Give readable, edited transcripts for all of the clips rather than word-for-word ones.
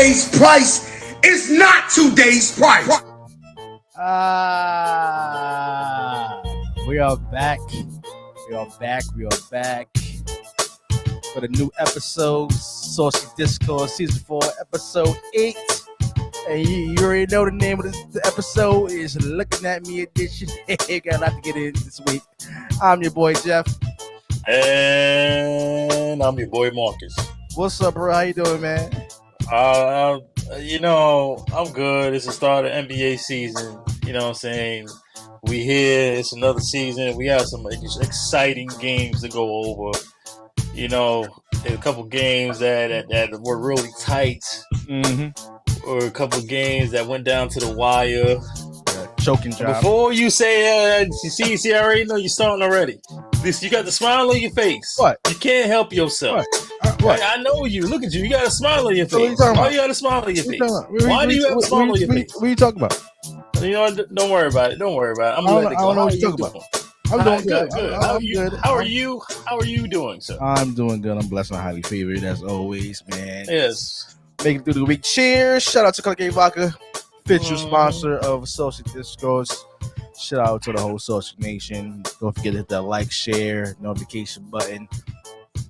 today's price is not today's price. We are back. We are back for the new episode, Saucy Discourse, season 4, episode 8. And you already know the name of the episode is Looking at Me edition. Got a lot to get in this week. I'm your boy Jeff. And I'm your boy Marcus. What's up, bro? How you doing, man? I'm good. It's the start of NBA season. You know what I'm saying? We here. It's another season. We have some exciting games to go over. You know, a couple games that were really tight. Mm-hmm. Or a couple games that went down to the wire. Choking job. Before you say, you see, I already know you're starting already. You got the smile on your face. What? You can't help yourself. What? I know you. Look at you. You got a smile on your face. Why you got a smile on your face? Why do you have a smile on your face? What are you talking about? You know, don't worry about it. Don't worry about it. I'm I don't know what you're talking about. I'm doing good. good. How are you? How are you doing, sir? I'm doing good. I'm blessed and highly favored as always, man. Yes. Making it through the week. Cheers. Shout out to Color Vodka, official sponsor of Saucy Discourse. Shout out to the whole Saucy Nation. Don't forget to hit that like, share, notification button.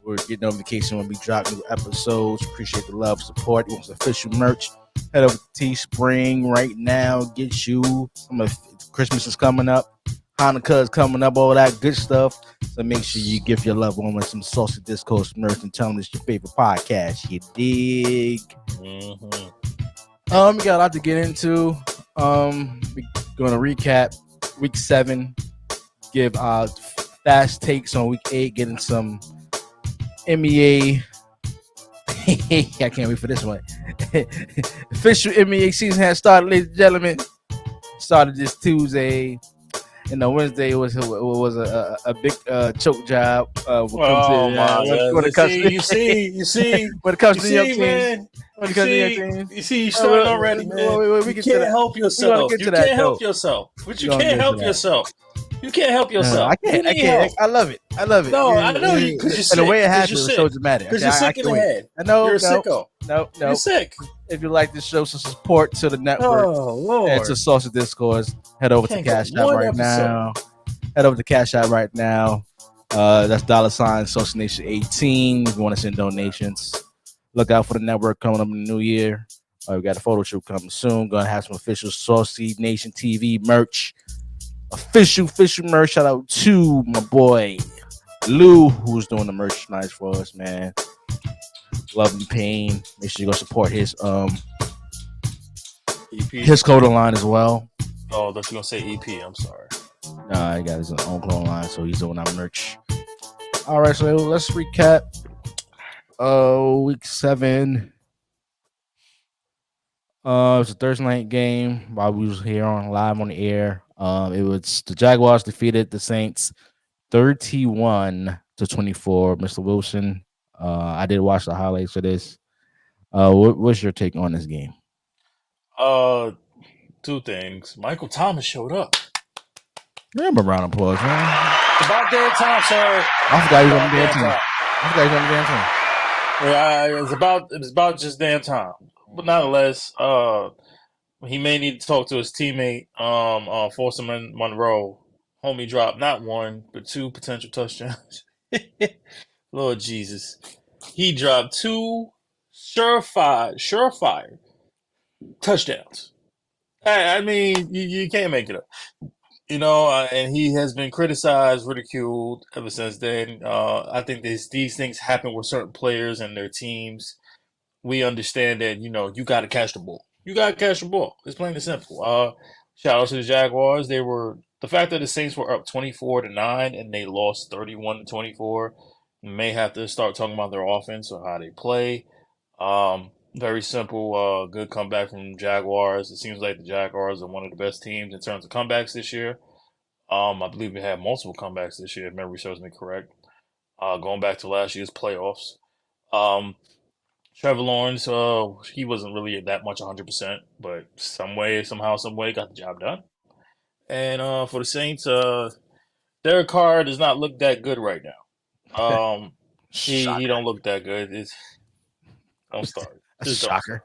We'll get notification when we drop new episodes. Appreciate the love, support. You want some official merch? Head over to Teespring right now. Get you some of Christmas is coming up. Hanukkah is coming up, all that good stuff. So make sure you give your loved one with some Saucy Discourse merch and tell them it's your favorite podcast. You dig? Mm-hmm. We got a lot to get into. We're gonna recap week 7, give fast takes on week 8, getting some NBA. I can't wait for this one. Official NBA season has started, ladies and gentlemen. Started this Tuesday. And on Wednesday it was a big choke job. When it comes to you see, when it comes to your team, man. You started already, man. We You can't help yourself. You can't help yourself. But you can't help yourself. You can't help yourself. I can't. I love it. No, I know you because you're sick. And the way it happened was so dramatic. Because you're sick in the head. I know. You're a sicko. No. You're sick. If you like to show some support to the network and to Saucy Discourse, head over to Cash App right now. Head over to Cash App right now. That's $ Saucy Nation 18. If you want to send donations, look out for the network coming up in the new year. We got a photo shoot coming soon. Gonna have some official Saucy Nation TV merch. Official merch. Shout out to my boy Lou, who's doing the merchandise for us, man. Love and Pain. Make sure you go support his EP. His clothing line as well. Oh, that's you gonna say EP? I'm sorry. Nah, he got his own clothing line, so he's doing our merch. All right, so let's recap. Week 7. It was a Thursday night game while we was here live on the air. It was the Jaguars defeated the Saints 31-24. Mr. Wilson, I did watch the highlights of this. What's your take on this game? 2 things. Michael Thomas showed up. Remember round of applause, man. It's about damn time, sir. I forgot he was on the damn team. Yeah, it's about just damn time. But nonetheless, he may need to talk to his teammate, Forceman Monroe. Homie dropped not 1, but 2 potential touchdowns. Lord Jesus. He dropped 2 surefire touchdowns. I mean, you can't make it up. You know, and he has been criticized, ridiculed ever since then. I think these things happen with certain players and their teams. We understand that, you know, you got to catch the ball. It's plain and simple. Shout out to the Jaguars. The fact that the Saints were up 24-9 and they lost 31-24. May have to start talking about their offense or how they play. Very simple, good comeback from Jaguars. It seems like the Jaguars are one of the best teams in terms of comebacks this year. I believe we had multiple comebacks this year, if memory serves me correct. Going back to last year's playoffs. Trevor Lawrence, he wasn't really that much 100%, but some way got the job done. And for the Saints, Derek Carr does not look that good right now. He don't look that good. Don't start. That's a shocker.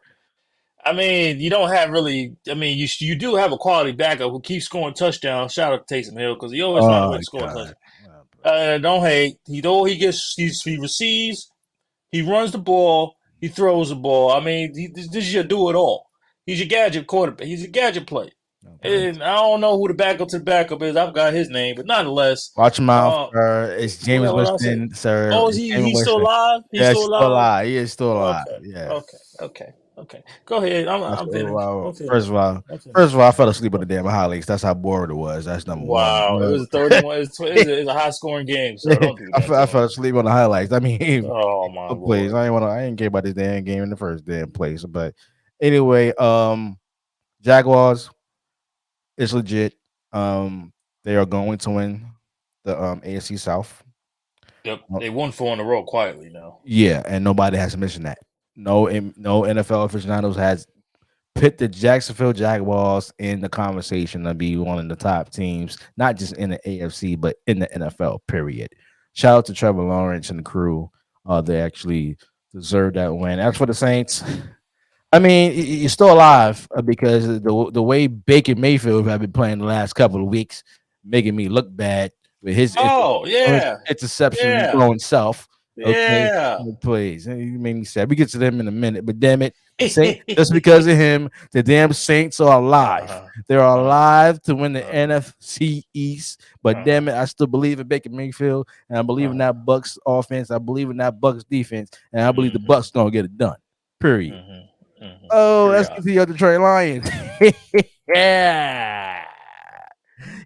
I mean, you don't have really. I mean, you do have a quality backup who keeps scoring touchdowns. Shout out to Taysom Hill because he always find a Oh way to score a God. touchdown. Don't hate. He receives, he runs the ball, he throws the ball. I mean, this is your do it all. He's your gadget quarterback. He's a gadget player. And I don't know who the backup to the backup is. I've got his name, but nonetheless, Watch your mouth, sir. It's James what did I say? Winston, sir. Oh, is It's he? James He's still Winston. alive. He's Yeah, he's still still alive. alive. He is still alive. Okay, Yeah. okay. Go ahead. I'm finished. Well, I'm first finished. of all, I'm finished. I fell asleep on the damn highlights. That's how bored it was. That's number one. Wow, it was 31. It's a high scoring game, sir. Don't do that I to fell me. asleep on the highlights. I mean, Oh my please, lord. I ain't care about this damn game in the first damn place. But anyway, Jaguars is legit. They are going to win the AFC South. Yep, they won 4 in a row quietly now. Yeah, and nobody has mentioned that. No NFL aficionados has put the Jacksonville Jaguars in the conversation to be one of the top teams, not just in the AFC, but in the NFL, period. Shout out to Trevor Lawrence and the crew. They actually deserve that win. As for the Saints, I mean, you're still alive because the way Baker Mayfield have been playing the last couple of weeks, making me look bad with his Oh yeah, interception yeah, throwing self. Okay, yeah. please, you made me sad. We get to them in a minute, but damn it, the Saint just because of him, the damn Saints are alive. uh-huh, They're uh-huh, alive to win the uh-huh, NFC East. But uh-huh, damn it, I still believe in Baker Mayfield, and I believe in uh-huh. that Bucks offense. I believe in that Bucks defense, and I believe the Mm-hmm, Bucks gonna get it done. Period. mm-hmm, mm-hmm. Oh, let's Period. get to your Detroit Lions. Yeah.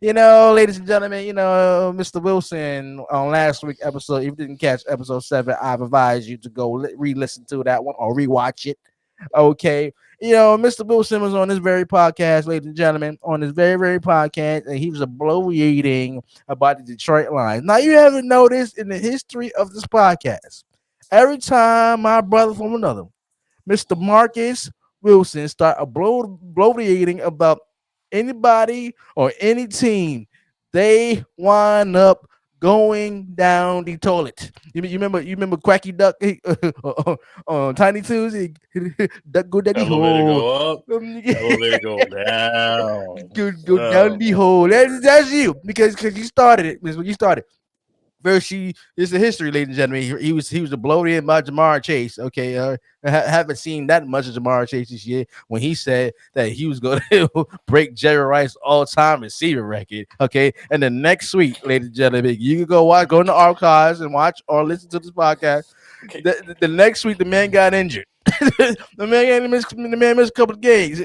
Ladies and gentlemen, Mr. Wilson on last week's episode. If you didn't catch episode 7, I've advised you to go re-listen to that one or rewatch it. Okay. Mr. Wilson was on this very podcast, ladies and gentlemen, on this very, very podcast, and he was bloviating about the Detroit Lions. Now, you haven't noticed in the history of this podcast, every time my brother from another, Mr. Marcus Wilson, start bloviating about anybody or any team, they wind up going down the toilet. You remember Quacky Duck on Tiny Tuesday? Duck go down the Elevator hole. go up, elevator go down. Go down the hole. That's you because you started it. That's when you started. First, it's the history, ladies and gentlemen. He was a bloated by Jamar Chase. Okay, haven't seen that much of Jamar Chase this year when he said that he was going to break Jerry Rice's all-time receiver record. Okay, and the next week, ladies and gentlemen, you can go in the archives and watch or listen to this podcast. Okay. The next week, the man got injured. the man missed a couple of games.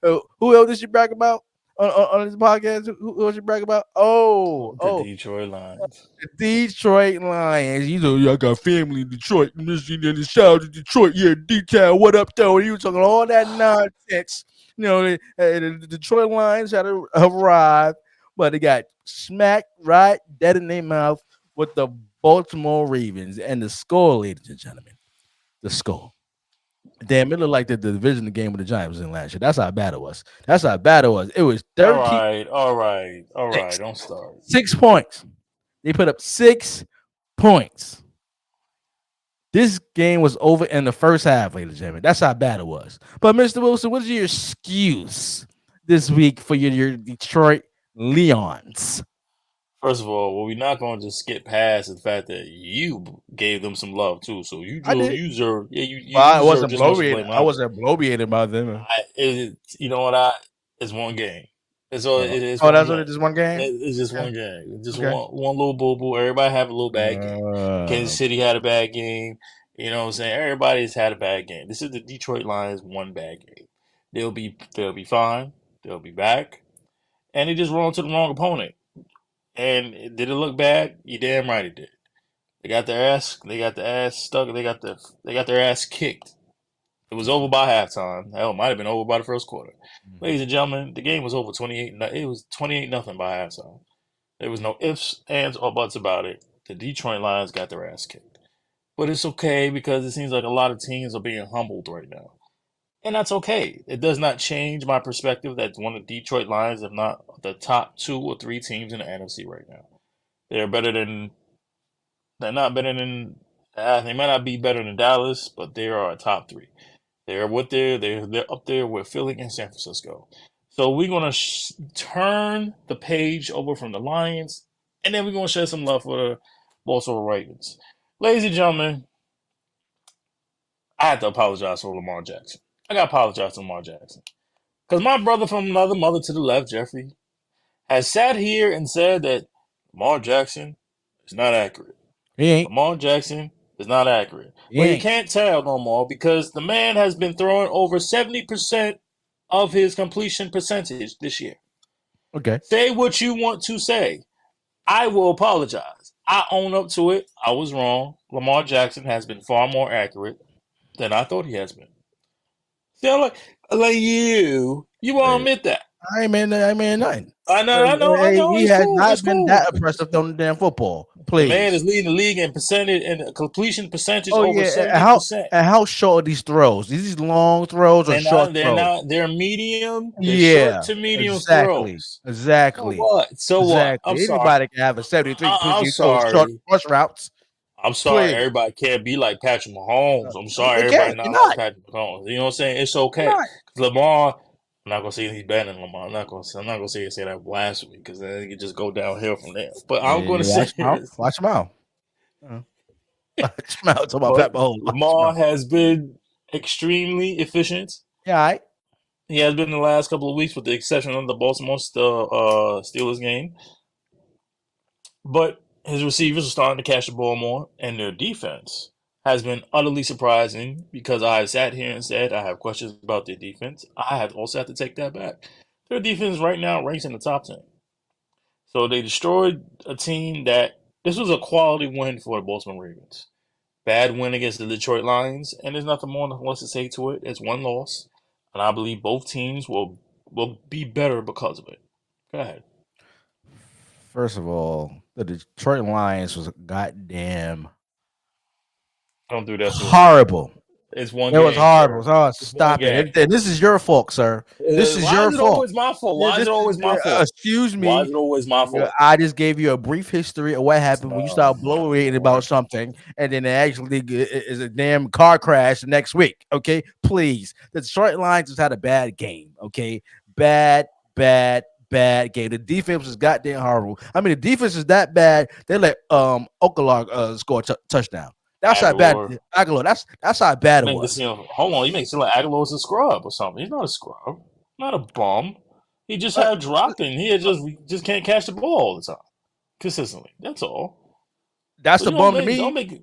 Who else did you brag about? On this podcast, who else you brag about? The Detroit Lions. The Detroit Lions. You know, I got family in Detroit. The shout out to Detroit. Yeah, detail. What up, though? You were talking all that nonsense. The Detroit Lions had arrived, but they got smacked right dead in their mouth with the Baltimore Ravens. And the score, ladies and gentlemen, the score. Damn, it looked like the division game with the Giants was in last year. That's how bad it was. It was 13 All right. Don't start. 6 points. They put up 6 points. This game was over in the first half, ladies and gentlemen. That's how bad it was. But Mr. Wilson, what's your excuse this week for your Detroit Lions? First of all, well, we're not going to just skip past the fact that you gave them some love too. So I did. you deserve, yeah, you Well, deserve just as much blame. I wasn't bloviated about them. You know what? It's one game. It's Oh, one that's what game. it is. One game. It's just Okay. one game. Just Okay. one little boo boo. Everybody have a little bad game. Kansas City had a bad game. You know what I'm saying? Everybody's had a bad game. This is the Detroit Lions one bad game. They'll be fine. They'll be back. And they just rolled into the wrong opponent. And did it look bad? You damn right it did. They got their ass stuck. They got their ass kicked. It was over by halftime. Hell, it might have been over by the first quarter. Ladies and gentlemen, the game was over 28. It was 28-0 by halftime. There was no ifs, ands, or buts about it. The Detroit Lions got their ass kicked. But it's okay because it seems like a lot of teams are being humbled right now. And that's okay. It does not change my perspective that one of the Detroit Lions, if not the top 2 or 3 teams in the NFC right now. They're better than they're not better than they might not be better than Dallas, but they are a top 3. They're up there with Philly and San Francisco. So we're gonna turn the page over from the Lions, and then we're gonna share some love for the Baltimore Ravens. Ladies and gentlemen, I have to apologize for Lamar Jackson. I gotta apologize to Lamar Jackson because my brother from another mother to the left, Jeffrey, has sat here and said that Lamar Jackson is not accurate. He ain't. Lamar Jackson is not accurate. Well, you can't tell no more because the man has been throwing over 70% of his completion percentage this year. Okay. Say what you want to say. I will apologize. I own up to it. I was wrong. Lamar Jackson has been far more accurate than I thought he has been. See, I'm like you won't admit that. I ain't made nothing. I know. He It's has cool. not It's been cool. that impressive on the damn football. Please. The man is leading the league in percentage and completion percentage Oh over yeah, 70%. and how short are these throws? These long throws or short throws? They're medium. They're short Yeah, to medium exactly, throws. exactly, So what? I'm exactly. sorry. Anybody can have a 73 I'm completion. Throw short sorry. rush routes. I'm sorry. Please, Everybody can't be like Patrick Mahomes. I'm sorry. they Everybody can't. They're not like not. Patrick Mahomes. You know what I'm saying? It's They're okay. not. 'Cause Lamar, I'm not gonna say he's better than Lamar. I'm not gonna say that blasphemy because then it can just go downhill from there. But I'm gonna say this. Watch him out. Watch him out. Talk about But Pat Mahomes. Watch him Lamar out. has been extremely efficient. Yeah, all right. He has been in the last couple of weeks, with the exception of the Baltimore Steelers game. But his receivers are starting to catch the ball more, and their defense has been utterly surprising because I have sat here and said I have questions about their defense. I have also had to take that back. Their defense right now ranks in the top 10. So they destroyed a team that this was a quality win for the Baltimore Ravens. Bad win against the Detroit Lions, and there's nothing more less to say to it. It's one loss, and I believe both teams will be better because of it. Go ahead. First of all, the Detroit Lions was goddamn Don't do that to me. horrible. It's one It was game, horrible. sir. Oh, It's one stop game. it. This is your fault, sir. This is Why your is it fault. always my fault? Yeah, Why is it always my fault? excuse Why me. is it always my fault? I just gave you a brief history of what happened when you start My bloviating about Lord. something, and then it actually is a damn car crash next week. Okay, please. The Detroit Lions just had a bad game. Okay, bad game. The defense was goddamn horrible. I mean, the defense is that bad. They let Okalar score a touchdown. That's how bad Aguilar. Aguilar. That's how bad it Make this was. hold on, you make it seem like Aguilar's a scrub or something. He's not a scrub. Not a bum. He just Uh, had dropping. He just can't catch the ball all the time. Consistently. That's all. that's But a you don't bum to make me. don't make it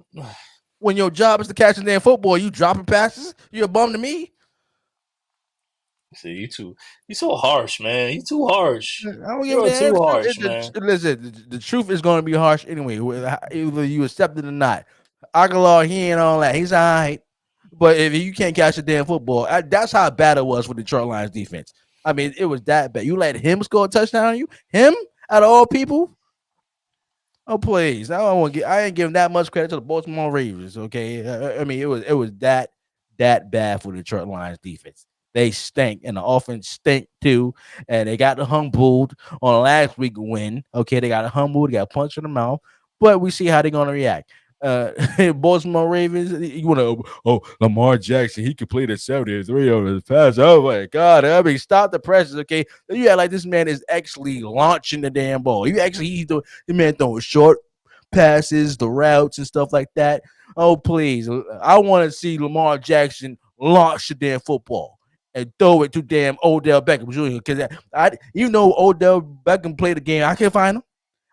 When your job is to catch the damn football, you dropping passes. You're a bum to me. see you so harsh, man. You too harsh. I don't give a You're damn. too harsh, man. Listen, the truth is going to be harsh anyway, either you accept it or not. Aguilar, he ain't all that. He's all right. But if you can't catch a damn football, that's how bad it was for the Detroit Lions defense. I mean, it was that bad. You let him score a touchdown on you? Him? Out of all people? Oh please! I ain't giving that much credit to the Baltimore Ravens. Okay, I mean it was that bad for the Detroit Lions defense. They stink, and the offense stink too. And they got humbled on last week win. Okay, they got humbled, got punched in the mouth. But we see how they're gonna react. Baltimore Ravens, you want to Lamar Jackson, he could play the 73 over the pass. Oh my god, I mean stop the presses, okay? You act like this man is actually launching the damn ball. He's the man throwing short passes, the routes and stuff like that. Oh please, I want to see Lamar Jackson launch the damn football and throw it to damn Odell Beckham Jr. Because Odell Beckham played the game. I can't find him.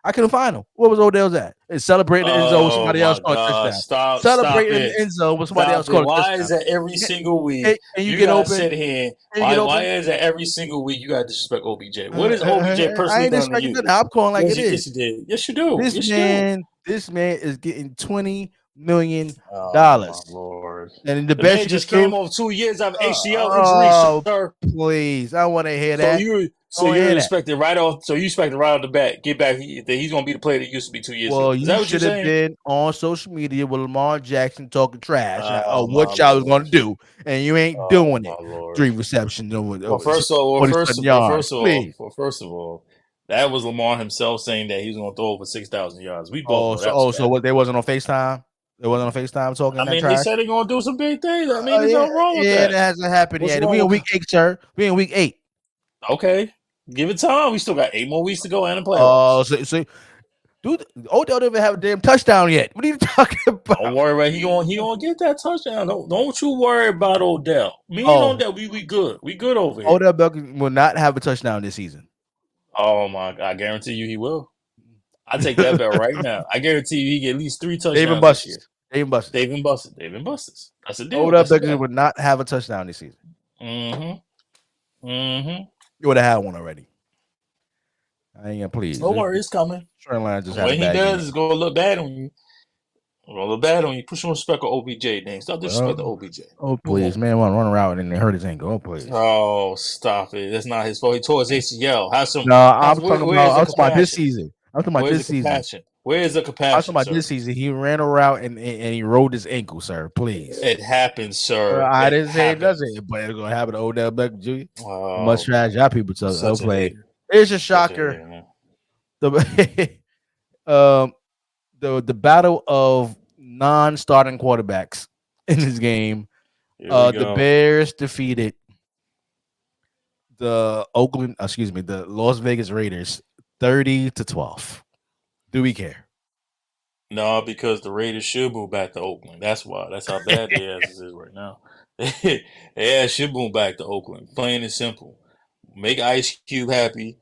I couldn't find him. Where was Odell's at? And celebrating the end zone with Oh somebody else my on a God. touchdown. Stop Celebrating it. the end zone with somebody else Stop it. scoring a Why touchdown. is that every single week And you you get gotta open. sit here? And you get Why open. is that every single week you gotta disrespect OBJ? What has OBJ I personally ain't done to expecting you? that. I'm calling like Yes, it is. yes, you did. Yes, you do. This Yes, you do. man is getting $20 million. Oh my Lord. And the The best man you can just came do. off 2 years of ACL injury, Oh, sir. please. I want to hear So that. you I so want to you're hear that. expecting right off so you expecting right off the bat, get back that he's gonna be the player that used to be 2 years Well, ago. Is you that what you're should have saying? been on social media with Lamar Jackson talking trash Oh of my what y'all was Lord. going to do, and you ain't Oh doing my it. Lord. 3 receptions Well, over first of all, 47 yards. Please. first of all, that was Lamar himself saying that he was going to throw over 6,000 yards. We both know that was So cap. what? They wasn't on FaceTime. It wasn't on FaceTime talking I that mean, they trash. said they're gonna do some big things. I mean, there's nothing wrong with That that. hasn't happened What's yet. wrong We in with week 8, sir. We in week 8. Okay, give it time. We still got 8 more weeks to go and the playoffs. So dude, Odell didn't even have a damn touchdown yet. What are you talking about? Don't worry about he gonna get that touchdown. Don't you worry about Odell. Me and Odell, we good. We good over here. Odell Beckham will not have a touchdown this season. Oh my God, I guarantee you he will. I take that bet right now. I guarantee you he get at least 3 David touchdowns this year. Busses. David Busses. That's a deal. Odell That's a Beckham bet. would not have a touchdown this season. You would have had one already. I ain't gonna please. Don't worry, it's coming. Trendline just had What a he bad does game. is gonna look bad on you. Gonna look bad on you. Put some respect on OBJ name. Stop disrespect to OBJ. Oh please, man, want to run around and they hurt his ankle. Oh please. Oh, stop it. That's not his fault. He tore his ACL. I'm Where talking is the about this compassion? season. I'm talking about Where's this the season. compassion? Where is the I'm compassion, talking about sir? this season. He ran a route and he rolled his ankle, sir. Please. It happens, sir. I It didn't say it happens. doesn't, but it's gonna happen to Odell Beckham Jr. Oh, Much trash y'all people took. such a Play. hater. It's a Such a shocker. hater, man. The battle of non-starting quarterbacks in this game. The Bears defeated the Las Vegas Raiders 30-12. Do we care? No, because the Raiders should move back to Oakland. That's why. That's how bad their asses is right now. Their ass should move back to Oakland. Plain and simple. Make Ice Cube happy.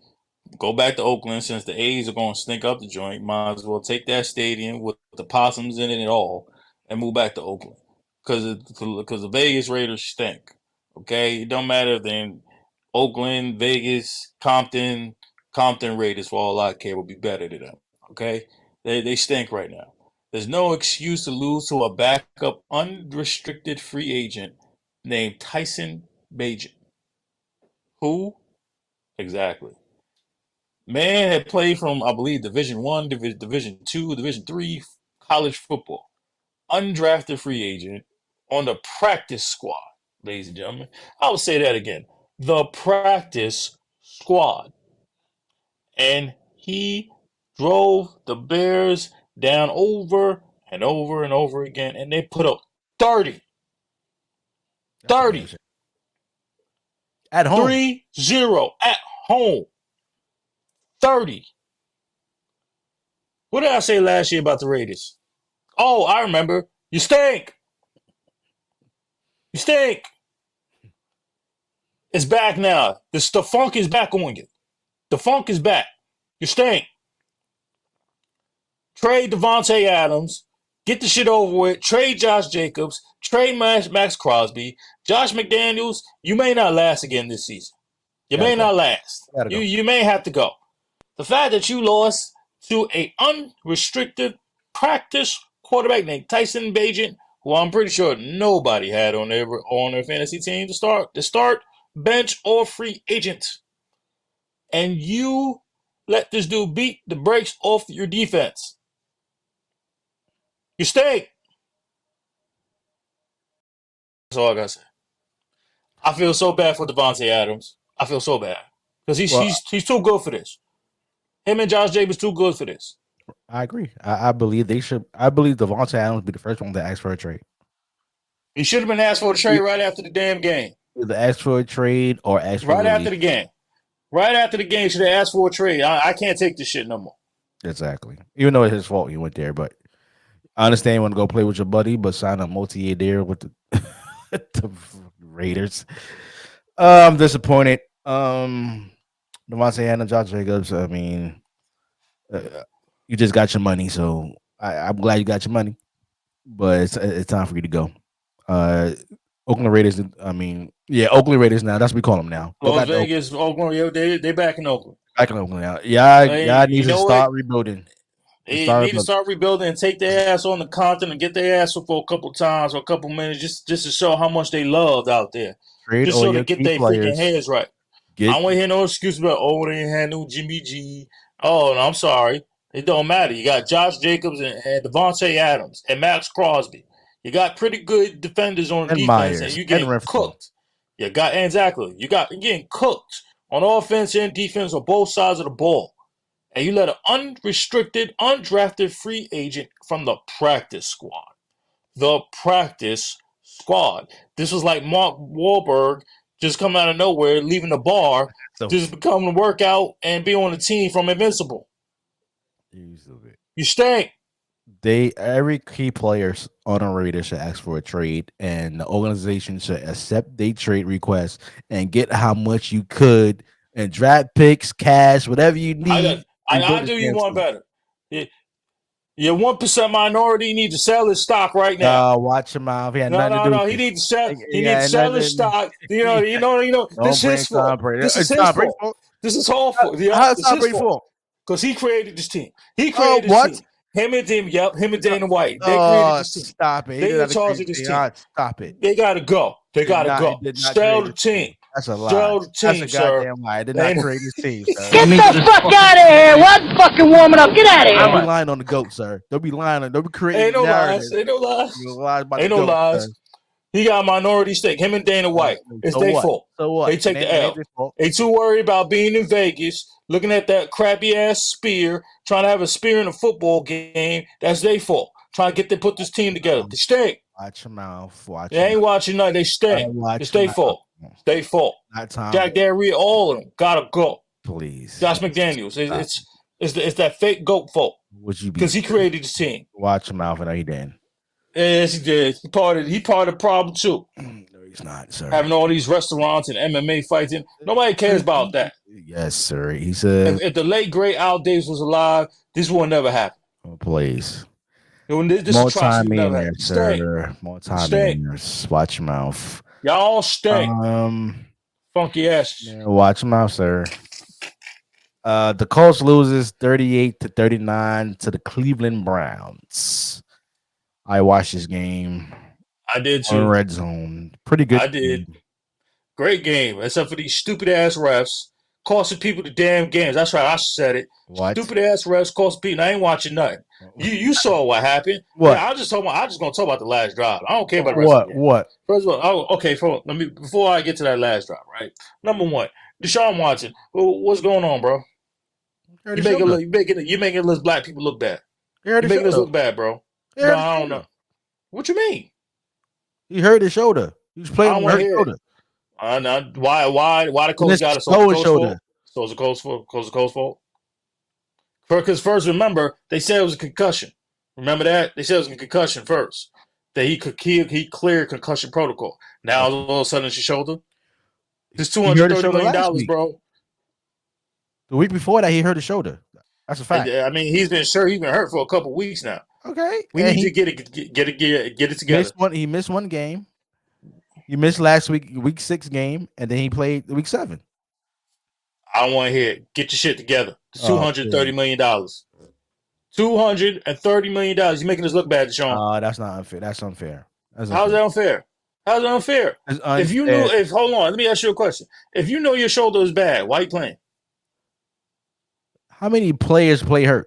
Go back to Oakland since the A's are going to stink up the joint. Might as well take that stadium with the possums in it and all and move back to Oakland. Because the Vegas Raiders stink. Okay? It don't matter if they're in Oakland, Vegas, Compton Raiders, for all I care, will be better than them. Okay? They stink right now. There's no excuse to lose to a backup unrestricted free agent named Tyson Bagent. Who? Exactly. Man had played from, I believe, Division One, Division Two, Division Three college football. Undrafted free agent on the practice squad, ladies and gentlemen. I will say that again. The practice squad. And he drove the Bears down over and over and over again, and they put up 30. That's 30. amazing. At home. 3-0 at home. 30. What did I say last year about the Raiders? Oh, I remember. You stink. You stink. It's back now. The funk is back on you. The funk is back. You stink. Trade Devontae Adams. Get the shit over with. Trade Josh Jacobs. Trade Max Crosby. Josh McDaniels, you may not last again this season. You may not last. You may have to go. The fact that you lost to an unrestricted practice quarterback named Tyson Bagent, who I'm pretty sure nobody had on their fantasy team to start, bench, or free agent. And you let this dude beat the brakes off your defense. You stink. That's all I gotta say. I feel so bad for Devontae Adams. I feel so bad because he's too good for this. Him and Josh Jacobs too good for this. I agree. I believe they should. I believe Devontae Adams be the first one to ask for a trade. He should have been asked for a trade right after the damn game. Either ask for a trade or ask for right after the game. Right after the game, should have asked for a trade. I can't take this shit no more. Exactly. Even though it's his fault he went there, but I understand you want to go play with your buddy, but sign a multi-year deal with the Raiders. I'm disappointed. Devontae Adams, Josh Jacobs. I mean, you just got your money, so I'm glad you got your money, but it's time for you to go. Oakland Raiders. Oakland Raiders now. That's what we call them now. Las Vegas, Oakland. They back in Oakland. Back in Oakland now. Y'all need to start rebuilding. They need to start rebuilding and take their ass on the continent and get their ass up for a couple times or a couple minutes just to show how much they loved out there. Trade just so they get their freaking heads right. I don't want to hear no excuse about, they ain't had no Jimmy G. Oh, no, I'm sorry. It don't matter. You got Josh Jacobs and Devontae Adams and Max Crosby. You got pretty good defenders on defense, Myers, and you getting cooked. You're getting cooked on offense and defense on both sides of the ball. And you let an unrestricted, undrafted free agent from the practice squad. the practice squad. This was like Mark Wahlberg just coming out of nowhere, leaving the bar, just becoming to work out and be on the team from Invincible. You stink. Every key players on a Raider should ask for a trade, and the organization should accept their trade request and get how much you could and draft picks, cash, whatever you need. I do you one better. Your 1% minority need to sell his stock right now. Watch him out. He He needs to sell. He needs to sell his stock. You know. This is his fault. This is his fault. This is all fault. How's Tom Brady's fault? Because he created this team. He created this team. Him and Dana White. They created this team. Stop it. They in charge of this team. Stop it. They gotta go. They gotta go. Sell the team. That's a lie. Sell the team, That's a goddamn lie. Did not create this team, sir. Get the fuck out of here! What fucking warming up? Get out of here! Don't be lying on the GOAT, sir. Don't be lying. Don't be creating. Ain't no lies. Ain't no lies. Sir. He got a minority stake. Him and Dana White. It's their fault. So what? They take the L. They too worried about being in Vegas, looking at that crappy ass spear, trying to have a spear in a football game. That's their fault. Trying to put this team together. They stink. Watch your mouth. They ain't watching nothing. They stink. It's their fault. It's their fault. Jack Del Rio, all of them gotta go. Please. Josh McDaniels. It's that fake GOAT fault. Because he created the team. Watch your mouth, and he didn't. Yes, he did. He part of the problem too. No, he's not, sir. Having all these restaurants and MMA fights, nobody cares about that. Yes, sir. He said, if the late great Al Davis was alive, this would never happen. Oh, please. This more time in there, sir. Stink. More time in there. Watch your mouth. Y'all stink. Funky ass. Yeah, watch your mouth, sir. The Colts loses 38-39 to the Cleveland Browns. I watched this game. I did too. On Red Zone. Pretty good. I did. Great game, except for these stupid ass refs costing people the damn games. That's right. I said it. What? Stupid ass refs cost people. I ain't watching nothing. You saw what happened. What? Yeah, I'm just gonna talk about the last drive. I don't care about the rest of the game. What? First of all, before I get to that last drive, right? Number one, Deshaun Watson. What's going on, bro? You making us black people look bad. You making us look bad, bro. No, I don't know. What you mean? He hurt his shoulder. He was playing with his shoulder. Why the coach got it? So it's shoulder. So it's the coach's fault. Because first, remember, they said it was a concussion. Remember that? They said it was a concussion first. That he cleared concussion protocol. Now all of a sudden it's your shoulder. It's $230 million, bro. The week before that, he hurt his shoulder. That's a fact. I mean, he's been hurt for a couple of weeks now. Okay, we need to get it together. He missed one game. He missed last week 6 game, and then he played week 7. I don't want to hear it. Get your shit together. $230 million. $230 million. You're making us look bad, Deshaun. That's not unfair. That's unfair. How's that unfair? How's that unfair? Hold on, let me ask you a question. If you know your shoulder is bad, why are you playing? How many players play hurt?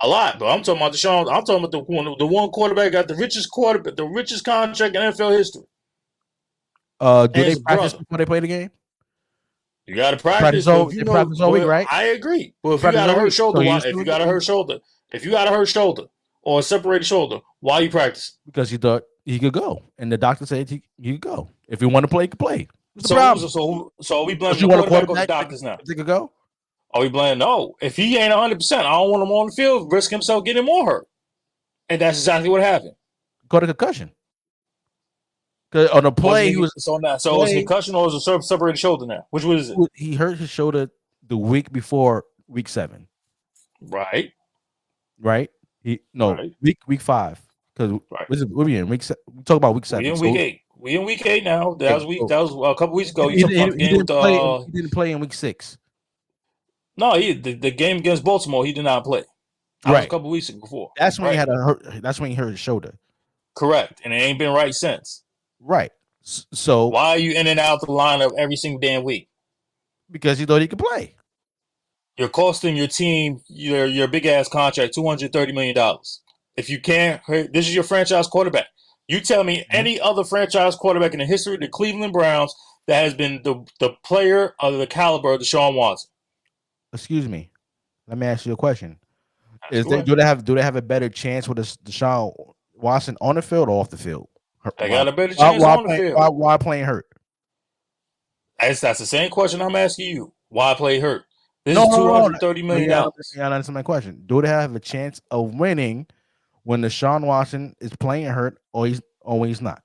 A lot, but I'm talking about Deshaun. I'm talking about the one quarterback got the richest contract in NFL history. Do they practice before they play the game? You got to practice. They practice all week, right? I agree. But if you got a hurt shoulder, if you got a hurt shoulder or a separated shoulder, why you practice? Because he thought he could go, and the doctor said he could go. If he want to play, he could play. So are we blaming the quarterback or the doctors now? He could go. Are we blaming? No. If he ain't 100%, I don't want him on the field, risk himself getting more hurt. And that's exactly what happened. Got a concussion. On the play, he was so it's a concussion or is it a separated shoulder now? Which one is it? He hurt his shoulder the week before week 7. Right. Week 5. Because we're in week 7. We talk about week 7. We in week 8. We in week 8 now. That was a couple weeks ago. He didn't play in week 6. No, the game against Baltimore, he did not play. That was a couple weeks before. That's when he had That's when he hurt his shoulder. Correct, and it ain't been right since. Right. So why are you in and out the lineup every single damn week? Because he thought he could play. You're costing your team your big ass contract $230 million. If you can't, this is your franchise quarterback. You tell me any other franchise quarterback in the history of the Cleveland Browns that has been the player of the caliber of Deshaun Watson. Excuse me. Let me ask you a question. Do they have a better chance with Deshaun Watson on the field or off the field? They got a better chance on the field. Why playing hurt? That's the same question I'm asking you. Why play hurt? This is $230 million. You gotta answer my question. Do they have a chance of winning when Deshaun Watson is playing hurt or when he's not?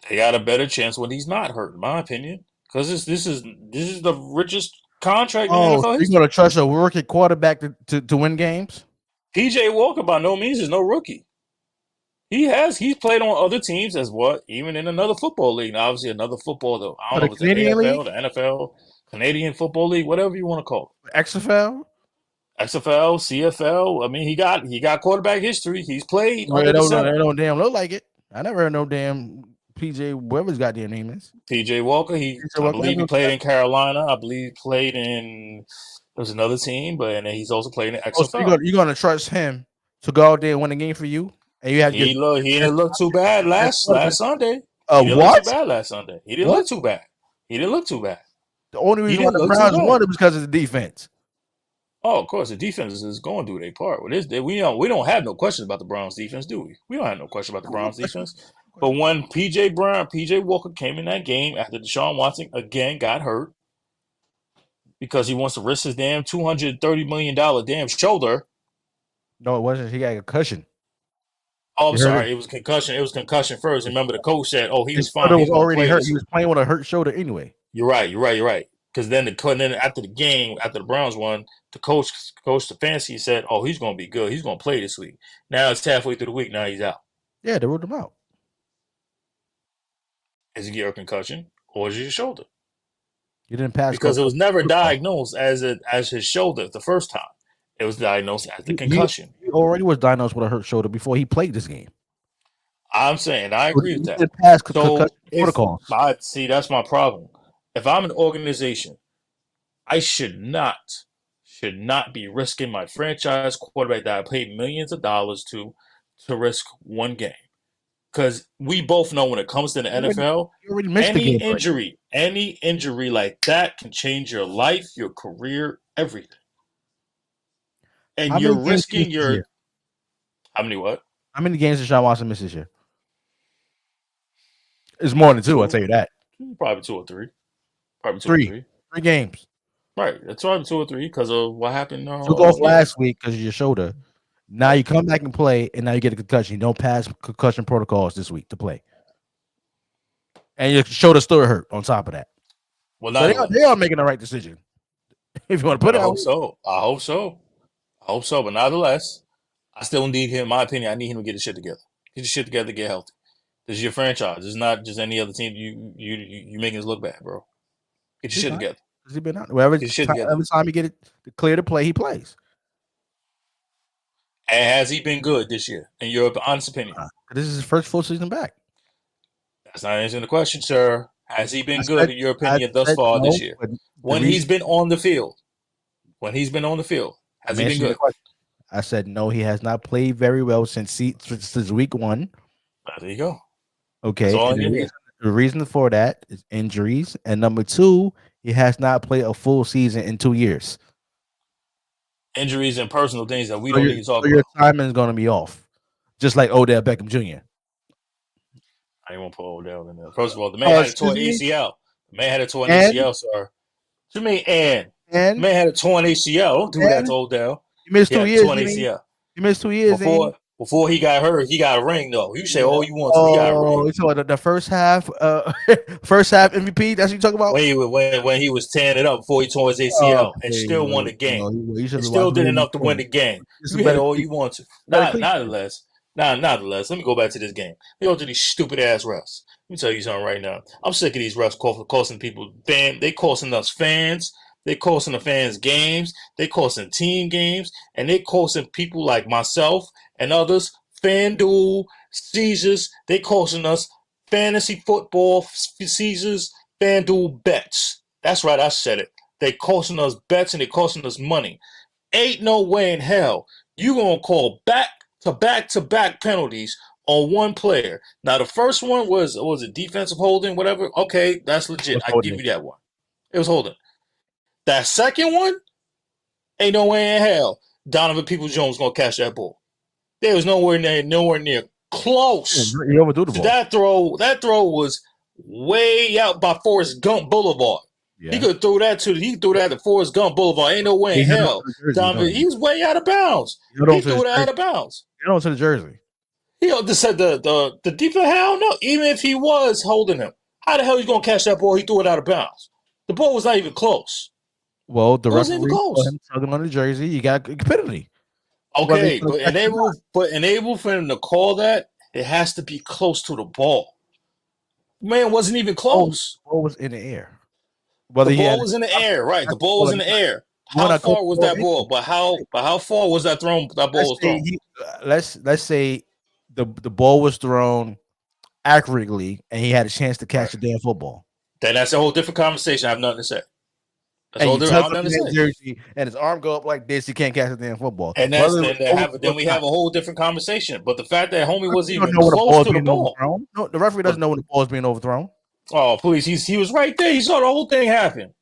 They got a better chance when he's not hurt, in my opinion. Because this is the richest contract in NFL history. You're gonna trust a rookie quarterback to win games? PJ Walker by no means is no rookie. He's played on other teams as what, even in another football league. Now, obviously, another football though. I don't know if it's the AFL, the NFL, Canadian Football League, whatever you want to call it. XFL, CFL. I mean, he got quarterback history. He's played. They don't damn look like it. I never heard no damn PJ, whatever his goddamn name is. PJ Walker. I believe he played in Carolina. I believe he played in there's another team, and then he's also played in XFL. So you're gonna trust him to go out there and win a game for you? And you have he didn't look too bad last Sunday. He didn't look too bad last Sunday. He didn't look too bad. He didn't look too bad. The only reason why the Browns won is because of the defense. Oh, of course, the defense is going to do their part. We don't have no questions about the Browns defense, do we? We don't have no question about the Browns defense. But when PJ Walker came in that game after Deshaun Watson again got hurt because he wants to risk his damn $230 million damn shoulder. No, it wasn't. He got a concussion. Oh, I'm sorry. It was concussion. It was concussion first. Remember, the coach said, "Oh, he was fine. He was already hurt. He was playing with a hurt shoulder anyway." You're right. Because then after the game, after the Browns won, the coach Stefanski said, "Oh, he's going to be good. He's going to play this week." Now it's halfway through the week. Now he's out. Yeah, they ruled him out. Is it your concussion or is it your shoulder? You didn't pass because it was never diagnosed as his shoulder the first time. It was diagnosed as the concussion. He already was diagnosed with a hurt shoulder before he played this game. I'm saying I agree with that. Protocols. See, that's my problem. If I'm an organization, I should not be risking my franchise quarterback that I paid millions of dollars to risk one game. Because we both know when it comes to the NFL, any injury like that can change your life, your career, everything. And you're risking your... How many what? How many games did Deshaun Watson miss this year? It's more than two, I'll tell you that. Probably 2 or 3. Probably 2 3. or 3. 3 games. Right. That's probably 2 or 3 because of what happened. Took off last week because of your shoulder. Now you come back and play, and now you get a concussion. You don't pass concussion protocols this week to play. And your shoulder still hurt on top of that. Well, so they are making the right decision. If you want to put it out. I hope so. But nonetheless, I still need him. In my opinion, I need him to get his shit together. Get his shit together, get healthy. This is your franchise. It's not just any other team. You making us look bad, bro. Get your shit together. Has he been out? Every time you get it clear to play, he plays. And has he been good this year, in your honest opinion? This is his first full season back. That's not answering the question, sir. Has he been good, in your opinion, thus far this year? When he's been on the field. Has he been good? I said no, he has not played very well since week 1. There you go. Okay. The reason for that is injuries. And number 2, he has not played a full season in 2 years. Injuries and personal things that we don't need to talk about. Your timing is going to be off. Just like Odell Beckham Jr. I ain't want to put Odell in there. First of all, the man had a torn ACL. The man had a torn ACL, sir. What you mean, and? The man had a torn ACL. Don't do that to Odell. He missed 2 years. Torn ACL. He missed 2 years. Before he got hurt, he got a ring though. You say all you want to, he got a ring. So the first half MVP. That's what you talking about. When he was tearing it up before he tore his ACL and still won the game. He still did enough to win the game. You had all you want to. Nonetheless, let me go back to this game. They go to these stupid ass refs. Let me tell you something right now. I'm sick of these refs costing people. They costing us fans. They costing the fans games. They costing team games, and they costing people like myself and others FanDuel seizures. They costing us fantasy football seizures, FanDuel bets. That's right, I said it. They costing us bets and they costing us money. Ain't no way in hell you gonna call back-to-back penalties on one player. Now the first one was it defensive holding, whatever. Okay, that's legit. I give you that one. It was holding. That second one, ain't no way in hell Donovan Peoples-Jones gonna catch that ball. There was nowhere near close. He overthrew the ball. That throw was way out by Forrest Gump Boulevard. Yeah. He could throw that to Forrest Gump Boulevard. Ain't no way in hell. Donovan, he was way out of bounds. He threw that out of bounds. Get on to the jersey. Just said the defense. Hell no. Even if he was holding him, how the hell you gonna catch that ball? He threw it out of bounds. The ball was not even close. Well, the referee saw him tugging on the jersey. You got a penalty. Okay, but enable for him to call that, it has to be close to the ball. Man, wasn't even close. The ball was in the air. The ball was in the air, right? The ball was in the air. How far was that ball? But how far was that thrown? That ball was thrown. Let's say the ball was thrown accurately, and he had a chance to catch the damn football. Then that's a whole different conversation. I have nothing to say. That's and jersey, and his arm go up like this, he can't catch the damn football. And then we have a whole different conversation. But the fact that homie wasn't even close to the ball. No, the referee doesn't know when the ball is being overthrown. Oh, please. He was right there. He saw the whole thing happen.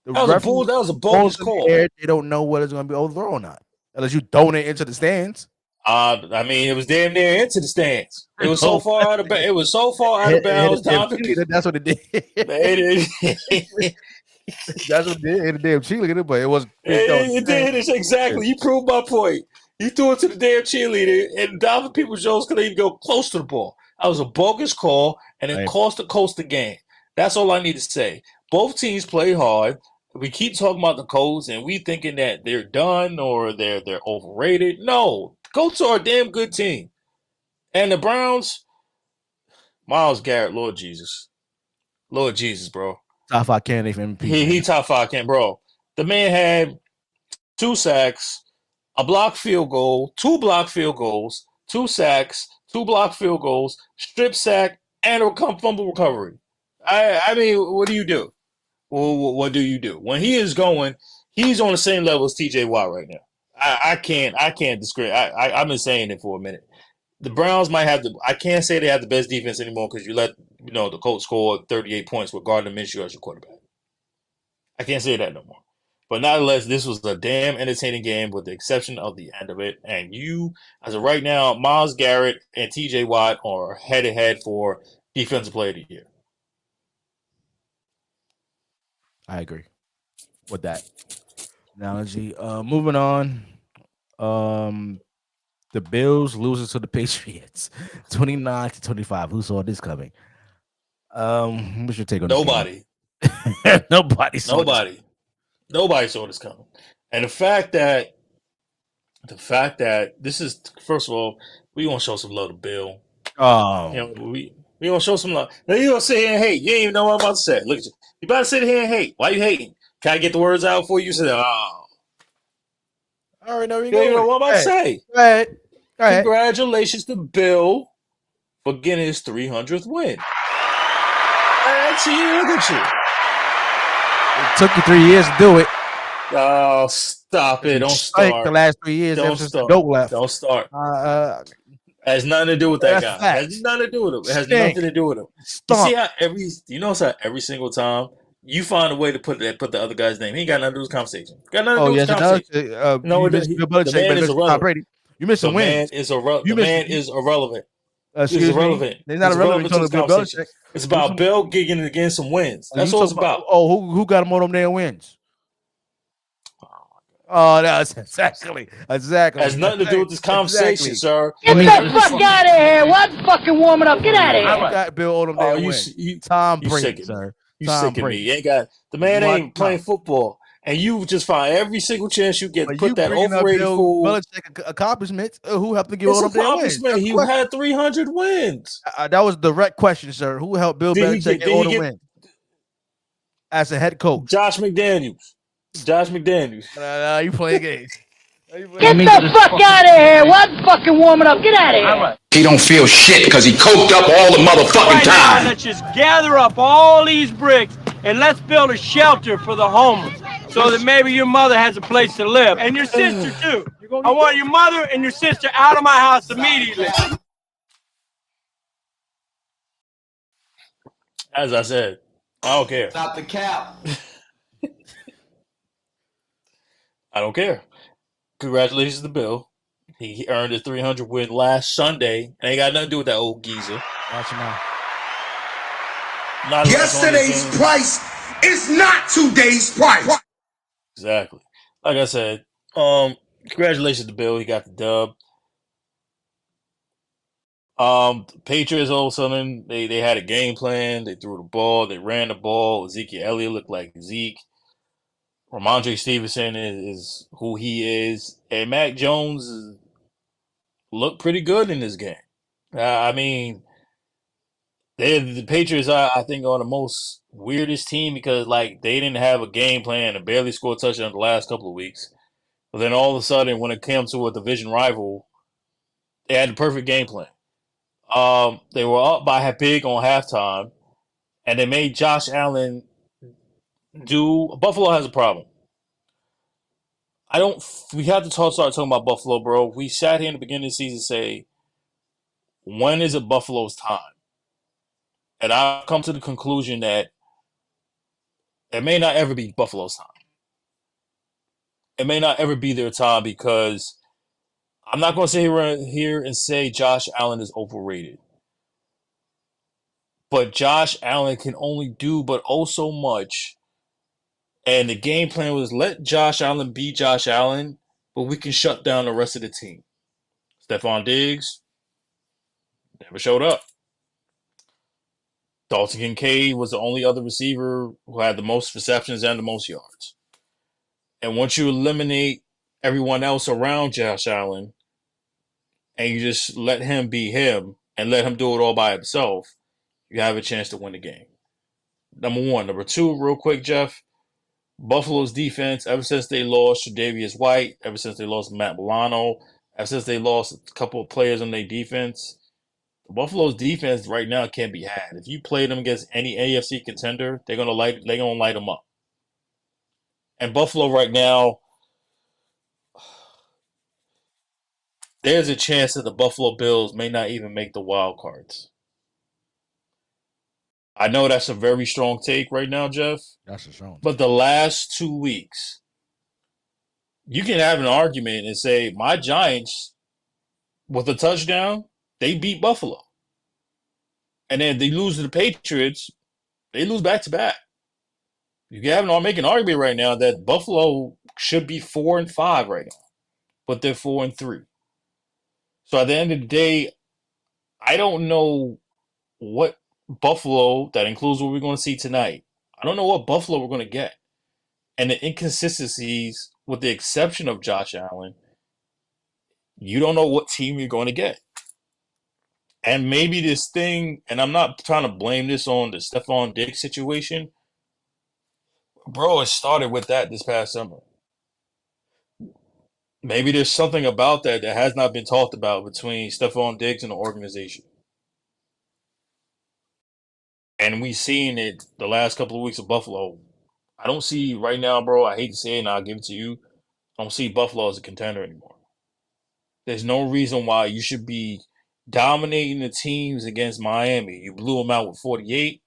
That was a bogus call. They don't know whether it's going to be overthrown or not. Unless you throw it into the stands. I mean, it was damn near into the stands. It was so far out of bounds. It was so far out of bounds. That's what it did. That's what it did. Hit a damn cheerleader, but it was. It did. Exactly. You proved my point. You threw it to the damn cheerleader, and Donovan Peoples-Jones couldn't even go close to the ball. That was a bogus call, and it cost the game. That's all I need to say. Both teams play hard. We keep talking about the Colts, and we thinking that they're done or they're overrated. No, the Colts are a damn good team, and the Browns. Myles Garrett, Lord Jesus, bro. Top 5 candidate for MVP. He top 5 candidate, bro. The man had 2 sacks, a blocked field goal, 2 blocked field goals, 2 sacks, 2 blocked field goals, strip sack, and a fumble recovery. I mean, what do you do? Well, what do you do when he is going? He's on the same level as T.J. Watt right now. I can't disagree. I've been saying it for a minute. The Browns might have I can't say they have the best defense anymore because you let the Colts score 38 points with Gardner Minshew as your quarterback. I can't say that no more. But nonetheless, this was a damn entertaining game with the exception of the end of it. And as of right now, Myles Garrett and T.J. Watt are head-to-head for Defensive Player of the Year. I agree with that analogy. Moving on. The Bills loses to the Patriots 29-25. Who saw this coming? What's your take on Nobody. Nobody saw this coming. And the fact that this is, first of all, we gonna show some love to Bill. We gonna show some love. Now you gonna sit here and hate. You ain't even know what I'm about to say. Look at you. You about to sit here and hate. Why you hating? Can I get the words out for you? You say, oh. I already know you know what I'm about to say. Go ahead. Congratulations to Bill for getting his 300th win. That's you. Look at you. It took you 3 years to do it. Oh, stop it. Don't start. The last 3 years ever since the GOAT left. Don't start. It has nothing to do with that guy. It has nothing to do with him. It has nothing to do with him. You see how every single time you find a way to put the other guy's name. He ain't got nothing to do with this conversation. Got nothing to do with this conversation. The man is irrelevant. You missed some wins. The man is irrelevant. He's irrelevant. He's not irrelevant to Bill Belichick. It's about Bill getting against some wins. That's all it's about. Who got him all them damn wins? Oh, that's exactly. Has nothing to do with this conversation, sir. Get the fuck out of here! What's fucking warming up? Get out of here! I got Bill all them damn wins. Tom Brady, sir. You sick of me. You ain't got the man ain't playing football, and you just find every single chance you get put that overrated fool. Belichick accomplishments. Who helped to give all them damn wins? He had 300 wins. That was the direct question, sir. Who helped Bill Belichick get all the wins as a head coach? Josh McDaniels. You playing games. Get the fuck out of here! What's fucking warming up? Get out of here! He don't feel shit because he coked up all the motherfucking time. Now, let's just gather up all these bricks and let's build a shelter for the homeless so that maybe your mother has a place to live. And your sister, too. I want your mother and your sister out of my house immediately. As I said, I don't care. Stop the cap. I don't care. congratulations to Bill. He earned his 300 win last Sunday. Ain't got nothing to do with that old geezer. Watch him out. Yesterday's price is not today's price. Exactly. Like I said, congratulations to Bill. He got the dub. Patriots all of a sudden they had a game plan. They threw the ball. They ran the ball. Ezekiel Elliott looked like Zeke. Ramondre Stevenson is who he is, and Mac Jones looked pretty good in this game. I mean, the Patriots I think are the most weirdest team because like they didn't have a game plan and barely scored a touchdown the last couple of weeks. But then all of a sudden, when it came to a division rival, they had the perfect game plan. They were up by big on halftime, and they made Josh Allen do. Buffalo has a problem. We have to start talking about Buffalo, bro. We sat here in the beginning of the season say, when is it Buffalo's time? And I've come to the conclusion that it may not ever be Buffalo's time. It may not ever be their time because I'm not going to sit here and say Josh Allen is overrated. But Josh Allen can only do but oh so much. And the game plan was let Josh Allen be Josh Allen, but we can shut down the rest of the team. Stephon Diggs never showed up. Dalton Kincaid was the only other receiver who had the most receptions and the most yards. And once you eliminate everyone else around Josh Allen and you just let him be him and let him do it all by himself, you have a chance to win the game. Number one. Number two, real quick, Jeff. Buffalo's defense, ever since they lost Tre'Davious White, ever since they lost Matt Milano, ever since they lost a couple of players on their defense, Buffalo's defense right now can't be had. If you play them against any AFC contender, they're gonna light them up. And Buffalo right now, there's a chance that the Buffalo Bills may not even make the wild cards. I know that's a very strong take right now, Jeff. That's a strong take. But the last 2 weeks, you can have an argument and say, my Giants, with a touchdown, they beat Buffalo. And then they lose to the Patriots, they lose back-to-back. You can make an argument right now that Buffalo should be 4-5 right now. But they're 4-3. So at the end of the day, I don't know what Buffalo, that includes what we're going to see tonight, I don't know what Buffalo we're going to get. And the inconsistencies, with the exception of Josh Allen, you don't know what team you're going to get. And maybe this thing, and I'm not trying to blame this on the Stephon Diggs situation, bro, it started with that this past summer. Maybe there's something about that has not been talked about between Stephon Diggs and the organization. And we've seen it the last couple of weeks of Buffalo. I don't see right now, bro, I hate to say it and I'll give it to you, I don't see Buffalo as a contender anymore. There's no reason why you should be dominating the teams against Miami. You blew them out with 48,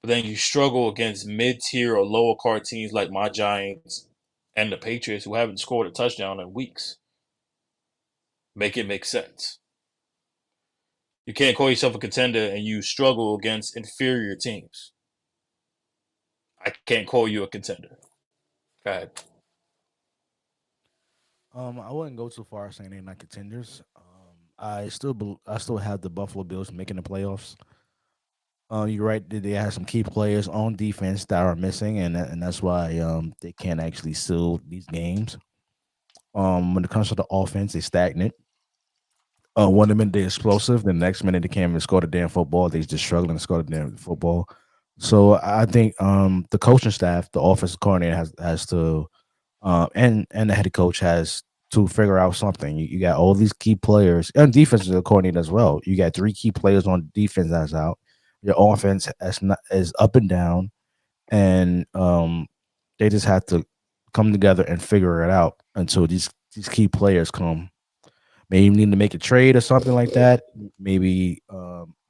but then you struggle against mid-tier or lower card teams like my Giants and the Patriots, who haven't scored a touchdown in weeks. Make it make sense. You can't call yourself a contender and you struggle against inferior teams. I can't call you a contender. Go ahead. I wouldn't go too far saying they're not contenders. I still have the Buffalo Bills making the playoffs. You're right. They have some key players on defense that are missing, and that's why they can't actually seal these games. When it comes to the offense, they're stagnant. One minute they're explosive, the next minute they can't even score the damn football. They're just struggling to score the damn football. So I think the coaching staff, the offensive coordinator has to, and the head coach has to figure out something. You got all these key players, and defensive coordinator as well. You got 3 key players on defense that's out. Your offense is up and down, and they just have to come together and figure it out until these key players come. Maybe you need to make a trade or something like that. Maybe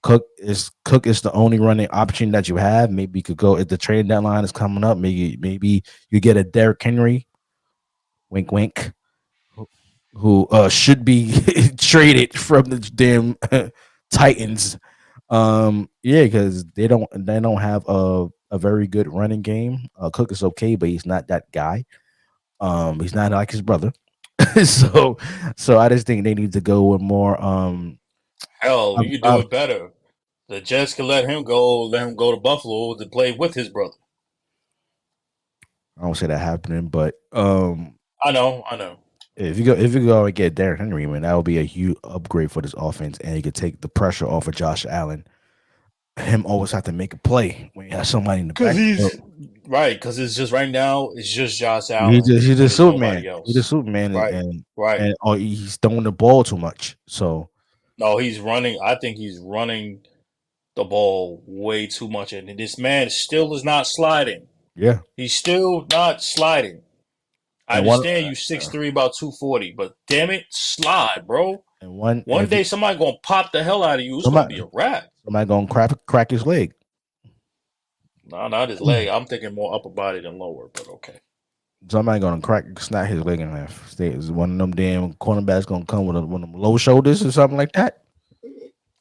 Cook is the only running option that you have. Maybe you could go if the trade deadline is coming up. Maybe you get a Derrick Henry, wink wink, who should be traded from the damn Titans. Yeah, because they don't have a very good running game. Cook is okay, but he's not that guy. He's not like his brother. so I just think they need to go with more Hell, you could do it better. The Jets could let him go to Buffalo to play with his brother. I don't say that happening, but I know. If you go and get Derrick Henry, man, that would be a huge upgrade for this offense, and you could take the pressure off of Josh Allen. Him always have to make a play when you have somebody in the back. Because it's just right now, it's just Josh Allen. He's just Superman. He's just Superman, right. And he's throwing the ball too much. So no, he's running. I think he's running the ball way too much, and this man still is not sliding. Yeah, he's still not sliding. I understand you 6'3", about 240, but damn it, slide, bro. And one day somebody gonna pop the hell out of you. It's gonna be a wrap. Somebody gonna crack his leg. No, not his leg. I'm thinking more upper body than lower, but okay. Somebody gonna snap his leg in half. Is one of them damn cornerbacks gonna come with one of them low shoulders or something like that?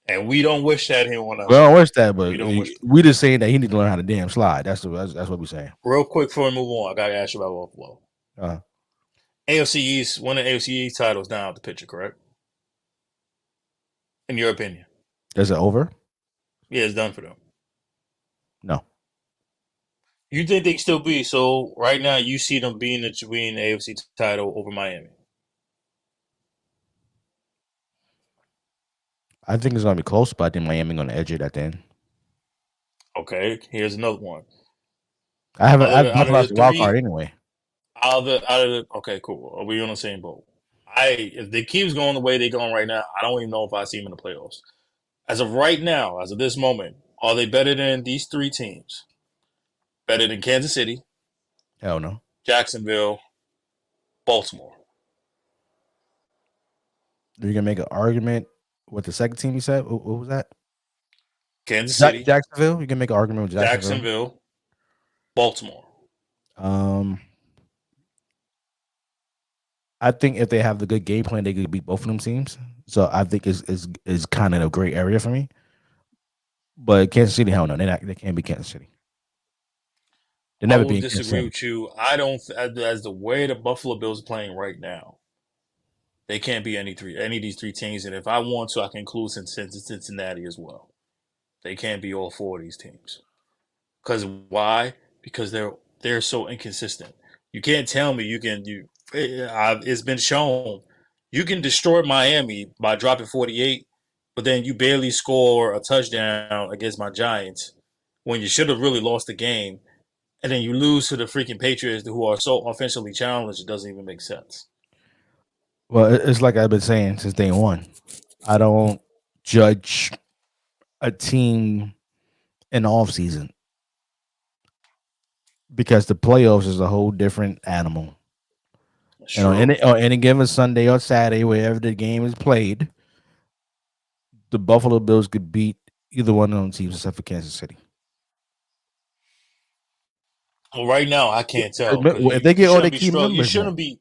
And we don't wish that here on us. We don't wish that, but we just saying that he need to learn how to damn slide. That's what we're saying. Real quick before we move on, I gotta ask you about Buffalo. AFC East, one of the AFC East titles down out the picture, correct? In your opinion, is it over? Yeah, it's done for them. No. You think they can still be? So right now, you see them being the AFC title over Miami. I think it's gonna be close, but I think Miami gonna edge it at the end. Okay, here's another one. I've lost the wild card anyway. Okay, cool. Are we on the same boat? If the keeps going the way they're going right now, I don't even know if I see them in the playoffs. As of right now, as of this moment, are they better than these three teams? Better than Kansas City? Hell no. Jacksonville, Baltimore. Are you gonna make an argument with the second team you said? What was that? Kansas City. Jacksonville? You can make an argument with Jacksonville, Baltimore. I think if they have the good game plan, they could beat both of them teams. So I think is kind of a great area for me. But Kansas City, hell no, they can't be Kansas City. They never be. I will disagree with you. I don't, as the way the Buffalo Bills are playing right now, they can't be any of these three teams. And if I want to, I can include Cincinnati as well. They can't be all four of these teams. Because why? Because they're so inconsistent. You can't tell me it's been shown you can destroy Miami by dropping 48, but then you barely score a touchdown against my Giants when you should have really lost the game, and then you lose to the freaking Patriots who are so offensively challenged it doesn't even make sense. Well, it's like I've been saying since day one. I don't judge a team in the off season because the playoffs is a whole different animal. Sure. And on any given Sunday or Saturday, wherever the game is played, the Buffalo Bills could beat either one of them teams except for Kansas City. Well, right now I can't tell. If they get all the key members, you shouldn't be.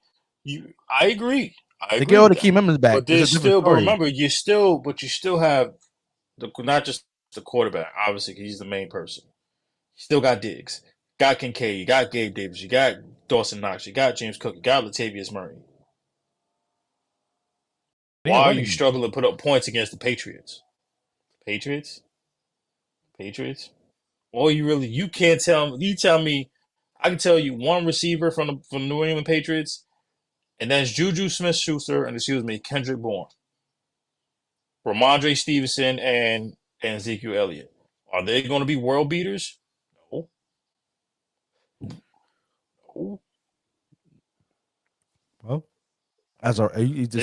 I agree. They get all the key members back, but there's still. But remember, you still have not just the quarterback. Obviously, he's the main person. You still got Diggs, got Kincaid, you got Gabe Davis, you got Dawson Knox, you got James Cook, you got Latavius Murray. Why are you struggling to put up points against the Patriots? Patriots? Or you can't tell me. You tell me. I can tell you one receiver from the New England Patriots, and that's Juju Smith-Schuster and Kendrick Bourne, Ramondre Stevenson, and Ezekiel Elliott. Are they going to be world beaters? No. Well, there's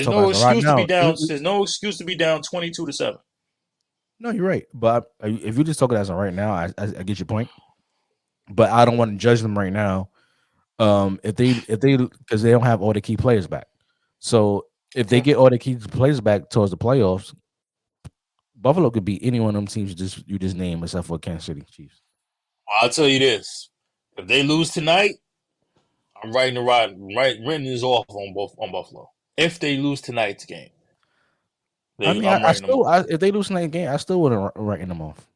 no excuse to be down. There's no excuse to be down 22-7. No, you're right. But if you're just talking as of right now, I get your point. But I don't want to judge them right now. If they because they don't have all the key players back. So if they get all the key players back towards the playoffs, Buffalo could beat any one of them teams you just named except for Kansas City Chiefs. Well, I'll tell you this: if they lose tonight, I'm writing this off on Buffalo. If they lose tonight's game, I mean, I'm writing them off. if they lose tonight's game, I still wouldn't writing them off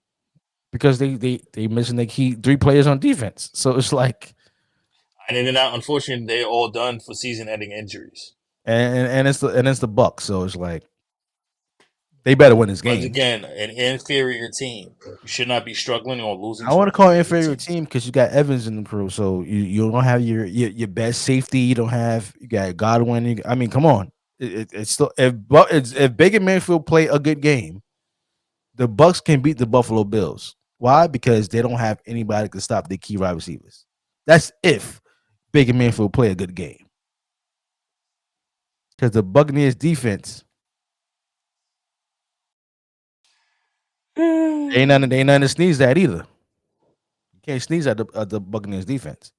because they missing the key 3 players on defense. So it's like, and then unfortunately, they're all done for season-ending injuries. And it's the Bucks, so it's like they better win this game. Once again, an inferior team. You should not be struggling or losing. I want to call it inferior team because you got Evans in the crew, so you don't have your best safety. You got Godwin. I mean, come on, it's still if Baker Mayfield play a good game, the Bucks can beat the Buffalo Bills. Why? Because they don't have anybody to stop their key wide receivers. That's if Baker Mayfield play a good game. Because the Buccaneers defense ain't nothing to sneeze at either. You can't sneeze at the Buccaneers defense.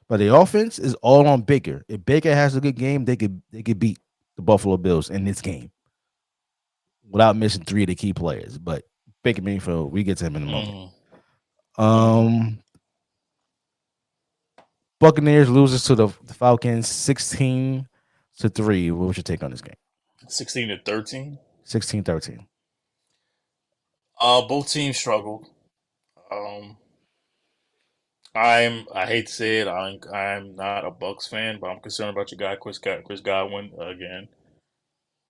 But the offense is all on Baker. If Baker has a good game, they could beat the Buffalo Bills in this game without missing 3 of the key players. But Baker Mayfield, we get to him in a moment. Buccaneers loses to the Falcons 16-3. What would you take on this game? 16-13. 16-13. Both teams struggled. I hate to say it, I'm not a Bucks fan, but I'm concerned about your guy Chris Godwin again,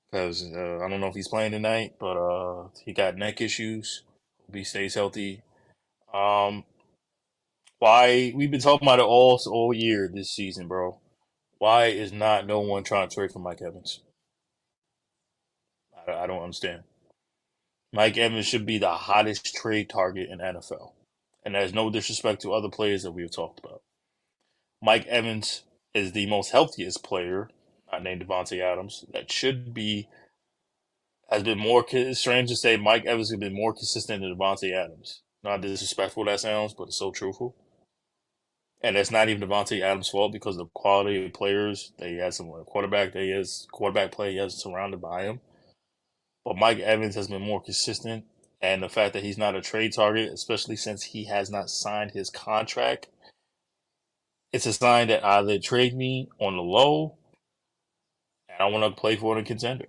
because I don't know if he's playing tonight, but he got neck issues. Hope he stays healthy. Why we've been talking about it all year this season, bro? Why is not no one trying to trade for Mike Evans? I don't understand. Mike Evans should be the hottest trade target in NFL. And there's no disrespect to other players that we've talked about. Mike Evans is the most healthiest player, not named Devontae Adams, has been more, strange to say, Mike Evans has been more consistent than Devontae Adams. Not disrespectful that sounds, but it's so truthful. And it's not even Devontae Adams' fault because of the quality of players that he has, some quarterback play he has surrounded by him. But Mike Evans has been more consistent, and the fact that he's not a trade target, especially since he has not signed his contract, it's a sign that either trade me on the low, and I want to play for a contender.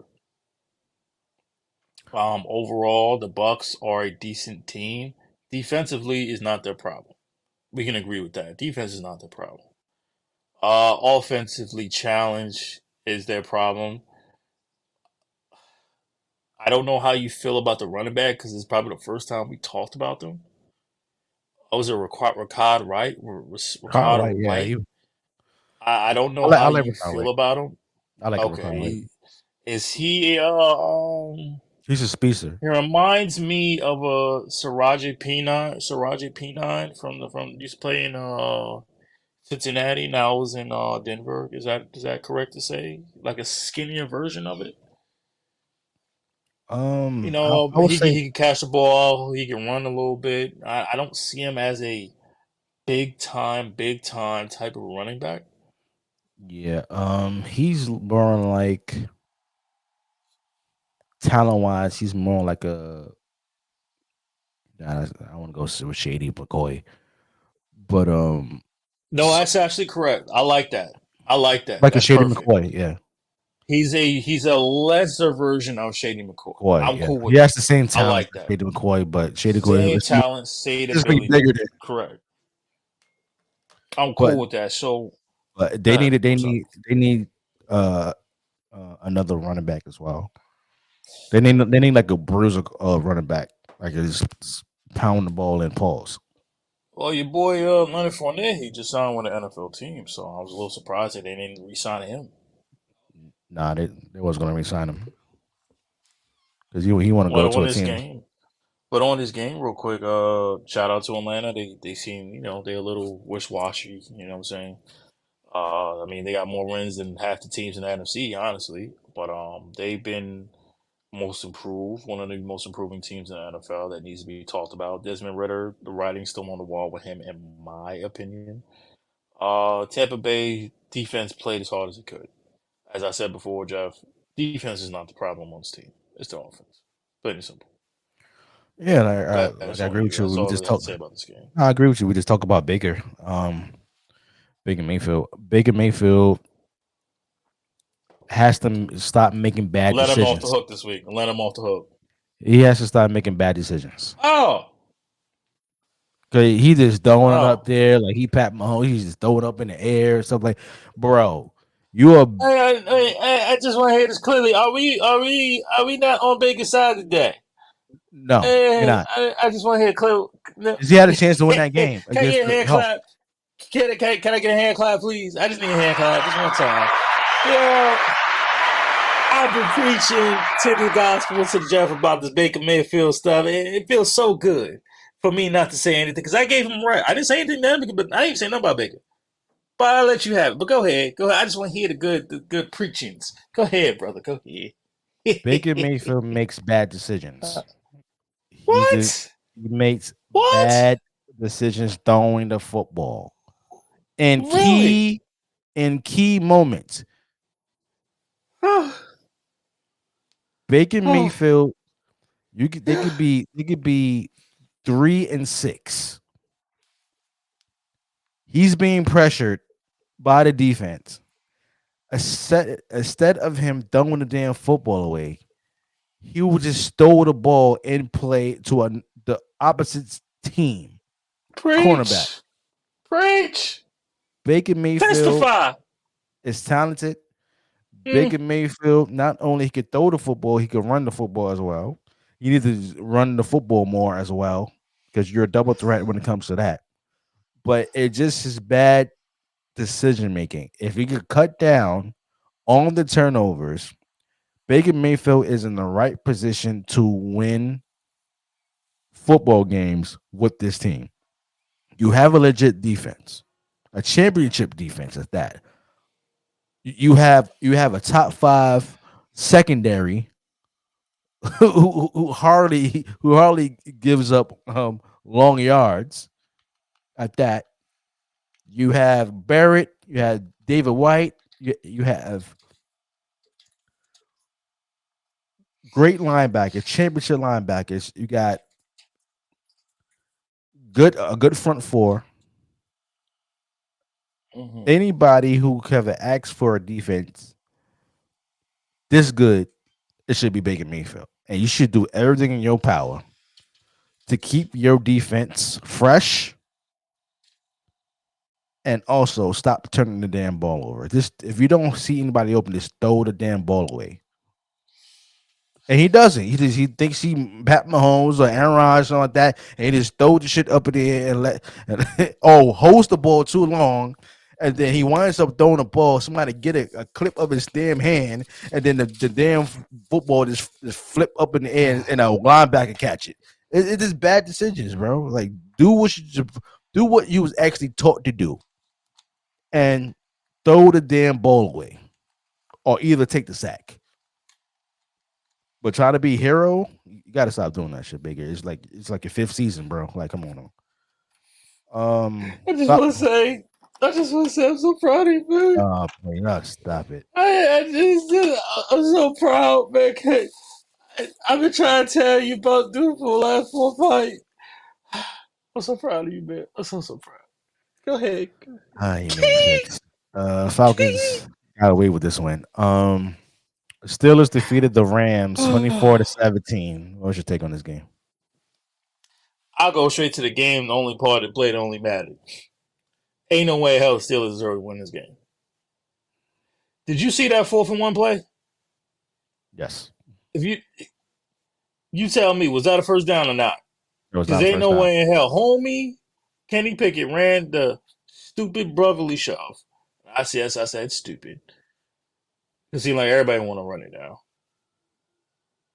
Overall, the Bucks are a decent team. Defensively is not their problem. We can agree with that. Defense is not their problem. Offensively challenged is their problem. I don't know how you feel about the running back because it's probably the first time we talked about them. Oh, was it Ricard Wright? Ricard White? Yeah, I don't know how you feel about him. I like okay. Is he he's a speedster. He reminds me of a Saraji P9 from used to play in Cincinnati, now is in Denver. Is that correct to say? Like a skinnier version of it? He can catch the ball, he can run a little bit. I don't see him as a big time type of running back. Yeah, he's more like talent wise, he's more like a. I want to go with Shady McCoy, but no, that's actually correct. I like that. Like that's a Shady perfect. McCoy, yeah. He's a lesser version of Shady McCoy. I'm cool with. He has the same talent. I like that. Shady McCoy, but Shady McCoy same talent, same ability. Bigger than. Correct. I'm cool with that. So, but they need another running back as well. They need like a bruiser running back, like just pound the ball and pause. Well, your boy Leonard Fournette, he just signed with an NFL team, so I was a little surprised that they didn't re-sign him. Nah, they wasn't going to re-sign him because he want to go to a team. Game. But on this game, real quick, shout out to Atlanta. They seem, they're a little wish-washy. You know what I'm saying? I mean, they got more wins than half the teams in the NFC, honestly. But they've been most improved, one of the most improving teams in the NFL that needs to be talked about. Desmond Ridder, the writing's still on the wall with him, in my opinion. Tampa Bay defense played as hard as it could. As I said before, Jeff, defense is not the problem on this team. It's the offense. Plain and simple. Yeah, I agree with you. We just talked about this game. I agree with you. We just talk about Baker. Baker Mayfield. has to stop making bad Let him off decisions. the hook this week. Let him off the hook. He has to start making bad decisions. Oh. Cause he just throwing it up there like he Pat Mahomes. He's just throwing it up in the air, stuff like, bro. You are. I just want to hear this clearly. Are we not on Baker's side today? No, you're not. I just want to hear clear. Because he had a chance to win that game. Can I get a hand clap? Can I get a hand clap, please? I just need a hand clap just one time. Yeah, I've been preaching to the gospel to the Jeff about this Baker Mayfield stuff. It feels so good for me not to say anything because I gave him right. I didn't say anything to him, but I didn't say nothing about Baker. But I'll let you have it. But go ahead. I just want to hear the good preachings. Go ahead, brother. Go ahead. Baker Mayfield makes bad decisions. What? He makes bad decisions throwing the football. In key moments. Baker Mayfield, they could be 3-6. He's being pressured by the defense. Instead of him throwing the damn football away, he would just throw the ball and play to the opposite team. Cornerback. Preach. Baker Mayfield is talented. Baker Mayfield, not only he could throw the football, he could run the football as well. You need to run the football more as well because you're a double threat when it comes to that. But it just is bad decision making. If he could cut down on the turnovers, Baker Mayfield is in the right position to win football games with this team. You have a legit defense, a championship defense at that. You have a top 5 secondary who hardly gives up long yards at that. You have Barrett, you have David White, you have great linebackers, championship linebackers. You got a good front four. Mm-hmm. Anybody who have asked for a defense this good, it should be Baker Mayfield. And you should do everything in your power to keep your defense fresh and also stop turning the damn ball over. If you don't see anybody open, just throw the damn ball away. And he doesn't. He thinks he Pat Mahomes or Aaron Rodgers, something like that, and he just throw the shit up in the air and holds the ball too long, and then he winds up throwing the ball. Somebody get a clip of his damn hand, and then the damn football just flip up in the air, and a linebacker catch it. It's just bad decisions, bro. Like do what you was actually taught to do, and throw the damn ball away, or either take the sack. But try to be hero, you gotta stop doing that shit, Baker. It's like your 5th season, bro. Like, come on. I just want to say, I'm so proud of you, man. Oh, no, stop it. I'm so proud, man. I've been trying to tell you about Duke for the last 4 fights. I'm so proud of you, man. I'm so proud. Go ahead. Falcons got away with this win. Steelers defeated the Rams 24-17. What's your take on this game? I'll go straight to the game. The only part that played only mattered. Ain't no way hell the Steelers deserve to win this game. Did you see that 4th and 1 play? Yes. If you tell me, was that a first down or not? Because ain't no way in hell. Homie, Kenny Pickett ran the stupid brotherly shove. I said stupid. It seemed like everybody want to run it down.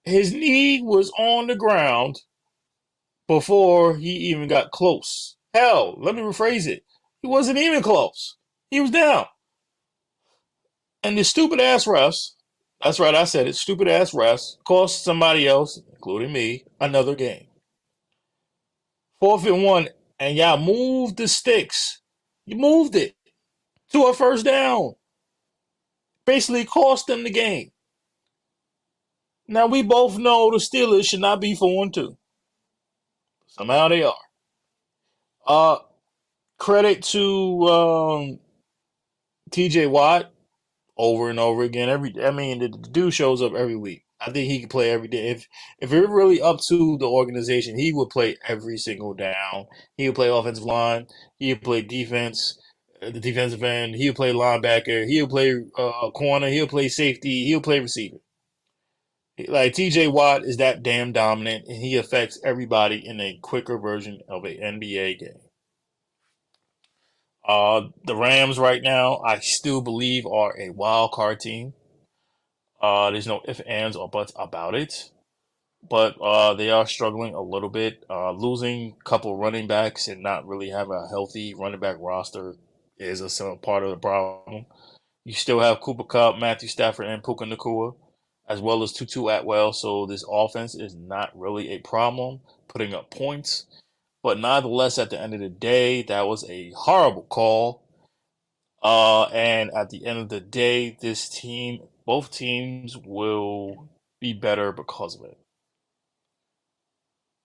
His knee was on the ground before he even got close. Hell, let me rephrase it. He wasn't even close. He was down. And the stupid ass refs, that's right, I said it, stupid ass refs, cost somebody else, including me, another game. 4th and 1, and y'all moved the sticks. You moved it to a first down. Basically cost them the game. Now we both know the Steelers should not be 4-2. Somehow they are. Credit to TJ Watt over and over again. The dude shows up every week. I think he could play every day. If it were really up to the organization, he would play every single down. He would play offensive line. He would play defense, the defensive end. He would play linebacker. He would play corner. He would play safety. He would play receiver. Like TJ Watt is that damn dominant, and he affects everybody in a quicker version of an NBA game. The Rams right now, I still believe, are a wild card team. There's no ifs, ands, or buts about it. But they are struggling a little bit. Losing a couple running backs and not really having a healthy running back roster is a part of the problem. You still have Cooper Kupp, Matthew Stafford, and Puka Nacua, as well as Tutu Atwell. So this offense is not really a problem putting up points. But nonetheless, at the end of the day, that was a horrible call. And at the end of the day, both teams will be better because of it.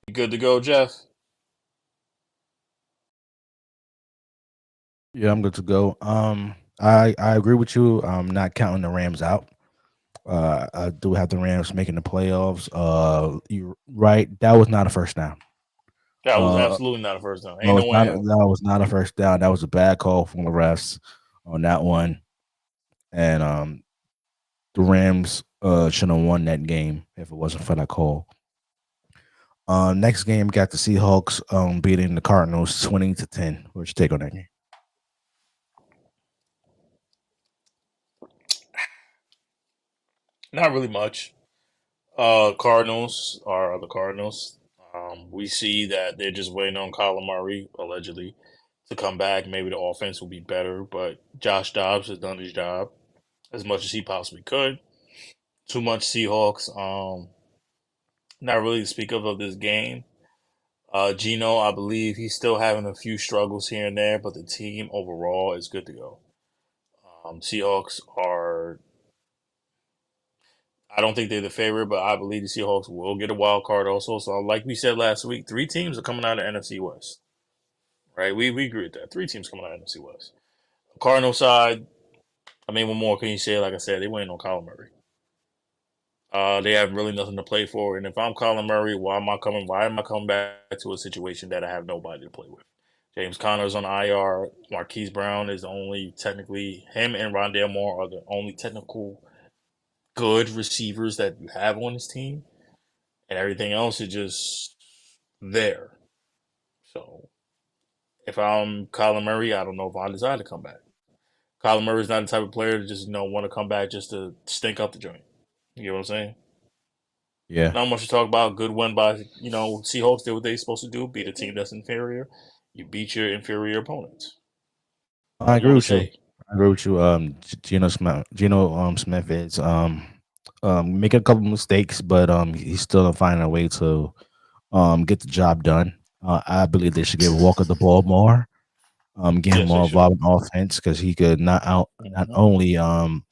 You good to go, Jeff? Yeah, I'm good to go. I agree with you. Not counting the Rams out. I do have the Rams making the playoffs. You're right. That was not a first down. That was absolutely not a first down. Ain't No, no way. that was not a first down. That was a bad call from the refs on that one. And the Rams should have won that game if it wasn't for that call. Next game got the Seahawks beating the Cardinals 20-10. What's your take on that game? Not really much. Cardinals are the Cardinals. We see that they're just waiting on Kyler Murray, allegedly, to come back. Maybe the offense will be better, but Josh Dobbs has done his job as much as he possibly could. Too much Seahawks. Not really to speak of this game. Gino, I believe he's still having a few struggles here and there, but the team overall is good to go. Seahawks are. I don't think they're the favorite, but I believe the Seahawks will get a wild card also. So, like we said last week, 3 teams are coming out of NFC West. Right? We agree with that. 3 teams coming out of NFC West. Cardinal side, what more can you say? Like I said, they waiting on Kyler Murray. They have really nothing to play for. And if I'm Kyler Murray, why am I coming back to a situation that I have nobody to play with? James Conner's on IR. Marquise Brown is only technically, him and Rondale Moore are the only technical good receivers that you have on this team. And everything else is just there. So if I'm Kyler Murray, I don't know if I decide to come back. Kyler Murray's not the type of player to just want to come back just to stink up the joint. You know what I'm saying? Yeah. Not much to talk about. Good win by Seahawks did what they supposed to do. Beat a team that's inferior. You beat your inferior opponents. I agree with you. I agree with you. Geno Smith is making a couple mistakes, but he's still finding a way to get the job done. I believe they should give Walker the ball more, get him more involved in offense because he could not only run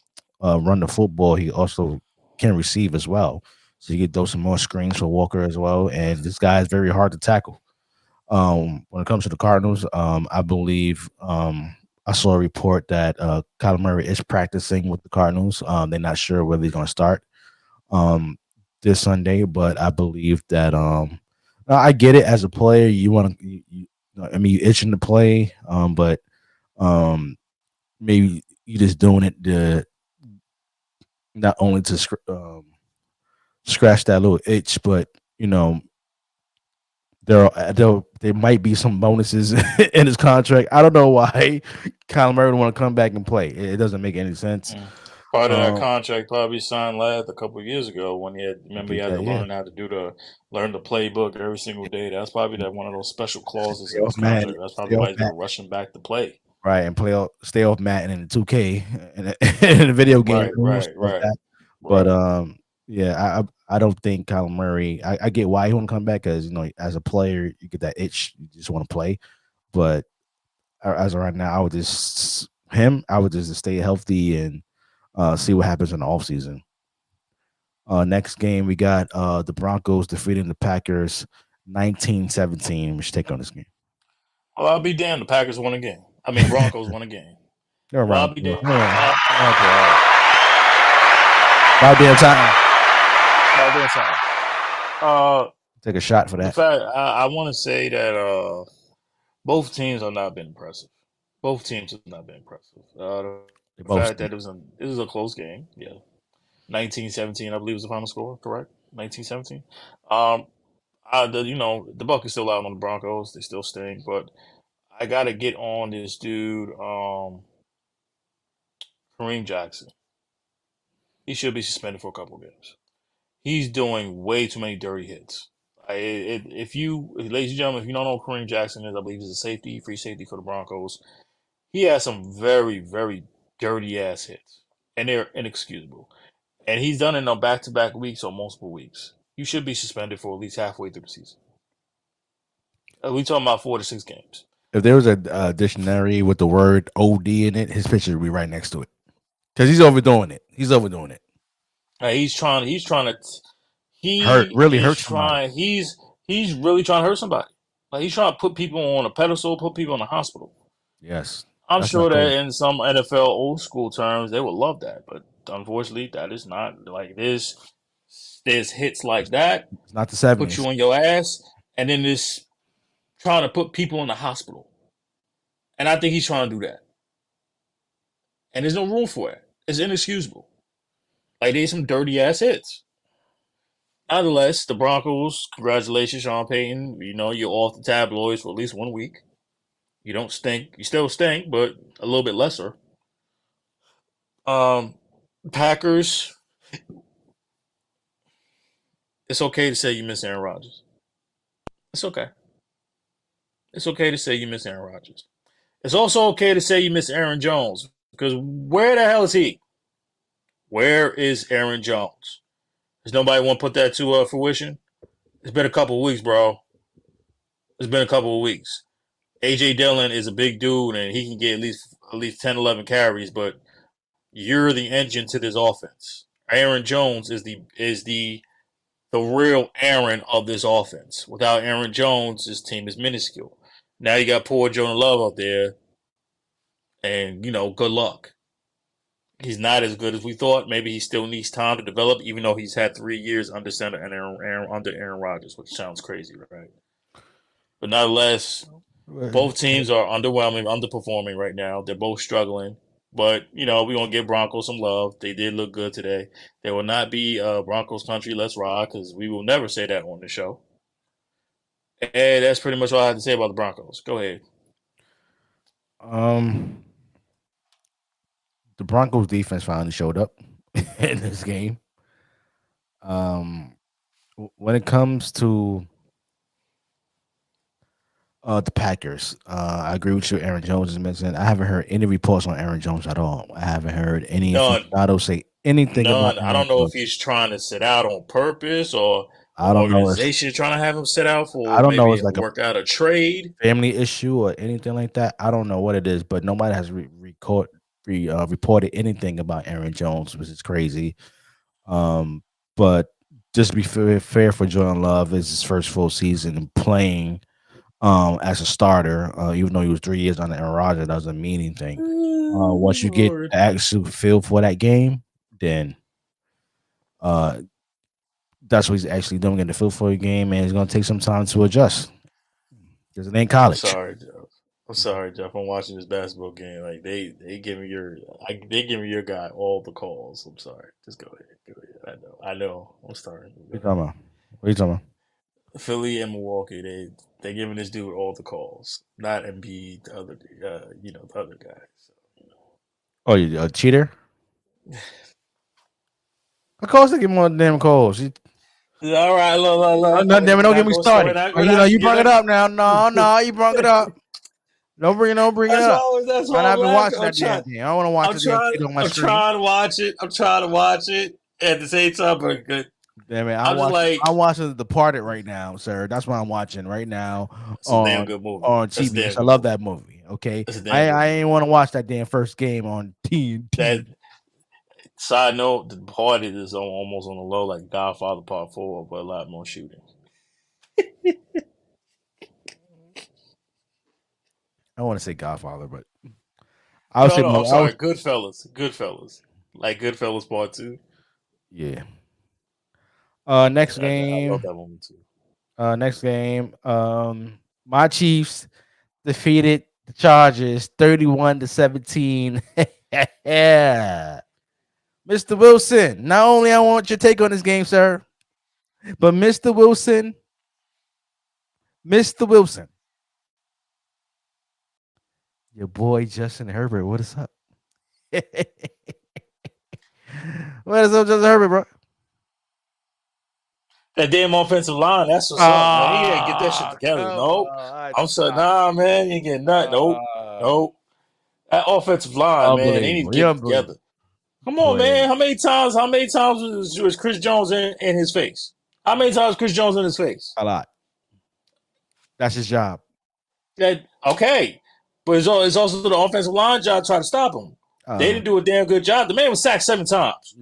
the football, he also can receive as well. So you get those some more screens for Walker as well. And this guy is very hard to tackle. When it comes to the Cardinals, I believe I saw a report that Kyler Murray is practicing with the Cardinals. They're not sure whether he's going to start this Sunday, but I believe that I get it as a player. You want to, you're itching to play, but maybe you're just doing it to not only to scratch that little itch, but there might be some bonuses in his contract. I don't know why Kyler Murray would want to come back and play. It doesn't make any sense. Part of that contract probably signed last a couple of years ago when he had to learn how to learn the playbook every single day. That's probably one of those special clauses in his contract. That's probably why he's going to rush him back to play. Right, and stay off Madden in the 2K in the video game. Right. But yeah, I don't think Kyler Murray. I get why he want to come back because as a player you get that itch, you just want to play. But as of right now, I would just stay healthy and see what happens in the offseason. Next game we got the Broncos defeating the Packers 19-17. We should take on this game. Well, I'll be damned. The Packers won a game. Broncos won a game. Around Bobby Day. About damn time. Take a shot for The that. fact I want to say that both teams have not been impressive. Both teams have not been impressive. They The both fact that stink. it was a close game. Yeah, 19-17, I believe was the final score. Correct, 19-17. Um, the buck is still out on the Broncos. They still stink, but I gotta get on this dude, Kareem Jackson. He should be suspended for a couple games. He's doing way too many dirty hits. If you, ladies and gentlemen, if you don't know who Kareem Jackson is, I believe he's a safety, free safety for the Broncos. He has some very, very dirty ass hits, and they're inexcusable. And he's done it on back to back weeks or multiple weeks. You should be suspended for at least halfway through the season. We talking about 4 to 6 games. If there was a dictionary with the word OD in it, his picture would be right next to it. Because he's overdoing it. He's overdoing it. He's trying to. Hurt somebody. He's really trying to hurt somebody. Like he's trying to put people on a pedestal, put people in a hospital. Yes. I'm That's sure not cool. that in some NFL old school terms, they would love that, but unfortunately, that is not like this. There's hits like that, It's not the put 70s. you on your ass, and then this trying to put people in the hospital. And I think he's trying to do that. And there's no room for it. It's inexcusable. Like there's some dirty ass hits. Nonetheless, the Broncos, congratulations, Sean Payton. You know, you're off the tabloids for at least 1 week. You don't stink. You still stink, but a little bit lesser. Um, Packers, it's okay to say you miss Aaron Rodgers. It's okay. It's okay to say you miss Aaron Rodgers. It's also okay to say you miss Aaron Jones because where the hell is he? Where is Aaron Jones? Does nobody want to put that to fruition? It's been a couple of weeks, bro. It's been a couple of weeks. AJ Dillon is a big dude and he can get at least 10, 11 carries, but you're the engine to this offense. Aaron Jones is the real Aaron of this offense. Without Aaron Jones, this team is minuscule. Now you got poor Jonah Love out there, and good luck. He's not as good as we thought. Maybe he still needs time to develop, even though he's had 3 years under center and under Aaron Rodgers, which sounds crazy, right? But nonetheless, both teams are underwhelming, underperforming right now. They're both struggling. But, we're going to give Broncos some love. They did look good today. They will not be Broncos country, let's rock, because we will never say that on the show. And that's pretty much all I have to say about the Broncos. Go ahead. The Broncos defense finally showed up in this game. When it comes to the Packers, I agree with you. Aaron Jones is missing. I haven't heard any reports on Aaron Jones at all. I haven't heard any None. aficionado say anything about None. I Aaron don't know if Jones. he's trying to sit out on purpose or the I don't know. organization is trying to have him sit out I for don't know. maybe It's like a work out a trade. family issue or anything like that. I don't know what it is, but nobody has reported anything about Aaron Jones, which is crazy. But just to be fair for Jordan Love, it's his first full season playing as a starter. Even though he was 3 years under Aaron Rodgers, that doesn't mean anything. Once you get the actual feel for that game, then that's what he's actually doing in the feel for the game, and it's going to take some time to adjust because it ain't college. I'm sorry, Jeff. I'm watching this basketball game. Like they give me your guy all the calls. I'm sorry. Just go ahead. I know. I'm sorry. What are you talking about? Philly and Milwaukee. They giving this dude all the calls. Not Embiid, the other the other guy. So, Oh, you a cheater? Of course they give more damn calls. All right, look. No, damn it, don't get me started. You brought it up now. No, you brought it up. Don't bring it up. That's why I've been I'm watching laughing. that damn thing. I don't want to watch the damn thing on my screen. I'm trying to watch it at the same time, but good. Damn it, I'm watching The Departed right now, sir. That's what I'm watching right now a damn good movie. on TV. I love that movie. Okay, I ain't want to watch that damn first game on TNT. Side note: The Departed is almost on the low, like Godfather Part 4, but a lot more shooting. I want to say Godfather, but I would say I'm sorry. Goodfellas. Like Goodfellas Part 2. Yeah. Next I love game. that one too. Next game. My Chiefs defeated the Chargers 31-17. Yeah. Mr. Wilson, not only I want your take on this game, sir, but Mr. Wilson, your boy Justin Herbert, what is up? What is up, Justin Herbert, bro? That damn offensive line, that's what's up, man. He ain't get that shit together. Nope. I'm saying, nah, man, you ain't getting nothing. Nope. That offensive line, man, they need to get it together. Come on, man. How many times was Chris Jones in his face? How many times Chris Jones in his face? A lot. That's his job. Okay. But it's also the offensive line job to try to stop him. They didn't do a damn good job. The man was sacked 7 times.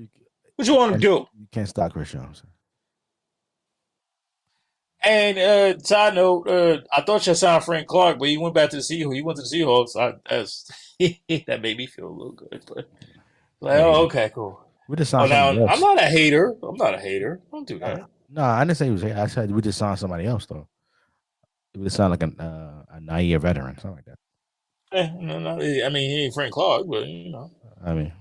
What you want to do? You can't stop Chris Jones. And side note, I thought you signed Frank Clark, but he went back to the Seahawks. He went to the Seahawks. That made me feel a little good. But okay, cool. We just signed somebody else. I'm not a hater. Don't do that. No, I didn't say he was. I said we just signed somebody else though. It would sound like a 9-year veteran, something like that. No. I mean, he ain't Frank Clark, but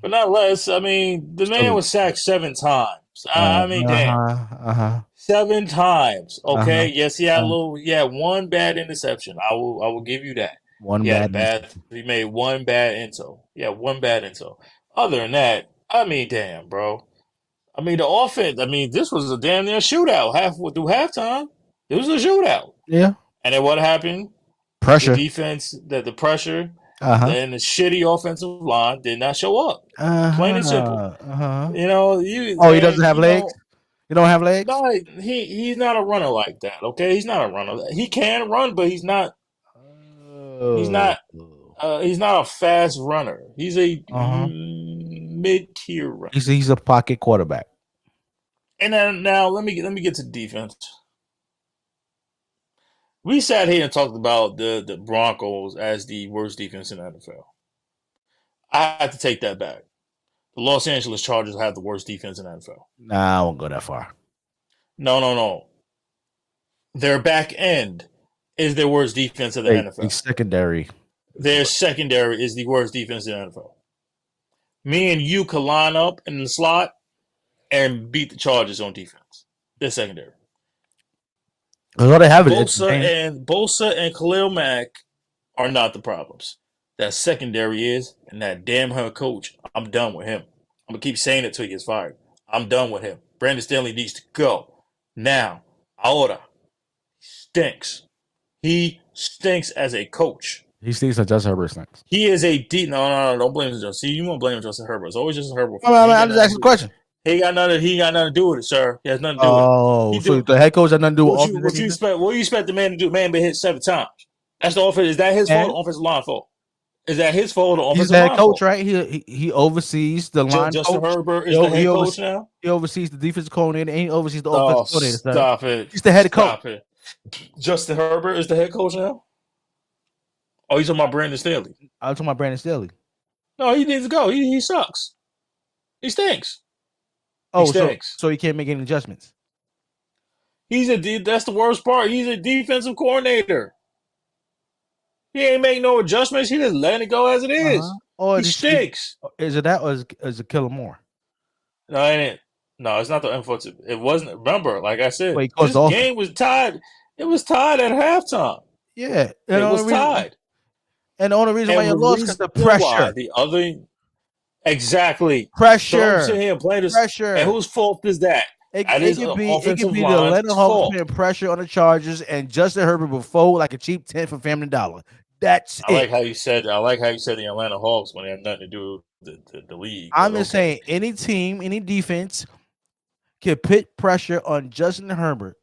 but not less. I mean, the man was sacked 7 times. Damn. 7 times. Okay. Yes, he had one bad interception. I will give you that. He made one bad intel. Yeah, one bad intel. Other than that, I mean, damn, bro. I mean, the offense. I mean, this was a damn near shootout. Through halftime, it was a shootout. Yeah. And then what happened? Pressure. The defense, the pressure, and the shitty offensive line did not show up. Plain and simple. You know, he doesn't have legs. You don't have legs? No, he's not a runner like that. Okay, he's not a runner. He can run, but he's not. He's not a fast runner. He's a mid-tier runner. He's a pocket quarterback. And then now let me get to defense. We sat here and talked about the Broncos as the worst defense in the NFL. I have to take that back. The Los Angeles Chargers have the worst defense in the NFL. Nah, I won't go that far. No. Their back end is their worst defense in the NFL. Secondary. Their secondary is the worst defense in the NFL. Me and you could line up in the slot and beat the Chargers on defense. Their secondary. All they have Bosa and Khalil Mack are not the problems. That secondary is, and that damn head coach, I'm done with him. I'm going to keep saying it till he gets fired. I'm done with him. Brandon Staley needs to go. Now, ahora. Stinks. He stinks as a coach. He stinks as Justin Herbert stinks. He is a no, don't blame Justin. See, you won't blame Justin Herbert. It's always Justin Herbert. I'm just asking a question. He got nothing to do with it, sir. He has nothing to do with it. So the head coach has nothing to do with offense. What do you expect the man to do? Man been hit 7 times. That's the offense. Is that his fault or offensive line fault? Is that his fault or offensive line fault? He's the head coach, right? He oversees the line. Justin Herbert is the head coach now? He oversees the defensive coordinator and he oversees the offensive coordinator. Stop it. He's the head coach. Stop it. Justin Herbert is the head coach now? Oh, you talking about Brandon Staley? I'm talking about Brandon Staley. No, he needs to go. He sucks. He stinks. Oh, so he can't make any adjustments. That's the worst part. He's a defensive coordinator. He ain't make no adjustments. He just letting it go as it is. He stinks. Is it that or is it Killer Moore? No, it ain't. No, it's not the unfortunate. It wasn't. Remember, like I said, this game was tied. It was tied at halftime. Yeah, it was tied. And the only reason why you lost is the pressure. Exactly. Pressure. So I'm sitting here playing this. Pressure. And whose fault is that? It could be the Atlanta Hawks putting pressure on the Chargers, and Justin Herbert will fold like a cheap tent for Family Dollar. That's I like how you said the Atlanta Hawks when they have nothing to do with the league. I'm just saying any team, any defense can put pressure on Justin Herbert,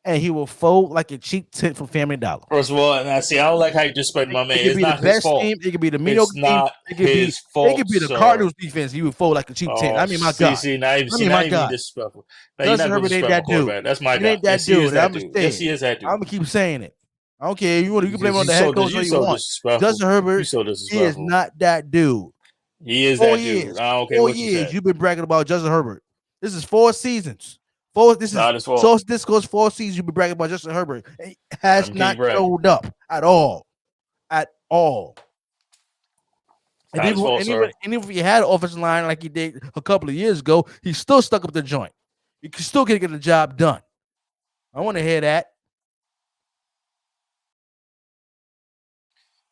and he will fold like a cheap tent for Family Dollar. First of all, and I don't like how you disrespect my man. It's not his fault. Team, it could be the mediocre team. It could be fault. It could be the Cardinals defense. He would fold like a cheap tent. I mean, my God. Not even disrespectful. Justin Herbert ain't that dude. That's my guy. Ain't that dude. Yes, he is that dude. I'm gonna keep saying it. I don't care. You can blame it on the head coach all you want. Disrespectful. Justin Herbert, You so he is disrespectful. not that dude. He is that dude. I don't care what you say. You've been bragging about Justin Herbert. This is 4 seasons. This is Saucy Discourse 4 seasons. You've been bragging about Justin Herbert. He has not showed up at all. At all. And even if he had an offensive line like he did a couple of years ago, he's still stuck up the joint. You can still get the job done. I want to hear that.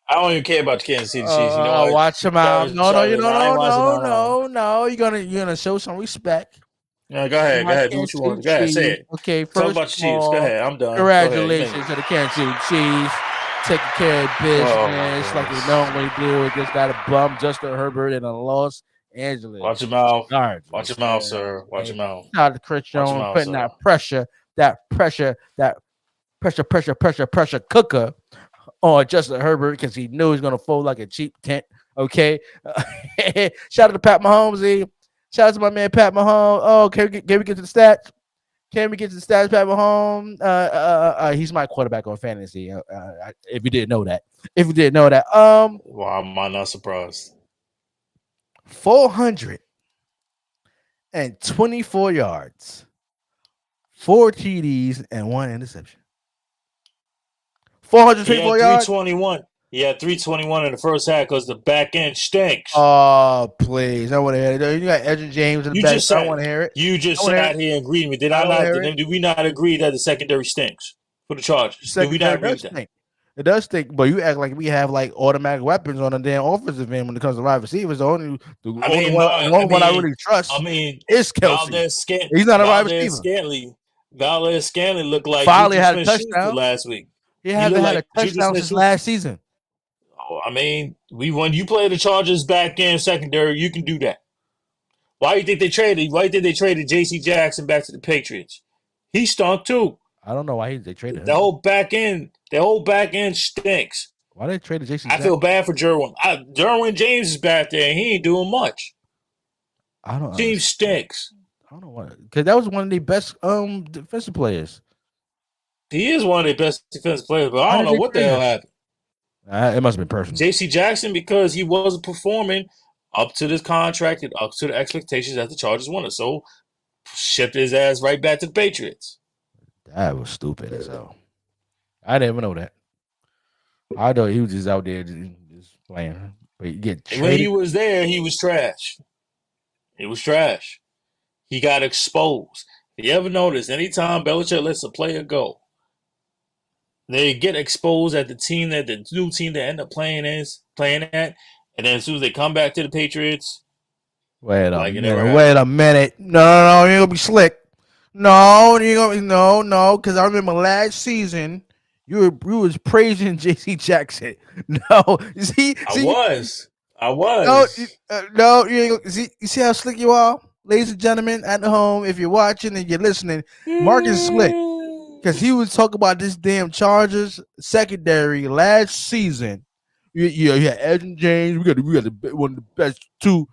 I don't even care about the Kansas City Chiefs. You know, watch him out. No. You're gonna show some respect. No, go ahead. Do what you want. Go ahead. Say it. Okay, first talk about the Chiefs. Go ahead. I'm done. Congratulations to the Kansas City Chiefs. Taking care of business like they normally do. Just got a bum Justin Herbert in Los Angeles. Watch your mouth. Chargers, watch your mouth, sir. Watch your mouth. Shout out to Chris Jones putting that pressure cooker on Justin Herbert because he knew he was going to fold like a cheap tent. Okay. Shout out to Pat Mahomes. Shout out to my man Pat Mahomes. Oh, can we get to the stats? Can we get to the stats, Pat Mahomes? He's my quarterback on fantasy. If you didn't know that. Why am I not surprised? 424 yards, 4 TDs, and 1 interception. 424 yards. 321. He had 321 in the first half because the back end stinks. Oh, please. I want to hear it. You got Edgerrin James in the back. I want to hear it. You just sat here and agreed with me. Did we not agree that the secondary stinks for the Chargers? Did we not agree with that? It does stink, but you act like we have like automatic weapons on the damn offensive end when it comes to wide receivers. The only one I really trust is Kelce. He's not a wide receiver. Valdez-Scantling looked like finally had a touchdown last week. He hasn't had a touchdown since last season. I mean, when you play the Chargers back end secondary, you can do that. Why do you think they traded? Why did they traded J.C. Jackson back to the Patriots? He stunk too. I don't know why they traded him. The whole back end stinks. Why did they trade J.C. Jackson? I feel bad for Derwin. Derwin James is back there, and he ain't doing much. I don't. Team stinks. I don't know why. Because that was one of the best defensive players. He is one of the best defensive players, but I don't know what the hell happened. It must have been personal. J.C. Jackson, because he wasn't performing up to this contract and up to the expectations that the Chargers wanted. So, shipped his ass right back to the Patriots. That was stupid as hell. I didn't even know that. I thought he was just out there just playing. But you get traded. When he was there, he was trash. He got exposed. You ever notice anytime Belichick lets a player go, they get exposed at the new team they end up playing at, and then as soon as they come back to the Patriots, wait a minute. No, you're gonna be slick. No, because I remember last season you was praising J.C. Jackson. No, I was. No, you see how slick you are, ladies and gentlemen at the home. If you're watching and you're listening, Mark is slick. Because he was talking about this damn Chargers secondary last season. You had Edgerrin James. We got one of the best two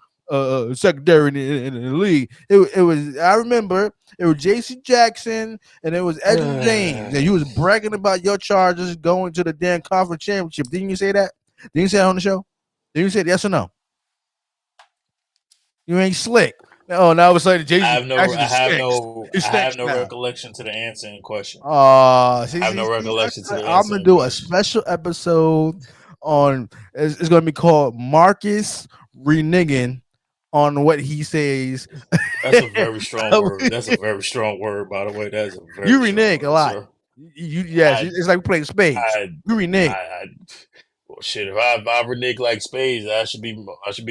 secondary in the league. It was. I remember it was J.C. Jackson and it was Edgerrin James. And you was bragging about your Chargers going to the damn conference championship. Didn't you say that? Didn't you say that on the show? Didn't you say yes or no? You ain't slick. Oh, now it's like Jason. I have no recollection to the answer in question. I have no recollection to the answer. I'm gonna do a special episode on. It's gonna be called Marcus reneging on what he says. That's a very strong word. That's a very strong word, by the way. That's a very you renege a lot. Sir. It's like playing spades. You renege. Well, shit, if I renege like spades, I should be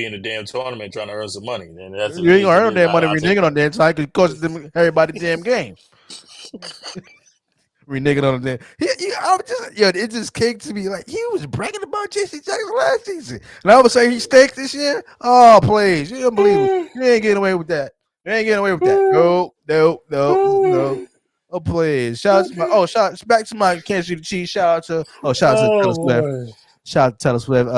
in a damn tournament trying to earn some money. Then that's you ain't gonna earn that money reneging on that side because it costs them everybody damn game. Reneging on the damn. It just came to me like he was bragging about J.C. Jackson last season, and I would say he stinks this year. Oh, please, you unbelievable. You ain't getting away with that. No. Oh, please. Shout back to my Kansas City Chiefs. Shout out to Taylor Swift. Shout out to Taylor Swift.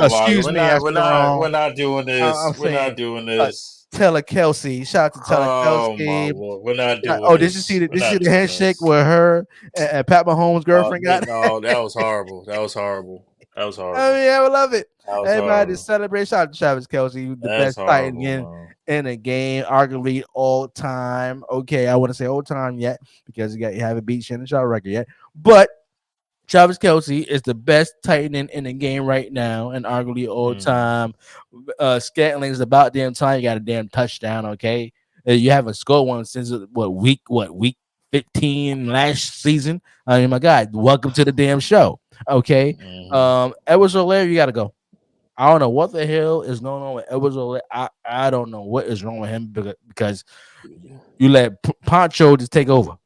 Excuse me. We're not doing this. We're not doing this. Taylor Kelsey. Shout out to Taylor Oh my Kelsey. Lord, we're not doing Oh, this. Did you see the handshake where her and Pat Mahomes' girlfriend got? No, that was horrible. That was horrible. That was horrible. I mean, I love it. That was Everybody horrible. just celebrate. Shout out to Travis Kelsey, the That's best tight horrible, end in the game, arguably all time. Okay, I want to say all time yet because you haven't beat Shannon Sharp record yet, but Travis Kelsey is the best tight end in the game right now, and arguably all time. Scantling is about damn time you got a damn touchdown. Okay, you haven't scored one since week 15 last season. I mean, my God, welcome to the damn show. Okay, Edwards-Helaire, you got to go. I don't know what the hell is going on with Edwards-Helaire. I don't know what is wrong with him because you let Poncho just take over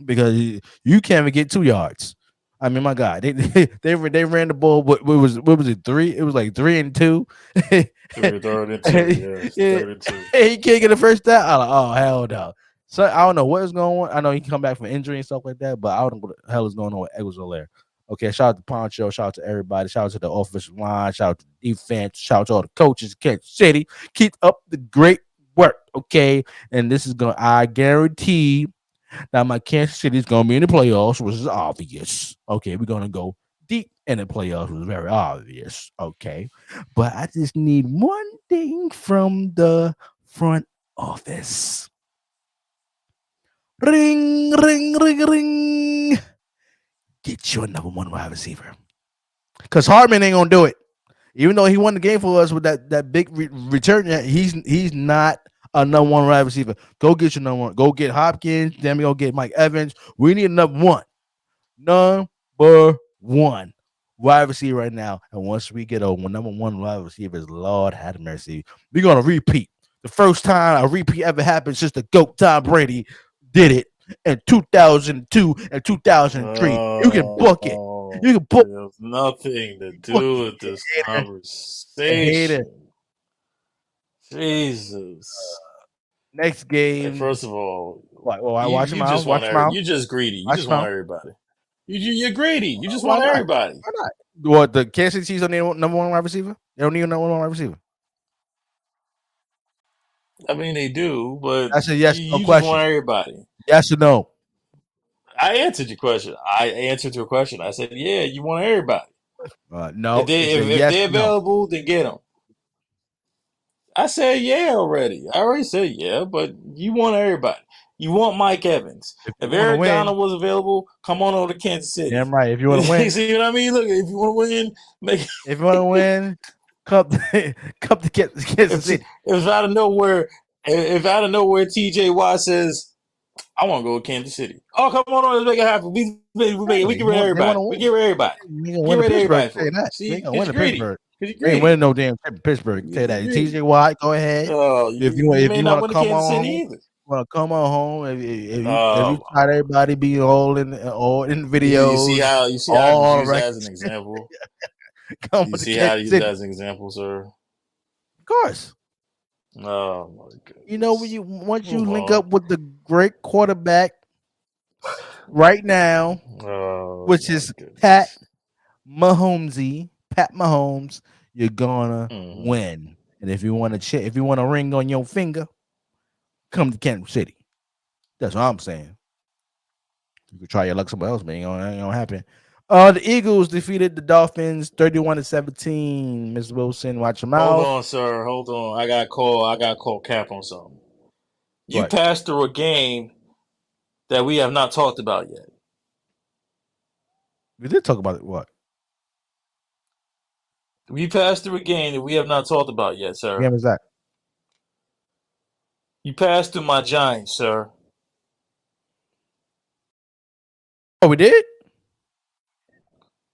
because you can't even get 2 yards. I mean, my God, they ran the ball. What was it? 3? It was like 3 and 2. 3 and 2. Yes, yeah. 3 and 2. He can't get the first down. I'm like, oh hell no. So I don't know what is going on. I know he can come back from injury and stuff like that, but I don't know what the hell is going on with Edwards-Helaire. Okay, shout out to Poncho, shout out to everybody, shout out to the offensive line, shout out to defense, shout out to all the coaches in Kansas City. Keep up the great work, okay? And this is I guarantee that my Kansas City is gonna be in the playoffs, which is obvious. Okay, we're gonna go deep in the playoffs, which is very obvious. Okay, but I just need one thing from the front office. Ring, ring, ring, ring. Get your number 1 wide receiver. Because Hardman ain't gonna do it. Even though he won the game for us with that big return, he's not a number 1 wide receiver. Go get your number 1. Go get Hopkins. Then we go get Mike Evans. We need a number 1. Number 1 wide receiver right now. And once we get a number 1 wide receiver, Lord have mercy, we're gonna repeat. The first time a repeat ever happened since the GOAT Tom Brady did it in 2002 and 2003. You can book it. You can book. There's nothing to do with this conversation. Jesus. Next game. Hey, first of all, watch him out. You're just greedy. You just want everybody. You're greedy. You just want not? everybody. Why not? What, the Kansas City Chiefs don't need number 1 wide receiver? They don't need a number 1 wide receiver. I mean, they do, but I said yes. you No just want everybody. Yes or no? I answered your question. I answered your question. I said, yeah, you want everybody. No. If they're available, then get them. I said yeah already. I already said yeah, but you want everybody. You want Mike Evans. If Eric Donald was available, come on over to Kansas City. Damn right. If you want to win, see what I mean? Look, if you want to win, if you want to win, come to Kansas City. If out of nowhere, TJ Watt says, I want to go to Kansas City. Oh, come on, let's make it happen. We can rid everybody. We get rid of everybody. Get rid of everybody. See, because you're greedy. You ain't winning no damn Pittsburgh. Tell you that. TJ Watt, go ahead. If you want to come on home, if you try everybody be all in the videos. You see how you use that as an example. You see how you use that as an example, sir. Of course. Oh my God. You know, once you link up with the great quarterback right now, which is Pat Mahomes, you're gonna win. And if you want a ring on your finger, come to Kansas City. That's what I'm saying. You could try your luck somewhere else, but it ain't gonna happen. The Eagles defeated the Dolphins 31-17. Ms. Wilson, watch them out. Hold on, sir. Hold on. I got call cap on something. You passed through a game that we have not talked about yet. We did talk about it. What? We passed through a game that we have not talked about yet, sir. What game is that? You passed through my Giants, sir. Oh, we did?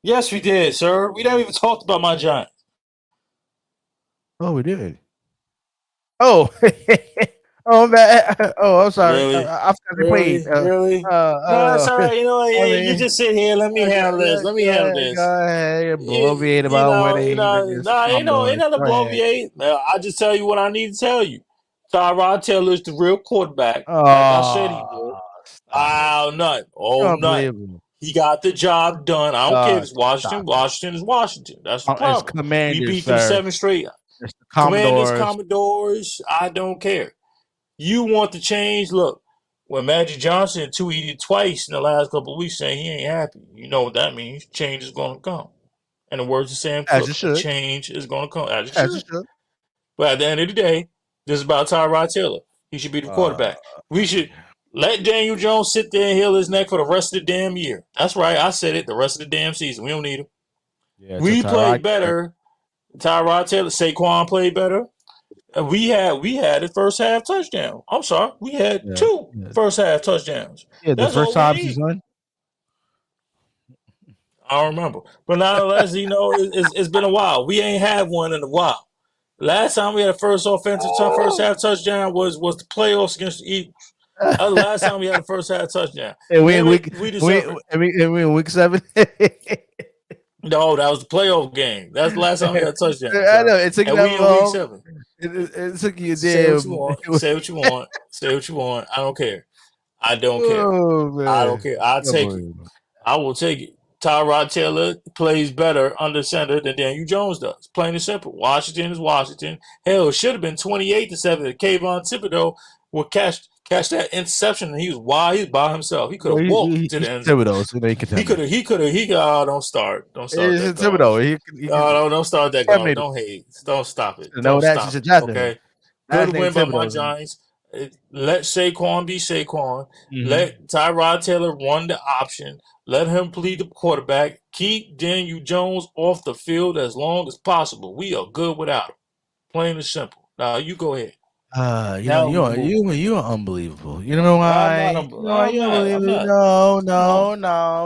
Yes, we did, sir. We never even talked about my Giants. Oh, we did. Oh, oh man. Oh, I'm sorry. Really? I forgot to play. Really? No, that's all right. You know, you just sit here. Let me handle this. Go ahead. Bloviate about winning. Ain't nothing to bloviate. I just tell you what I need to tell you. Tyrod Taylor is the real quarterback. Like I said he would. Nothing. He got the job done. I don't care if it's Washington. Washington is Washington. That's the problem. Commanders, we beat them 7 straight. It's the Commanders, Commodores. Commodores, I don't care. You want to change? Look, when Magic Johnson tweeted twice in the last couple of weeks saying he ain't happy, you know what that means? Change is going to come. In the words of Sam As it Cooke, a should. change is going to come. As it As it should. should. But at the end of the day, this is about Tyrod Taylor. He should be the quarterback. We should let Daniel Jones sit there and heal his neck for the rest of the damn year. That's right. I said it. The rest of the damn season. We don't need him. Yeah, We played better. Tyrod Taylor, Saquon played better. We had a first half touchdown. I'm sorry. We had two first half touchdowns. Yeah, the That's first all time we he's need. won. I don't remember. But nonetheless, it's been a while. We ain't had one in a while. Last time we had a first half touchdown was the playoffs against the Eagles. That was the last time we had a first half touchdown. And we in week week 7. No, that was the playoff game. That's the last time we had a touchdown. I know it took and that we long. In week 7. It took you Say what you want. Say what you want. Say what you want. I don't care. I don't care. Oh, I don't care. I'll take it. I will take it. Tyrod Taylor plays better under center than Daniel Jones does. Plain and simple. Washington is Washington. Hell, it should have been 28-7 if Kayvon Thibodeau would catch that interception, and he was wild. He was by himself. He could have walked to the end zone. Thibodeau, so he could have. He could have. Oh, don't start. Don't start that. Thibodeau. Don't start that. Don't hate. Don't stop it. Don't stop it. Okay. Good win by my Giants. Let Saquon be Saquon. Mm-hmm. Let Tyrod Taylor run the option. Let him plead the quarterback. Keep Daniel Jones off the field as long as possible. We are good without him. Plain and simple. Now you go ahead. You're unbelievable. You know why?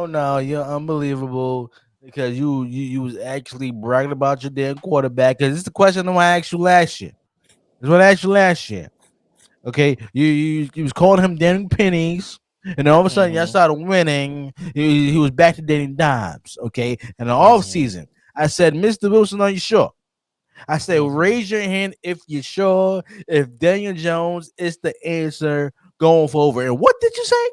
No. You're unbelievable because you was actually bragging about your damn quarterback. Because it's the question I asked you last year. It's what I asked you last year. Okay, you was calling him Danny Pennies, and all of a sudden y'all started winning. He was back to dating dimes. Okay, and the off season, I said, Mr. Wilson, are you sure? I said, raise your hand if you're sure. If Daniel Jones is the answer going forward. And what did you say?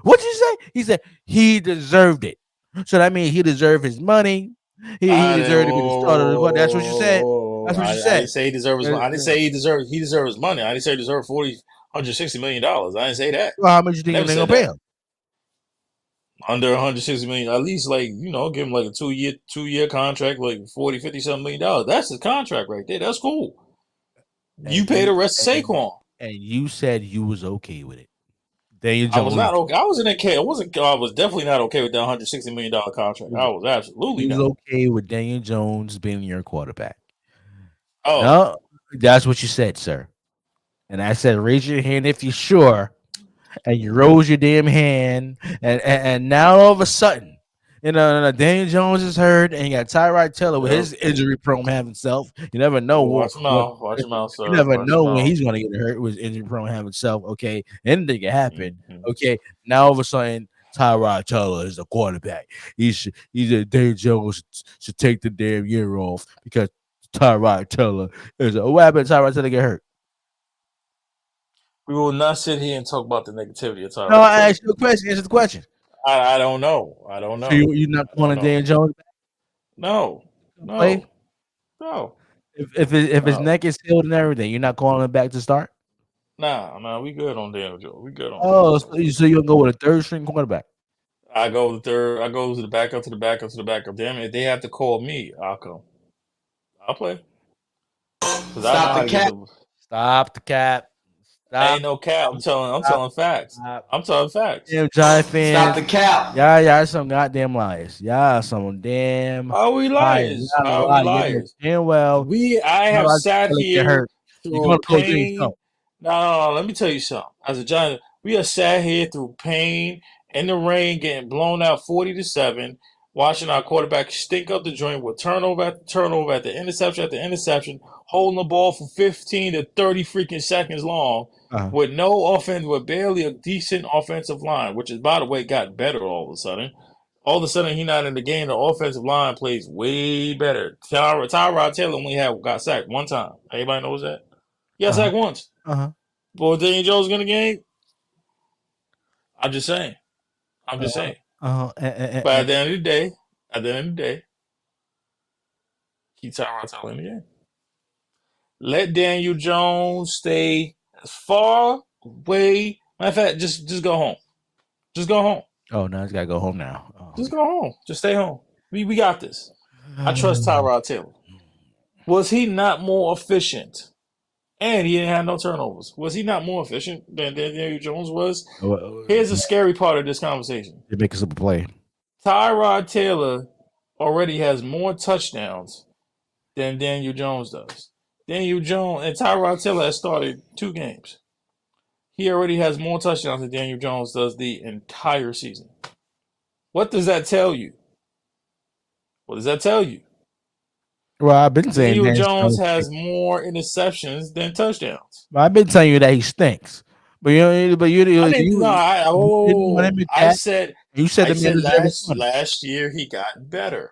What did you say? He said he deserved it. So that means he deserved his money. He deserved to be the starter. That's what you said. That's what you said. I didn't say he deserved his money. I didn't say he deserved his money. I didn't say he deserved $160 million. I didn't say that. Well, how much you think they're gonna pay him? Under $160 million, at least give him like a two-year contract, like $40-50 million. That's his contract right there. That's cool. You pay the rest of Saquon. And you said you was okay with it. Daniel Jones. I was not okay. I wasn't okay. I was definitely not okay with that $160 million contract. I was absolutely not okay with Daniel Jones being your quarterback. Oh, no, that's what you said, sir. And I said, raise your hand if you're sure. And you rose your damn hand, and now all of a sudden, Daniel Jones is hurt, and you got Tyrod Taylor with his injury prone having self. You never know. Watch him out, sir. You never know when he's going to get hurt with injury prone having self. Okay, anything can happen. Mm-hmm. Okay, now all of a sudden, Tyrod Taylor is a quarterback. Daniel Jones should take the damn year off because Tyrod Taylor is a. What happened? Tyrod Taylor get hurt. We will not sit here and talk about the negativity of Tyrod. No, I asked you a question. Answer the question. I don't know. So you're not calling Daniel Jones back? No. If his neck is healed and everything, you're not calling him back to start? Nah, we good on Daniel Jones. We good on. Oh, so you'll go with a third string quarterback? I go with third. I go to the backup. Damn it, if they have to call me, I'll come. I'll play. Stop the cap. Ain't no cap. I'm telling facts. I'm telling facts. Damn Giant fans. Stop the cap. Y'all some goddamn liars. Y'all some damn. How we liars? Damn well. I have sat here through pain. No, let me tell you something. As a Giant, we have sat here through pain in the rain, getting blown out 40-7. Watching our quarterback stink up the joint with turnover after turnover after interception, holding the ball for 15 to 30 freaking seconds long with no offense, with barely a decent offensive line, which is, by the way, got better all of a sudden. All of a sudden, he's not in the game. The offensive line plays way better. Tyrod Taylor only got sacked one time. Everybody knows that? He got sacked once. But Daniel Jones in the game? I'm just saying. But at the end of the day, keep Tyrod Taylor in the game. Let Daniel Jones stay as far away. Matter of fact, just go home. Just go home. Oh, no, he's got to go home now. Oh. Just go home. Just stay home. We got this. I trust Tyrod Taylor. Was he not more efficient? And he didn't have no turnovers. Was he not more efficient than Daniel Jones was? Here's the scary part of this conversation. You make a simple play. Tyrod Taylor already has more touchdowns than Daniel Jones does. Daniel Jones and Tyrod Taylor has started 2 games. He already has more touchdowns than Daniel Jones does the entire season. What does that tell you? What does that tell you? Well, I've been saying Daniel Jones has more interceptions than touchdowns. I've been telling you that he stinks. But I said last year he got better.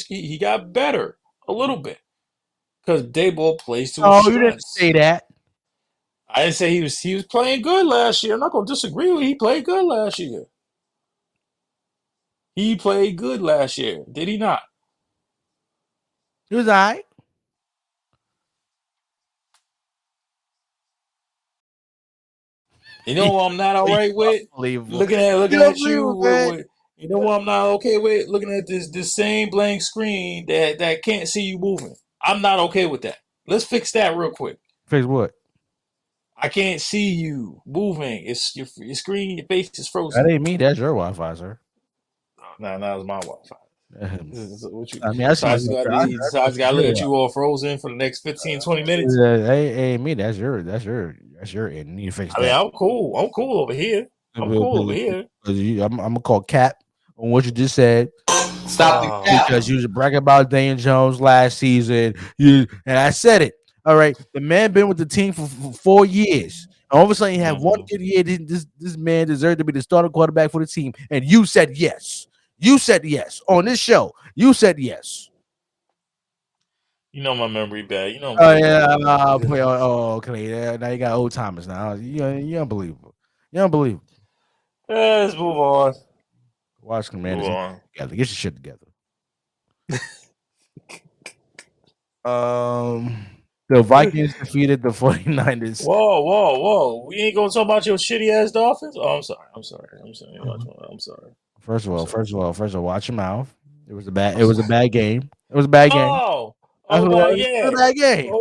He got better a little bit because Daboll plays to his strengths. You didn't say that. I didn't say he was playing good last year. I'm not gonna disagree with you. He played good last year. He played good last year, did he not? He was all right. You know what I'm not all right with? Looking at you. You know what I'm not okay with? Looking at this same blank screen that can't see you moving. I'm not okay with that. Let's fix that real quick. Fix what? I can't see you moving. It's your screen, your face is frozen. That ain't me. That's your Wi-Fi, sir. No, it's my Wi-Fi. I just gotta look at you all frozen for the next 15, 20 minutes. Hey, me, that's your end. You need to fix that. I'm cool over here. I'm gonna call Cap on what you just said. Stop the cap. Because you was bragging about Daniel Jones last season. And I said it. All right, the man been with the team for 4 years. All of a sudden, he had one good year. This man deserved to be the starting quarterback for the team, and you said yes. You said yes on this show. You said yes. You know my memory bad. You know. Oh yeah. Okay. Now you got old timers now. You unbelievable. You unbelievable. Let's move on. Watch Commanders together. Get your shit together. The Vikings defeated the 49ers. Whoa. We ain't gonna talk about your shitty ass Dolphins? Oh, I'm sorry. First of all, watch your mouth. It was a bad game. It was a bad game. Yeah. It was a bad game.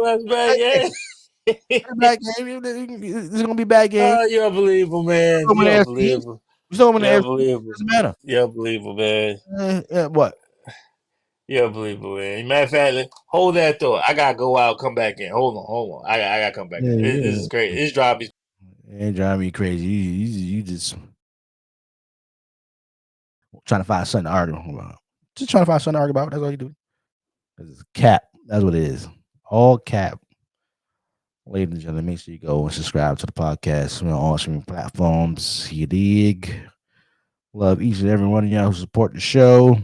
Bad game. This is gonna be a bad game. You're unbelievable, man. You're unbelievable. Doesn't matter. You're unbelievable, man. What? You're unbelievable, man. Matter of fact, hold that thought. I gotta go out, come back in. Hold on. I gotta come back in. This is great. It's driving me. It driving me crazy. You just trying to find something to argue about. Just trying to find something to argue about. That's all you do. It's cap. That's what it is. All cap. Ladies and gentlemen, make sure you go and subscribe to the podcast on all streaming platforms. You dig? Love each and every one of y'all who support the show.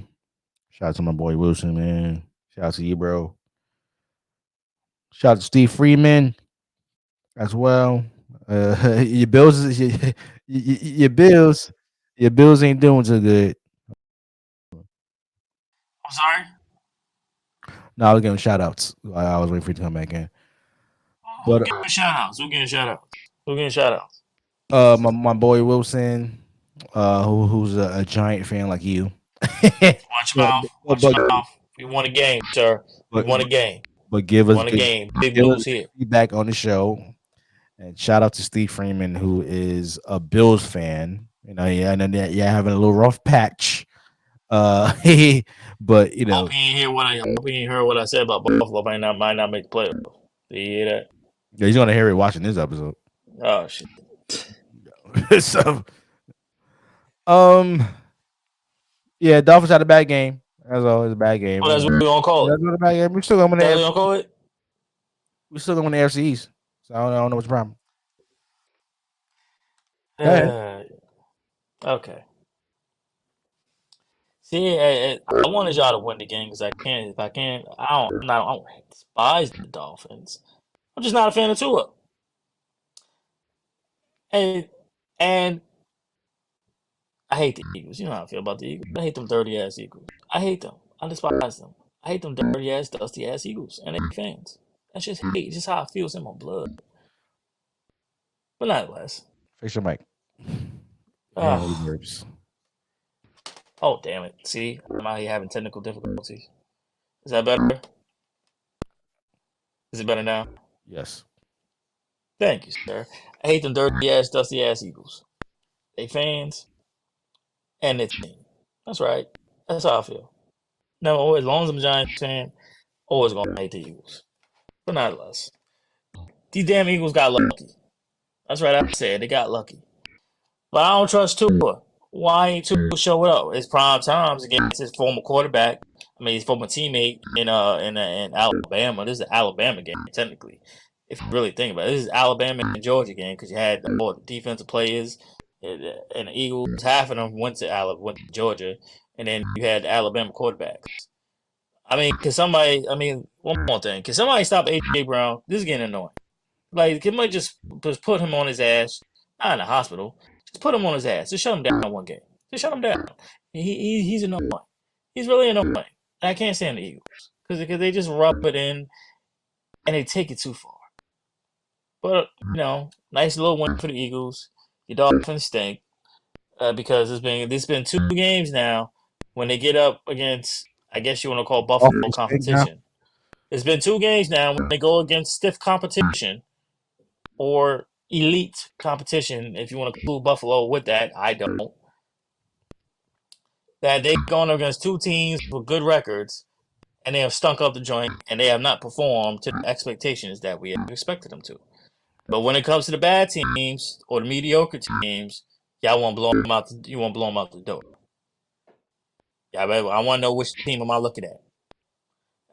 Shout out to my boy Wilson, man. Shout out to you, bro. Shout out to Steve Freeman as well. Your bills ain't doing so good. I'm sorry? No, I was giving shout outs. I was waiting for you to come back in. Who getting shout outs? My boy Wilson, who's a Giant fan like you. Watch your mouth. We won a game, sir. We won a game. But give us big news here. Feedback on the show. And shout out to Steve Freeman, who is a Bills fan. And having a little rough patch. But hope he ain't heard what I said about Buffalo might not make the playoffs. Did you hear that? Yeah, he's gonna hear it watching this episode. Oh shit. So yeah, Dolphins had a bad game. That's always a bad game. Oh, that's what we're gonna call it. That's what a bad game. We're still gonna win the AFC. Call it? We're still gonna win the AFC East. So I don't know what's the problem. Okay. See, I wanted y'all to win the game because I don't despise the Dolphins. I'm just not a fan of Tua. And I hate the Eagles. You know how I feel about the Eagles. I hate them dirty ass Eagles. I hate them. I despise them. I hate them dirty ass, dusty ass Eagles and their fans. That's just hate. Just how I feel in my blood. But nonetheless. Fix your mic. And Oh, reverbs. oh, damn it. See, I'm out here having technical difficulties. Is that better? Is it better now? Yes. Thank you, sir. I hate them dirty ass, dusty ass Eagles. They fans and their team. That's right. That's how I feel. No, as long as I'm a Giants fan, always gonna hate the Eagles. But not less. These damn Eagles got lucky. That's right, I said they got lucky. But I don't trust Tua. Why ain't Tua show up? It's prime times against his former quarterback. I mean, his former teammate in Alabama. This is an Alabama game, technically. If you really think about it, this is Alabama and Georgia game because you had all the defensive players and the Eagles. Half of them went to Georgia, and then you had the Alabama quarterbacks. I mean, one more thing. Can somebody stop A.J. Brown? This is getting annoying. Like, can somebody just put him on his ass? Not in the hospital. Just put him on his ass. Just shut him down one game. Just shut him down. He's annoying. He's really annoying. And I can't stand the Eagles because they just rub it in and they take it too far. But nice little win for the Eagles. Your Dolphins stink because it's been 2 games now when they get up against, I guess you want to call Buffalo competition. It's been 2 games now when they go against stiff competition or elite competition, if you want to include Buffalo with that. I don't. That they've gone against 2 teams with good records, and they have stunk up the joint, and they have not performed to the expectations that we have expected them to. But when it comes to the bad teams or the mediocre teams, y'all want to blow them out. You want to blow them out the door. Yeah, I want to know which team am I looking at.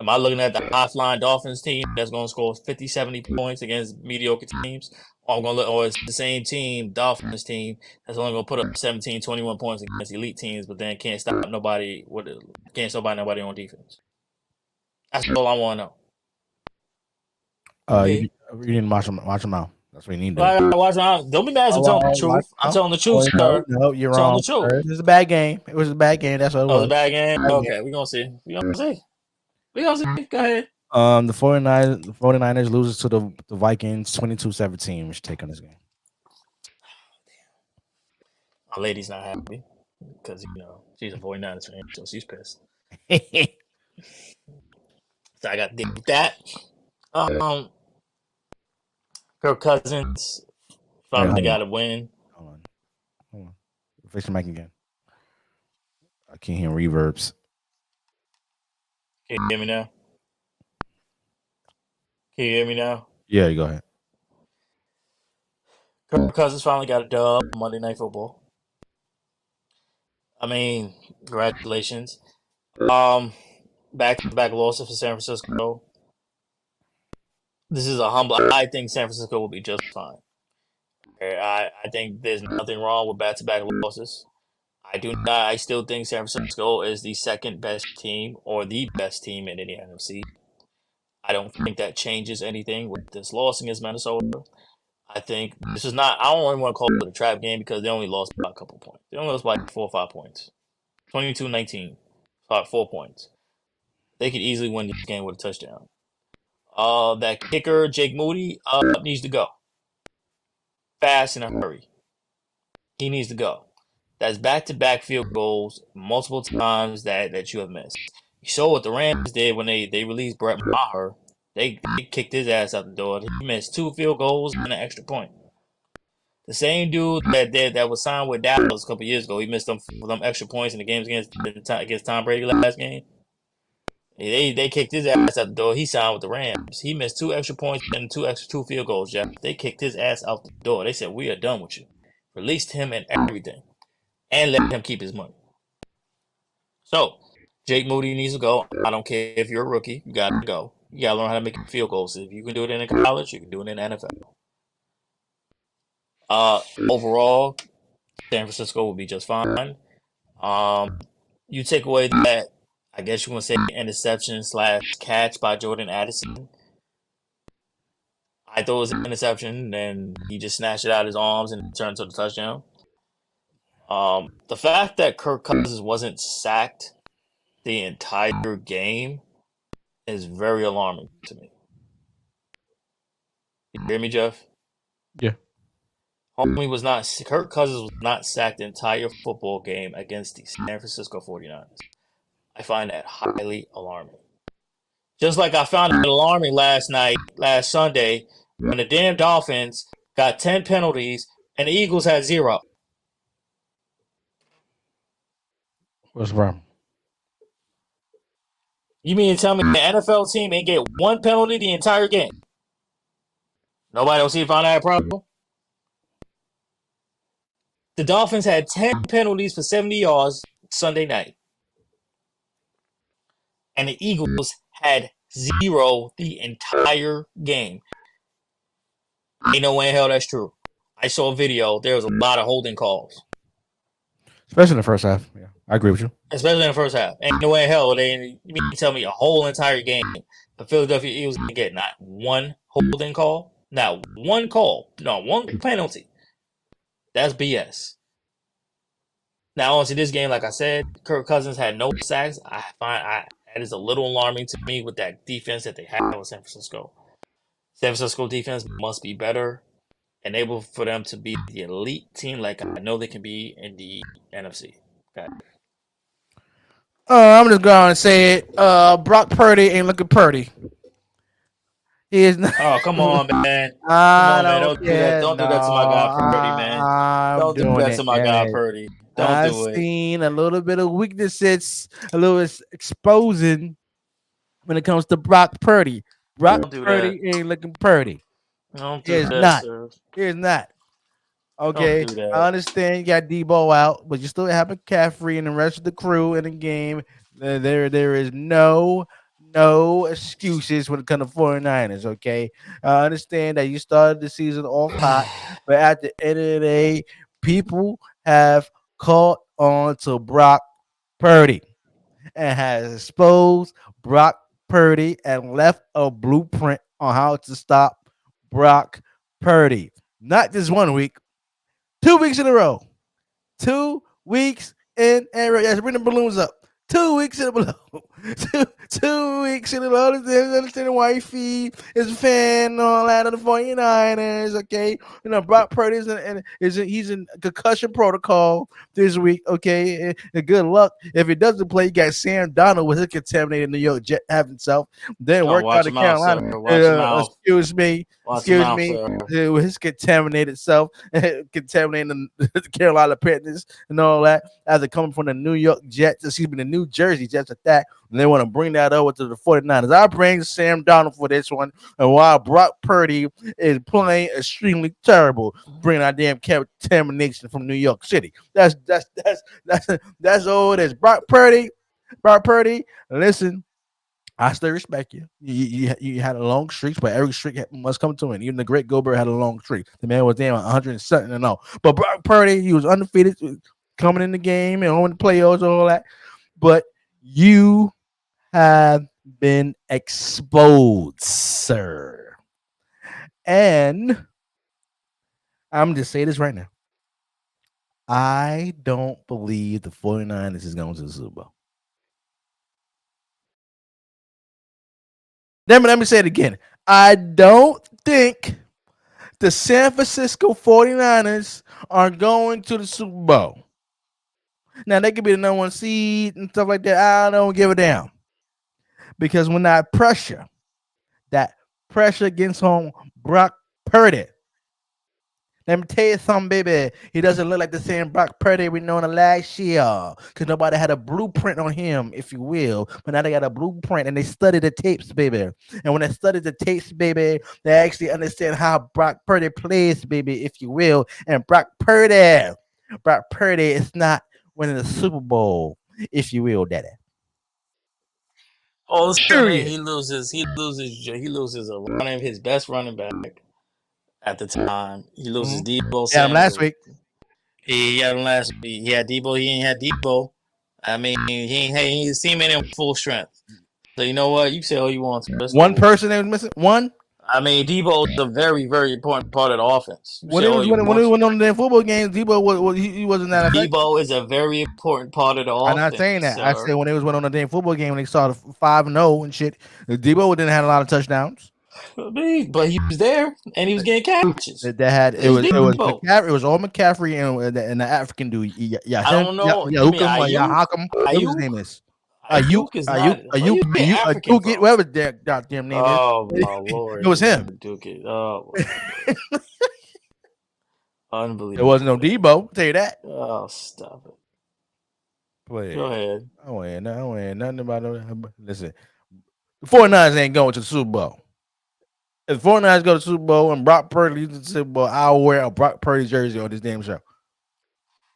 Am I looking at the high-flying Dolphins team that's going to score 50, 70 points against mediocre teams? Or it's the same team, Dolphins team, that's only going to put up 17, 21 points against elite teams, but then can't stop nobody on defense? That's all I want to know. You didn't watch them out. That's what you need to do. I gotta watch out. Don't be mad. I'm telling the truth. I'm telling the truth, sir. No, you're telling wrong. the truth. It was a bad game. It was a bad game. That's what it was. It was a bad game? Okay, we're going to see. We're going to see. Go ahead. The 49ers loses to the Vikings 22-17, which take on this game. My lady's not happy because, she's a 49ers fan, so she's pissed. So I got to deal with that. Kirk Cousins finally got a win. Hold on. Fix your mic again. I can't hear reverbs. Can you hear me now? Can you hear me now? Yeah, you go ahead. Kirk Cousins finally got a dub on Monday Night Football. I mean, congratulations. Back-to-back losses for San Francisco. This is a humble. I think San Francisco will be just fine. I think there's nothing wrong with back-to-back losses. I still think San Francisco is the second best team or the best team in the NFC. I don't think that changes anything with this loss against Minnesota. I think this is not. I don't even want to call it a trap game because they only lost by a couple points. They only lost by 4 or 5 points. 22-19, 4 points. They could easily win this game with a touchdown. That kicker, Jake Moody, needs to go. Fast in a hurry. He needs to go. That's back-to-back field goals multiple times that you have missed. You saw what the Rams did when they released Brett Maher. They kicked his ass out the door. He missed 2 field goals and an extra point. The same dude that was signed with Dallas a couple years ago, he missed them extra points in the games against Tom Brady last game. They kicked his ass out the door. He signed with the Rams. He missed 2 extra points and 2 field goals, Jeff. They kicked his ass out the door. They said, "We are done with you." Released him and everything. And let him keep his money. So, Jake Moody needs to go. I don't care if you're a rookie. You got to go. You got to learn how to make field goals. If you can do it in college, you can do it in the NFL. Overall, San Francisco will be just fine. You take away that, I guess you want to say, interception / catch by Jordan Addison. I thought it was an interception, and he just snatched it out of his arms and turned to the touchdown. The fact that Kirk Cousins wasn't sacked the entire game is very alarming to me. You hear me, Jeff? Yeah. Kirk Cousins was not sacked the entire football game against the San Francisco 49ers. I find that highly alarming. Just like I found it alarming last Sunday, when the damn Dolphins got 10 penalties and the Eagles had 0. What's wrong? You mean to tell me the NFL team ain't get one penalty the entire game? Nobody else found that a problem? The Dolphins had 10 penalties for 70 yards Sunday night. And the Eagles had 0 the entire game. Ain't no way in hell that's true. I saw a video. There was a lot of holding calls. Especially in the first half. Yeah, I agree with you. Especially in the first half. Ain't no way in hell. You mean to tell me a whole entire game the Philadelphia Eagles didn't get not one holding call? Not one call. Not one penalty. That's BS. Now, on to this game, like I said, Kirk Cousins had no sacks. I find that is a little alarming to me with that defense that they have with San Francisco. San Francisco defense must be better and able for them to be the elite team like I know they can be in the NFC. Okay. I'm just going to say it. Brock Purdy ain't looking purdy. He is not. Oh, come on, man. Come on, man. Don't do that. Don't do that to my guy Purdy, man. Don't do that to my guy Purdy. Don't do it. I've seen a little bit of weaknesses, a little exposing when it comes to Brock Purdy. Brock Purdy ain't looking purdy. Don't do that, sir. He is not. Okay, I understand you got Debo out, but you still have McCaffrey and the rest of the crew in the game. There is no excuses when it comes to 49ers, okay? I understand that you started the season off hot, but at the end of the day, people have caught on to Brock Purdy and has exposed Brock Purdy and left a blueprint on how to stop Brock Purdy. Not just 1 week, 2 weeks in a row. 2 weeks in a row. Yes, bring the balloons up. 2 weeks in a row. 2 weeks in a row. Understanding why he feed his fan and all that of the 49ers. Okay. You know, Brock Purdy he's in concussion protocol this week. Okay. And good luck. If he doesn't play, you got Sam Darnold with his contaminated New York Jet have himself. Then work out in Carolina. Excuse me. With his contaminated self, contaminating the Carolina Panthers and all that, as it coming from the New York Jets, excuse me, the New Jersey Jets at that, and they want to bring that over to the 49ers. I bring Sam Darnold for this one, and while Brock Purdy is playing extremely terrible, bring our damn contamination from New York City. That's all it is. Brock Purdy, listen. I still respect you. You had a long streak, but every streak must come to an end. Even the great Gilbert had a long streak. The man was damn 107 and all. But Brock Purdy, he was undefeated coming in the game and on the playoffs and all that. But you have been exposed, sir. And I'm just saying this right now. I don't believe the 49ers is going to the Super Bowl. Let me say it again. I don't think the San Francisco 49ers are going to the Super Bowl. Now, they could be the number 1 seed and stuff like that. I don't give a damn. Because when that pressure gets on Brock Purdy, let me tell you something, baby. He doesn't look like the same Brock Purdy we know in the last year because nobody had a blueprint on him, if you will. But now they got a blueprint and they studied the tapes, baby. And when they studied the tapes, baby, they actually understand how Brock Purdy plays, baby, if you will. And Brock Purdy is not winning the Super Bowl, if you will, daddy. Oh, he loses his best running back at the time. He loses Debo. Yeah, last week. He had him last week. He had Debo. He ain't had Debo. I mean, his team ain't in full strength. So you know what? You say all you want. One person that was missing. One. I mean, Debo is a very, very important part of the offense. When he went on the football games, Debo he wasn't that effective. Debo is a very important part of the offense. I'm not saying that. Sir. I said when they went on the damn football game and they saw the 5-0 and shit, Debo didn't have a lot of touchdowns. But he was there and he was getting catches. It was all McCaffrey and the African dude. I don't know. You mean Ayuk? Whatever his name is. Ayuk is not. Ayuk, whatever their goddamn name is. Oh my lord! It was him. Oh, unbelievable. It wasn't no Debo. I'll tell you that. Oh, stop it. Play. Go ahead. I ain't nothing about it. Listen, the 49ers ain't going to the Super Bowl. If the 49ers go to the Super Bowl and Brock Purdy leads the Super Bowl, I'll wear a Brock Purdy jersey on this damn show.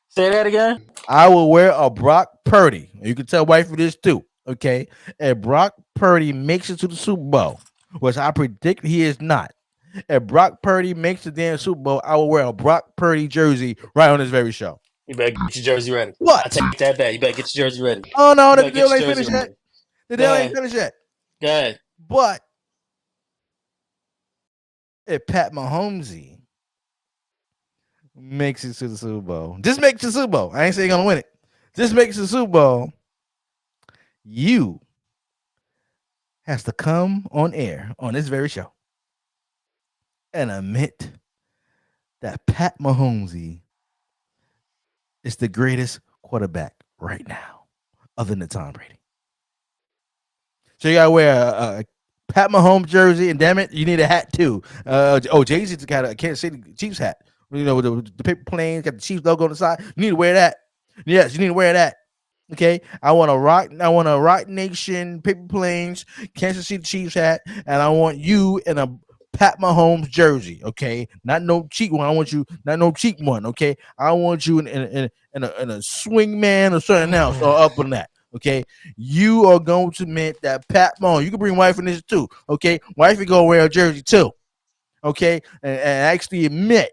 Say that again. I will wear a Brock Purdy. You can tell wife for this too. Okay, if Brock Purdy makes it to the Super Bowl, which I predict he is not. If Brock Purdy makes the damn Super Bowl, I will wear a Brock Purdy jersey right on this very show. You better get your jersey ready. What? I take that back. You better get your jersey ready. Oh no, the deal ain't finished yet. The deal ain't finished yet. Go ahead. But if Pat Mahomes makes it to the Super Bowl, just makes the Super Bowl. I ain't saying he's gonna win it. Just makes the Super Bowl. You has to come on air on this very show and admit that Pat Mahomes is the greatest quarterback right now, other than Tom Brady. So you gotta wear a Pat Mahomes jersey, and damn it, you need a hat too. Jay-Z's got a Kansas City Chiefs hat. You know, with the paper planes, got the Chiefs logo on the side. You need to wear that. Yes, you need to wear that. Okay, I want a Rock Nation paper planes Kansas City Chiefs hat, and I want you in a Pat Mahomes jersey. Okay, not no cheap one. I want you not no cheap one. Okay, I want you in a swing man or something else or up on that. Okay, you are going to admit that Pat Mahomes. You can bring wife in this too. Okay, wife is gonna wear a jersey too. Okay, and actually admit.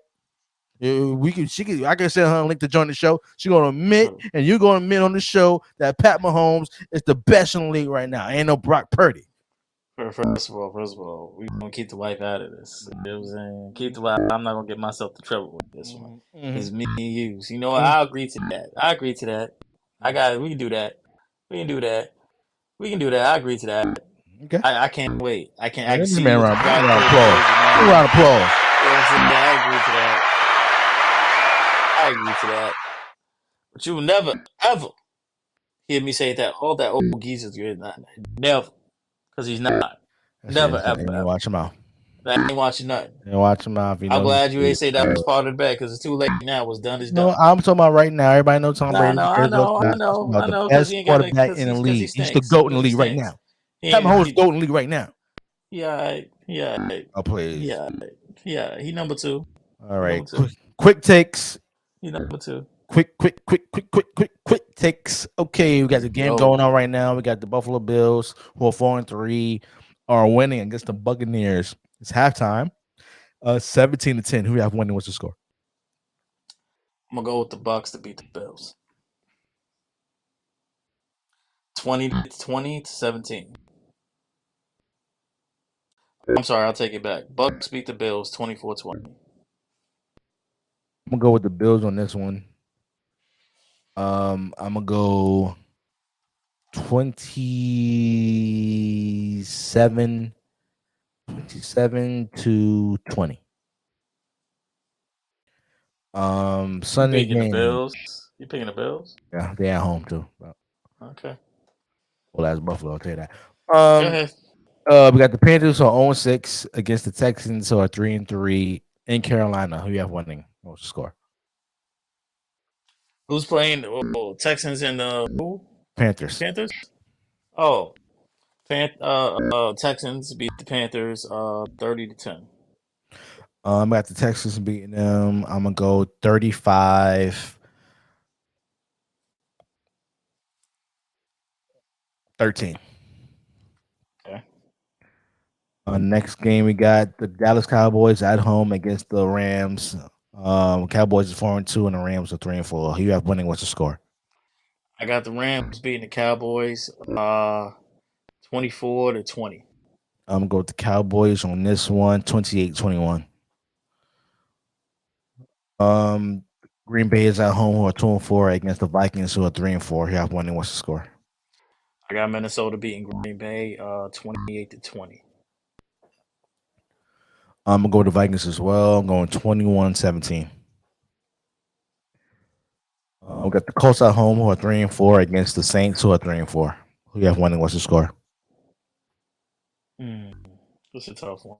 I can send her a link to join the show. She's gonna admit, and you're gonna admit on the show that Pat Mahomes is the best in the league right now. Ain't no Brock Purdy. First of all, we're gonna keep the wife out of this. You know what I'm saying? Keep the wife. I'm not gonna get myself in trouble with this one. It's me and you. So you know what? I agree to that. We can do that. I agree to that. Okay. I can't wait. I can see man round applause. I agree to that. But you will never, ever hear me say that all that old geese is good. Never. Because he's not. Never, ever. Watch him out. I ain't watching nothing. Watch him out. I'm glad you ain't say that was part of the bet because it's too late now. What's done is done. No, I'm talking about right now. Everybody knows Tom Brady. I know. The best quarterback in the league. He's the GOAT in the league right now. Pat Mahomes is the GOAT in the league right now. Yeah. Oh, please. Yeah. He number 2. All right. Quick takes. He number 2. Quick takes. Okay, we got the game going on right now. We got the Buffalo Bills, who are 4-3, are winning against the Buccaneers. It's halftime. 17-10. Who you have winning? What's the score? I'm gonna go with the Bucs to beat the Bills. 20-17. I'm sorry, I'll take it back. Bucs beat the Bills 24-20. I'm gonna go with the Bills on this one. I'm gonna go 27 to 20. Sunday game. You picking the Bills? Yeah, they at home too. Okay. Well, that's Buffalo. I'll tell you that. Go ahead. We got the Panthers who are 0-6 against the Texans who are 3-3 in Carolina. Who you have winning? What's the score? Who's playing? Texans and who? Panthers. Oh, Texans beat the Panthers 30-10. I got the Texans beating them. I'm gonna go 35-13. Okay. Next game we got the Dallas Cowboys at home against the Rams. Cowboys are 4-2 and the Rams are 3-4. Who you have winning? What's the score? I got the Rams beating the Cowboys 24-20. I'm gonna go with the Cowboys on this one, 28-21. Green Bay is at home who are 2-4 against the Vikings who are 3-4. Who you have winning? What's the score? I got Minnesota beating Green Bay 28-20. I'm gonna go with the Vikings as well. I'm going 21-17. We got the Colts at home who are 3-4 against the Saints who are 3-4. Who you have winning? What's the score? That's a tough one.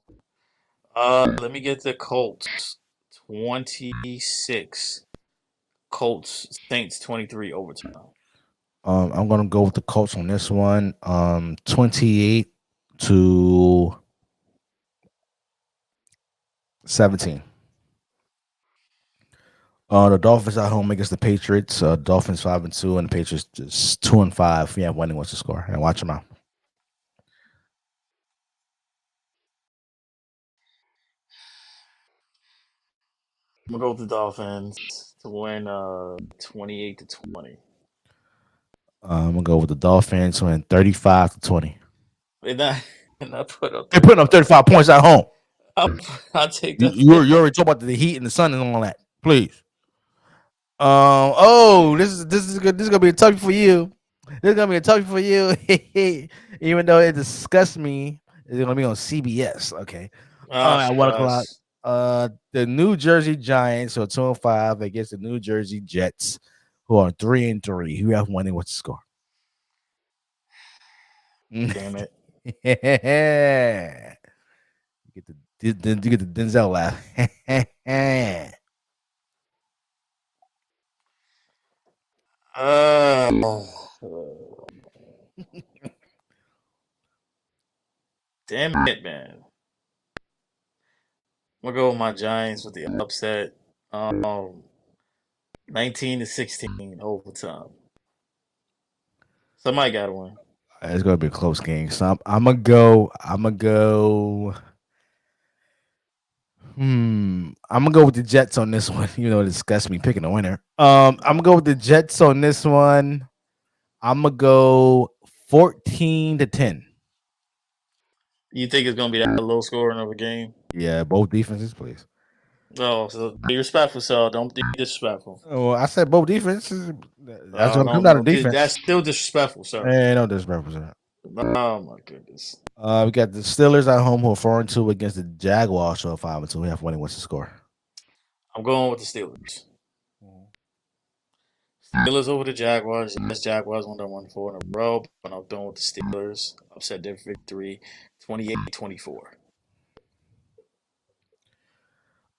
Let me get the Colts 26. Colts Saints 23 overtime. I'm gonna go with the Colts on this one. 28-17. The Dolphins at home against the Patriots. Dolphins 5-2 and the Patriots just 2-5. Yeah, winning. What's the score? And watch them out. I'm gonna go with the Dolphins to win 28-20. I'm gonna go with the Dolphins to win 35-20. And I put up. They're putting up 35 points at home. I'll take You, that. you already talked about the heat and the sun and all that. Please. This is good. This is gonna be a toughie for you. This is gonna be a toughie for you. Even though it disgusts me, it's gonna be on CBS. Okay. At 1:00. The New Jersey Giants are 2-5 against the New Jersey Jets, who are 3-3. Who have winning? What's the score? Damn it. You get the Denzel laugh. Damn it, man. I'm gonna go with my Giants with the upset. 19-16 overtime. Somebody got to win. It's gonna be a close game. So I'm gonna go. I'm gonna go with the Jets on this one. You know, it disgusts me picking a winner. I'm gonna go with the Jets on this one. I'm gonna go 14-10. You think it's gonna be that low scoring of a game? Yeah, both defenses, please. Oh, so be respectful, so don't be disrespectful. Oh, I said both defenses. That's gonna No, come down to no, defense. that's still disrespectful, sir. No disrespect. Oh my goodness. We got the Steelers at home who are 4-2 against the Jaguars who are 5-2. We have winning. What's the score? I'm going with the Steelers. Steelers over the Jaguars. Yes, Jaguars won 1-4 in a row, but I'm going with the Steelers. Upset their victory, 28-24.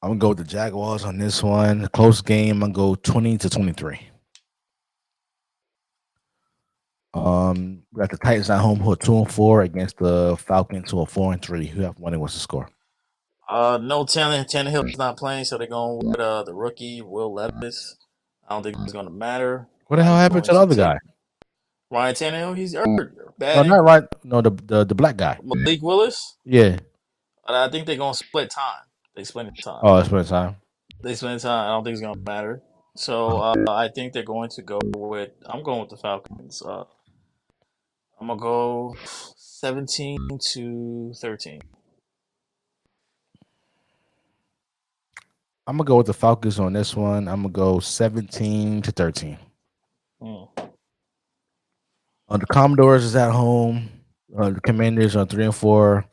I'm gonna go with the Jaguars on this one. Close game. I'm gonna go 20-23. We got the Titans at home who are 2-4 against the Falcons who are 4-3. Who have winning? What's the score? No Tannehill's not playing, so they're going with the rookie Will Levis. I don't think it's gonna matter. What the hell happened to the other guy? Ryan Tannehill, he's hurt. No, not right. No, the black guy. Malik Willis. Yeah. I think they're gonna split time. They split time. Oh, it's split time. They split time. I don't think it's gonna matter. So I think they're going to go with. I'm going with the Falcons. I'm gonna go 17-13. I'm gonna go with the Falcons on this one. I'm gonna go 17-13. The Commodores is at home. The Commanders are 3-4.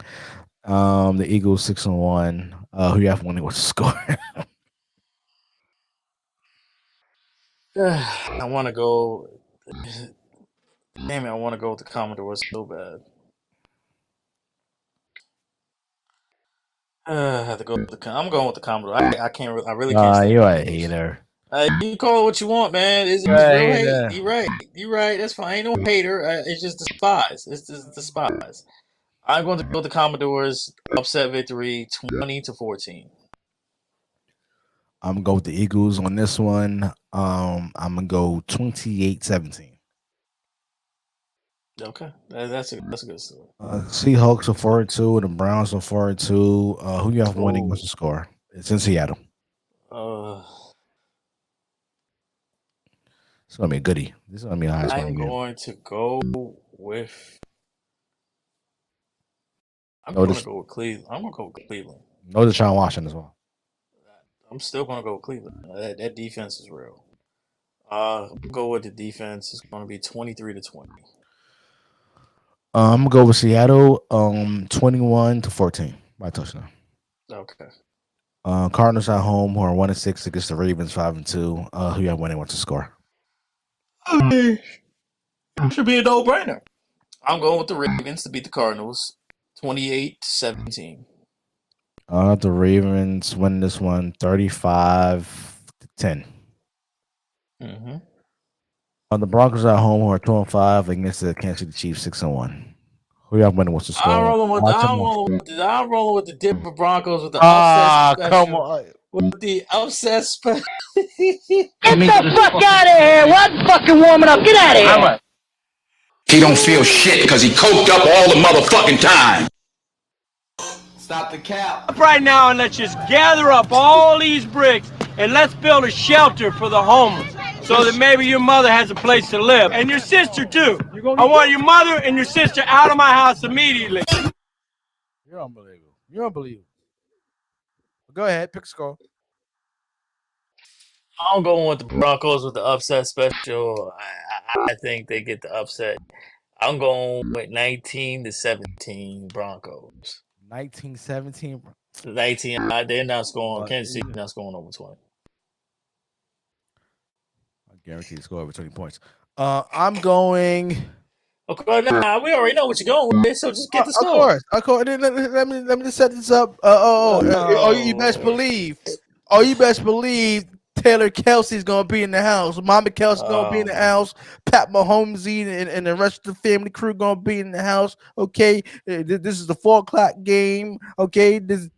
The Eagles 6-1. Who you have winning? What's the score? I want to go. Damn it! I want to go with the Commodores so bad. I have to go with I'm going with the Commodore. I can't. I really can't. You're a hater. You call it what you want, man. It's real hate. You're right. You're right. That's fine. Ain't no hater. It's just despise. It's just despise. I'm going to go with the Commodores. Upset victory, 20-14. I'm gonna go with the Eagles on this one. I'm gonna go 28-17. Okay, that's a good story. Seahawks are 4-2 and the Browns are 4-2. Who you have winning? What's the score? It's in Seattle. It's gonna be a goodie. This is gonna be a high scoring game. I'm going to go with. I'm No, going to go with Cleveland. I'm going to go with Cleveland. No, Deshaun Watson as well. I'm still going to go with Cleveland. That defense is real. I'll go with the defense. It's going to be 23-20. I'm gonna go with Seattle. 21-14 by touchdown. Okay. Cardinals at home, who are 1-6 against the Ravens, 5-2. Who you have winning? What's the score? It should be a no-brainer. I'm going with the Ravens to beat the Cardinals, 28-17. The Ravens win this one, 35-10. Mm-hmm. The Broncos at home, who are 2-5 against the Kansas City Chiefs, 6-1. Who you have winning? What's the score? I'm rolling with the Denver Broncos with the upset Come special. on. With the upset special. Get the fuck out of here! What fucking warming up? Get out of here! He don't feel shit because he coked up all the motherfucking time. Stop the cap. Right now, and let's just gather up all these bricks and let's build a shelter for the homeless. So that maybe your mother has a place to live. And your sister, too. I want your mother and your sister out of my house immediately. You're unbelievable. You're unbelievable. Go ahead, pick a score. I'm going with the Broncos with the upset special. I think they get the upset. I'm going with 19-17 Broncos. 19-17. 19. They're not scoring. Kansas City not scoring over 20. I guarantee to score over 20 points. I'm going. Okay, nah, we already know what you're going with, so just get the score. Of course. Let me just set this up. You best believe. You best believe Taylor Kelsey's gonna be in the house. Mama Kelsey's gonna be in the house. Pat Mahomes and the rest of the family crew gonna be in the house. Okay, this is the 4:00 game. Okay, this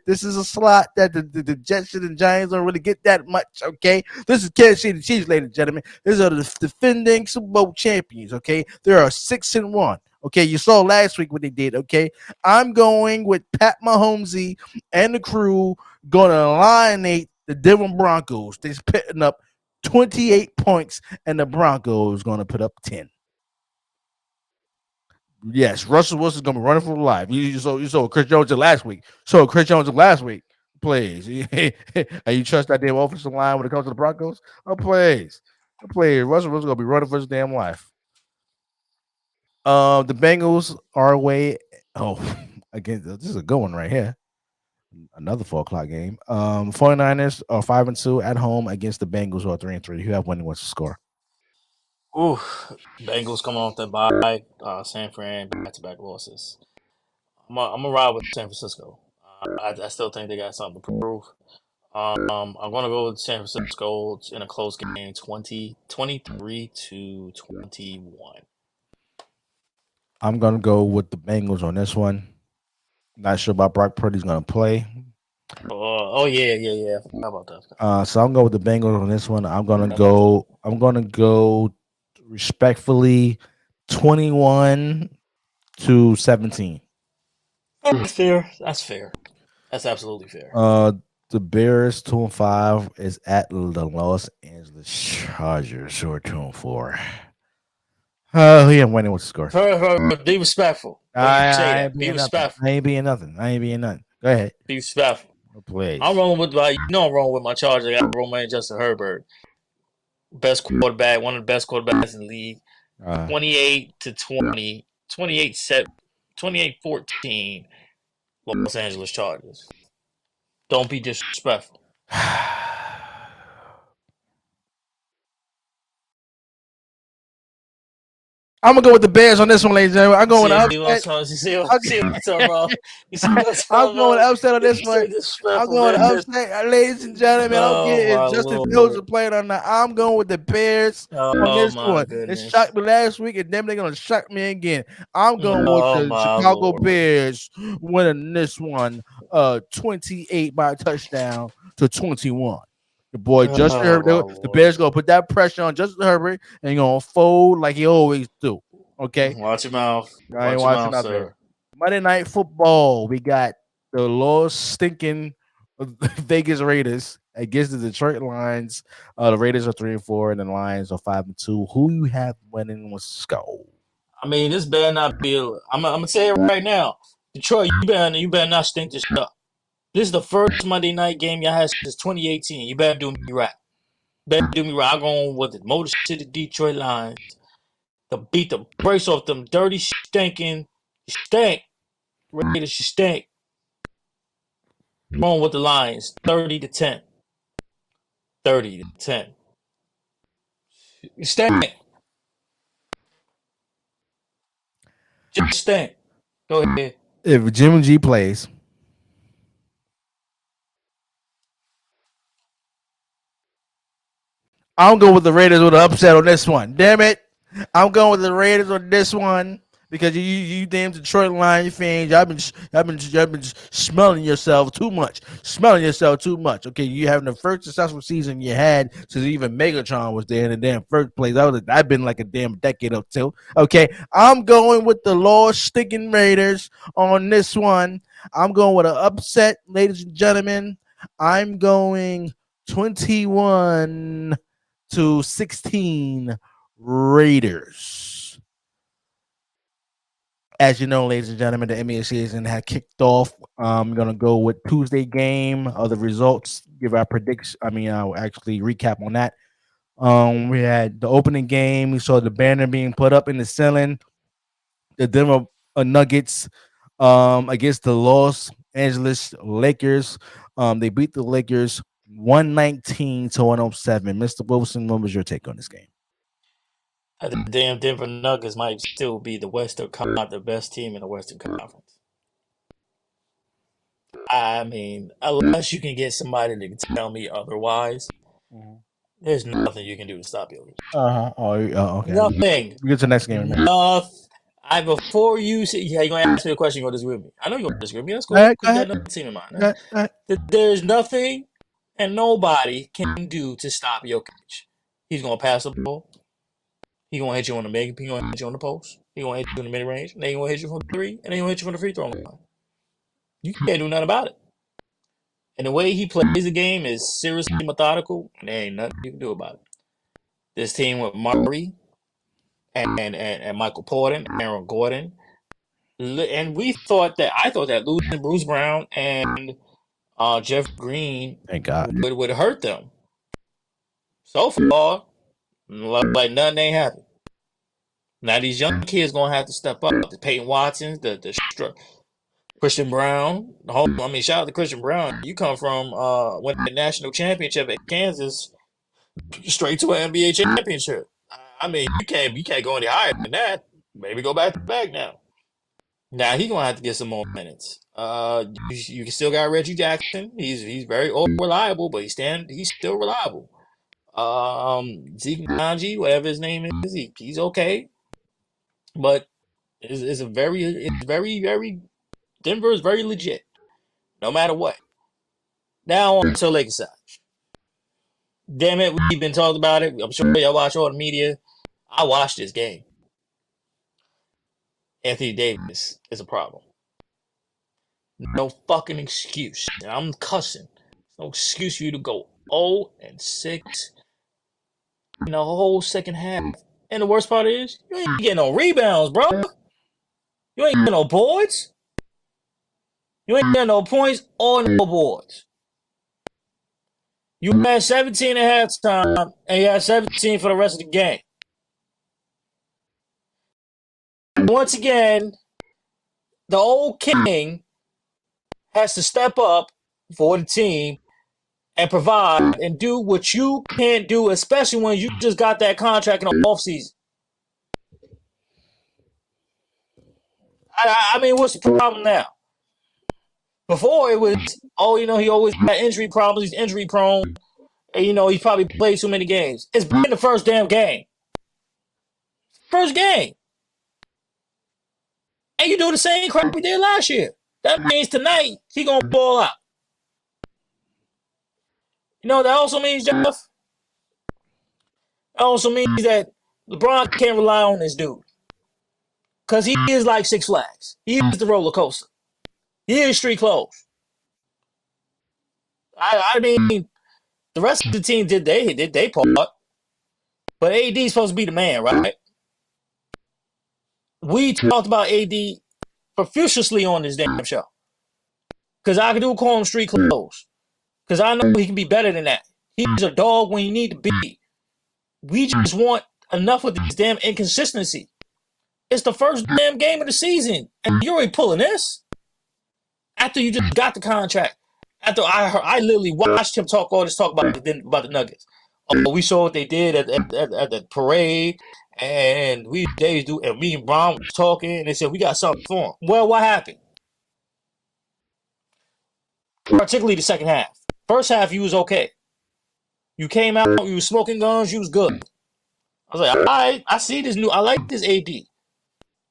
is a slot that the Jets and the Giants don't really get that much. Okay, this is Kansas City Chiefs, ladies and gentlemen. These are the defending Super Bowl champions. Okay, they are 6-1. Okay, you saw last week what they did. Okay, I'm going with Pat Mahomes and the crew going to eliminate the Denver Broncos. They're putting up 28 points, and the Broncos going to put up 10. Yes, Russell Wilson's going to be running for life. You saw Chris Jones last week. Please. And you trust that damn offensive line when it comes to the Broncos? Please. Russell Wilson's going to be running for his damn life. The Bengals are away. Again, this is a good one right here. Another 4:00 game. 49ers are 5-2 at home against the Bengals, who are 3-3. Who have winning? What's the score? Ooh, Bengals coming off the bye. San Fran back-to-back losses. I'm gonna ride with San Francisco. I still think they got something to prove. I'm gonna go with San Francisco in a close game, 23-21. I'm gonna go with the Bengals on this one. Not sure about Brock Purdy's gonna play. Yeah. How about that? So I'm going with the Bengals on this one. I'm gonna go respectfully 21-17. That's fair. That's absolutely fair. The Bears 2-5 is at the Los Angeles Chargers, who are 2-4. He ain't winning with the score. Be respectful. I ain't being nothing. Go ahead. Be respectful. Please. I'm rolling with my Chargers. I got Roman Justin Herbert, best quarterback, one of the best quarterbacks in the league. 28-20, 28-14. Los Angeles Chargers. Don't be disrespectful. I'm gonna go with the Bears on this one, ladies and gentlemen. I'm going with upset. I'm going upset on this one. I'm going upset, ladies and gentlemen. I don't get if Justin Fields is playing or not. I'm going with the Bears on this one. It shocked me last week, and then they're gonna shock me again. I'm going with the Chicago Bears winning this one, 28 by a touchdown to 21. The boy Justin Herbert, the Bears gonna put that pressure on Justin Herbert and gonna fold like he always do. Okay, watch your mouth. I ain't watching out there. Monday Night Football. We got the lost stinking Vegas Raiders against the Detroit Lions. The Raiders are 3-4, and the Lions are 5-2. Who you have winning with Skull? I mean, this better not be. I'm gonna say it right now, Detroit. You better not stink this up. This is the first Monday night game y'all had since 2018. You better do me right. I'm going with the Motor City Detroit Lions to beat the brakes off them dirty, stinking, Raiders. You stink. Going with the Lions, 30-10. 30-10. Stand. Just stand. Go ahead. If Jimmy G plays, I'm going with the Raiders with an upset on this one. Damn it. I'm going with the Raiders on this one because you damn Detroit Lions fans, y'all been smelling yourself too much. Okay, you having the first successful season you had since even Megatron was there in the damn first place. I've been like a damn decade up till. Okay, I'm going with the Lost Sticking Raiders on this one. I'm going with an upset, ladies and gentlemen. I'm going 21-16 Raiders. As you know, ladies and gentlemen, the NBA season had kicked off. I'm gonna go with Tuesday game of the results. Give our prediction. I'll actually recap on that. We had the opening game. We saw the banner being put up in the ceiling. The Denver Nuggets against the Los Angeles Lakers. They beat the Lakers 119-107. Mr. Wilson, what was your take on this game? The damn Denver Nuggets might still be the best team in the Western Conference. I mean, unless you can get somebody to tell me otherwise, there's nothing you can do to stop Jokic. Okay. Nothing. We get to the next game. Before you say, you're going to ask me a question, you're going to disagree with me. I know you're going to disagree with me. That's cool. You got another team in mind. There's nothing and nobody can do to stop Jokic. He's going to pass the ball. He's going to hit you on the mid. He's going to hit you on the post. He's going to hit you in the mid-range. And then he's going to hit you from 3. And then he's going to hit you from the free throw line. You can't do nothing about it. And the way he plays the game is seriously methodical, and there ain't nothing you can do about it. This team with Murray and Michael Porter, Aaron Gordon, and I thought that losing Bruce Brown and Jeff Green would hurt them. So far, like nothing ain't happened. Now these young kids gonna have to step up. The Peyton Watsons, the Christian Brown. Shout out to Christian Brown. You come from winning the national championship at Kansas, straight to an NBA championship. I mean, you can't go any higher than that. Maybe go back to back now. Now he's gonna have to get some more minutes. You still got Reggie Jackson. He's very reliable, but he's still reliable. Zeke Nnaji, whatever his name is, he's okay. But it's very Denver is very legit, no matter what. Now on to the Lakers side. Damn it, we've been talking about it. I'm sure y'all watch all the media. I watched this game. Anthony Davis is a problem. No fucking excuse. And I'm cussing. No excuse for you to go 0-6 in the whole second half. And the worst part is, you ain't getting no rebounds, bro. You ain't getting no boards. You ain't getting no points or no boards. You had 17 at halftime, and you had 17 for the rest of the game. Once again, the old king has to step up for the team and provide and do what you can't do, especially when you just got that contract in the offseason. I mean, what's the problem now? Before it was, he always had injury problems. He's injury prone. And, he probably played too many games. It's been the first damn game. First game. And you do the same crap we did last year. That means tonight he going to ball out. You know what that also means, Jeff? That also means that LeBron can't rely on this dude. Because he is like Six Flags. He is the roller coaster. He is street clothes. I mean, the rest of the team did they part. But AD's supposed to be the man, right? We talked about AD profusely on this damn show. Because I do call him street clothes. Because I know he can be better than that. He's a dog when you need to be. We just want enough of this damn inconsistency. It's the first damn game of the season. And you're already pulling this? After you just got the contract. After I literally watched him talk all this talk about the Nuggets. Oh, we saw what they did at the parade, and we days do, and me and Brown was talking, and they said we got something for him. Well, what happened? Particularly the second half. First half, you was okay. You came out, you was smoking guns, you was good. I was like, all right, I see this I like this AD.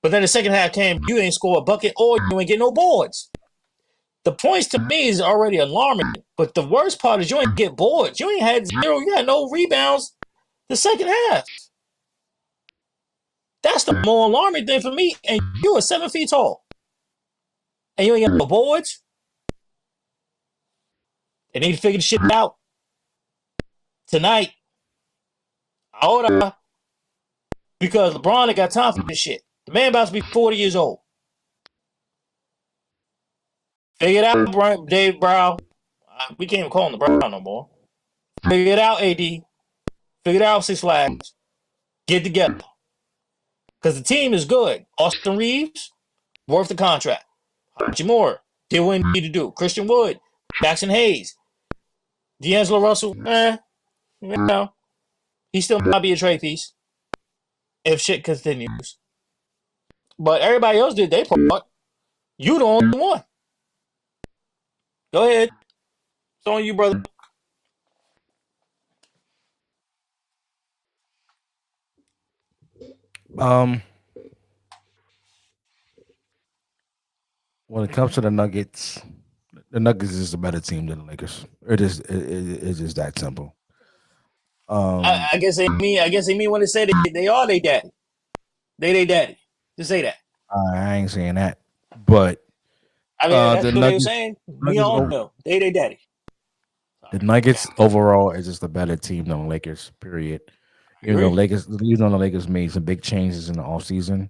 But then the second half came, you ain't score a bucket or you ain't get no boards. The points to me is already alarming, but the worst part is you ain't get boards. You ain't had zero, you had no rebounds the second half. That's the more alarming thing for me. And you are 7 feet tall. And you ain't got no boards. They need to figure the shit out tonight. Ahora. Because LeBron ain't got time for this shit. The man about to be 40 years old. Figure it out, Dave Brown. We can't even call him the Brown no more. Figure it out, AD. Figure it out, Six Flags. Get together. Because the team is good. Austin Reeves, worth the contract. Hachimura, did what he need to do. Christian Wood, Jackson Hayes, D'Angelo Russell, you know, he still might be a trade piece if shit continues. But everybody else did their part. You the only one. Go ahead. It's on you, brother. When it comes to the Nuggets is a better team than the Lakers. It's just that simple. I guess they mean when they say they are they daddy. They daddy. Just say that. I ain't saying that, but I mean that's what they were saying. We all know they daddy. The Nuggets overall is just a better team than the Lakers. Period. Even though the Lakers made some big changes in the offseason,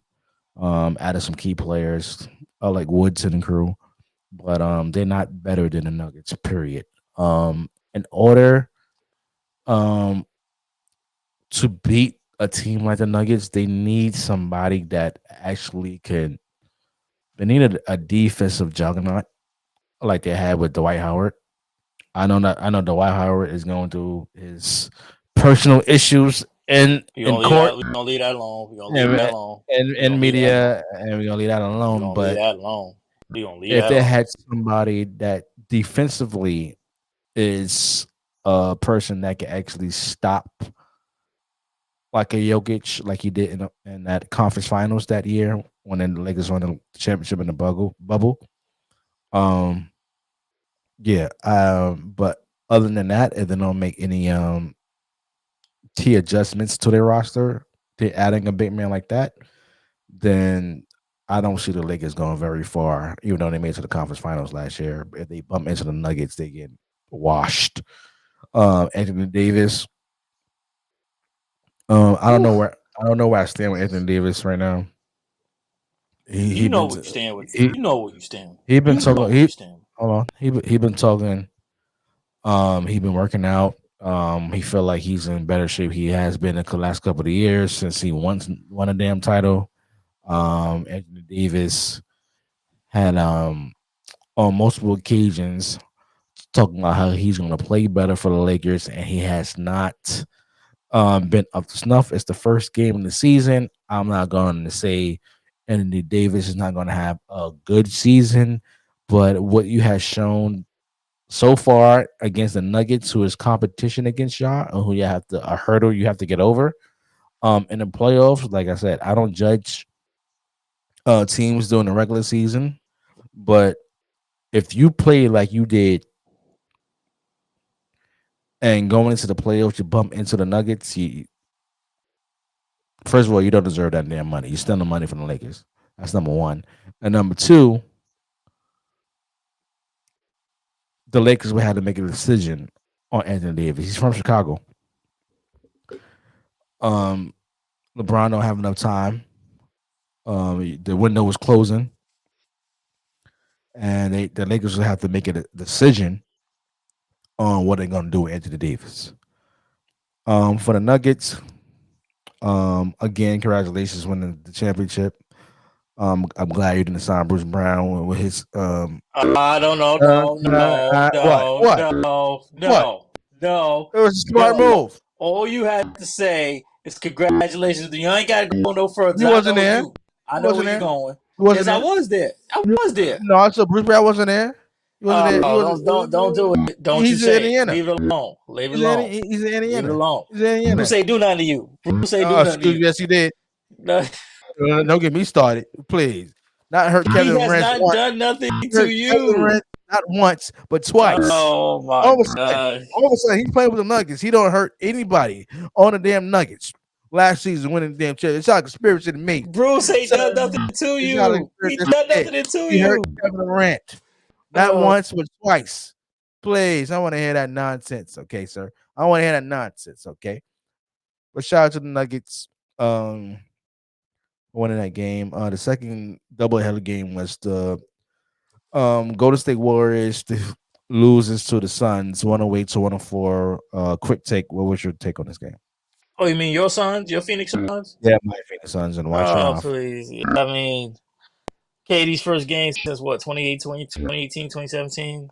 added some key players like Woodson and crew, but they're not better than the Nuggets. Period. In order to beat a team like the Nuggets, they need somebody that actually can. They need a defensive juggernaut like they had with Dwight Howard. I know Dwight Howard is going through his personal issues in court. We're gonna leave that alone. We're gonna leave that alone. In media, and we're gonna leave that alone. But if they had somebody that defensively is a person that can actually stop like a Jokic, like he did in that conference finals that year when the Lakers won the championship in the bubble. Yeah. But other than that, if they don't make any key adjustments to their roster, they're adding a big man like that, then I don't see the Lakers going very far, even though they made it to the conference finals last year. If they bump into the Nuggets, they get washed. Anthony Davis. I don't know where I stand with Anthony Davis right now. You know where you stand with. You know where you stand. He been talking. Hold on. He been talking. He been working out. He feel like he's in better shape. He has been in the last couple of years since he won a damn title. Anthony Davis had on multiple occasions talking about how he's going to play better for the Lakers, and he has not been up to snuff. It's the first game of the season. I'm not going to say Anthony Davis is not going to have a good season, but what you have shown so far against the Nuggets, who is competition against y'all, and who you have a hurdle you have to get over. In the playoffs, like I said, I don't judge teams during the regular season, but if you play like you did and going into the playoffs, you bump into the Nuggets, first of all, you don't deserve that damn money. You're stealing money from the Lakers. That's number one. And number two, the Lakers would have to make a decision on Anthony Davis. He's from Chicago. LeBron don't have enough time. The window was closing, and the Lakers will have to make a decision on what they're going to do with Anthony Davis. For the Nuggets, again, congratulations winning the championship. I'm glad you didn't sign Bruce Brown with his I don't know. No. It was a smart move. All you had to say is congratulations. You ain't got to go no further. He wasn't there. I know where you're going. Yes, I was there. No, I said Bruce Brown wasn't there. He wasn't there. Don't do it. Don't he's you say Indiana. Leave it alone. He's in Indiana. Leave it alone. He's in Indiana. Bruce ain't do nothing to you. Bruce ain't do nothing to you. Yes, he did. No. Don't get me started, please. Not hurt Kevin Durant. He has not done nothing to you. Not once, but twice. Oh my God! All of a sudden, he's playing with the Nuggets. He don't hurt anybody on the damn Nuggets. Last season, winning the damn championship. It's not a conspiracy to me. Bruce ain't done nothing to you. He done nothing to you. He hurt Kevin Durant. Not once, but twice. Please, I want to hear that nonsense, okay, sir? I want to hear that nonsense, okay? But shout out to the Nuggets. Winning that game. The second doubleheader game was the Golden State Warriors loses to the Suns 108 to 104. Quick take. What was your take on this game? Oh, you mean your Suns? Your Phoenix Suns? Yeah, my Phoenix Suns and watch Oh, please. I mean, KD's first game since what, 2018, 2017?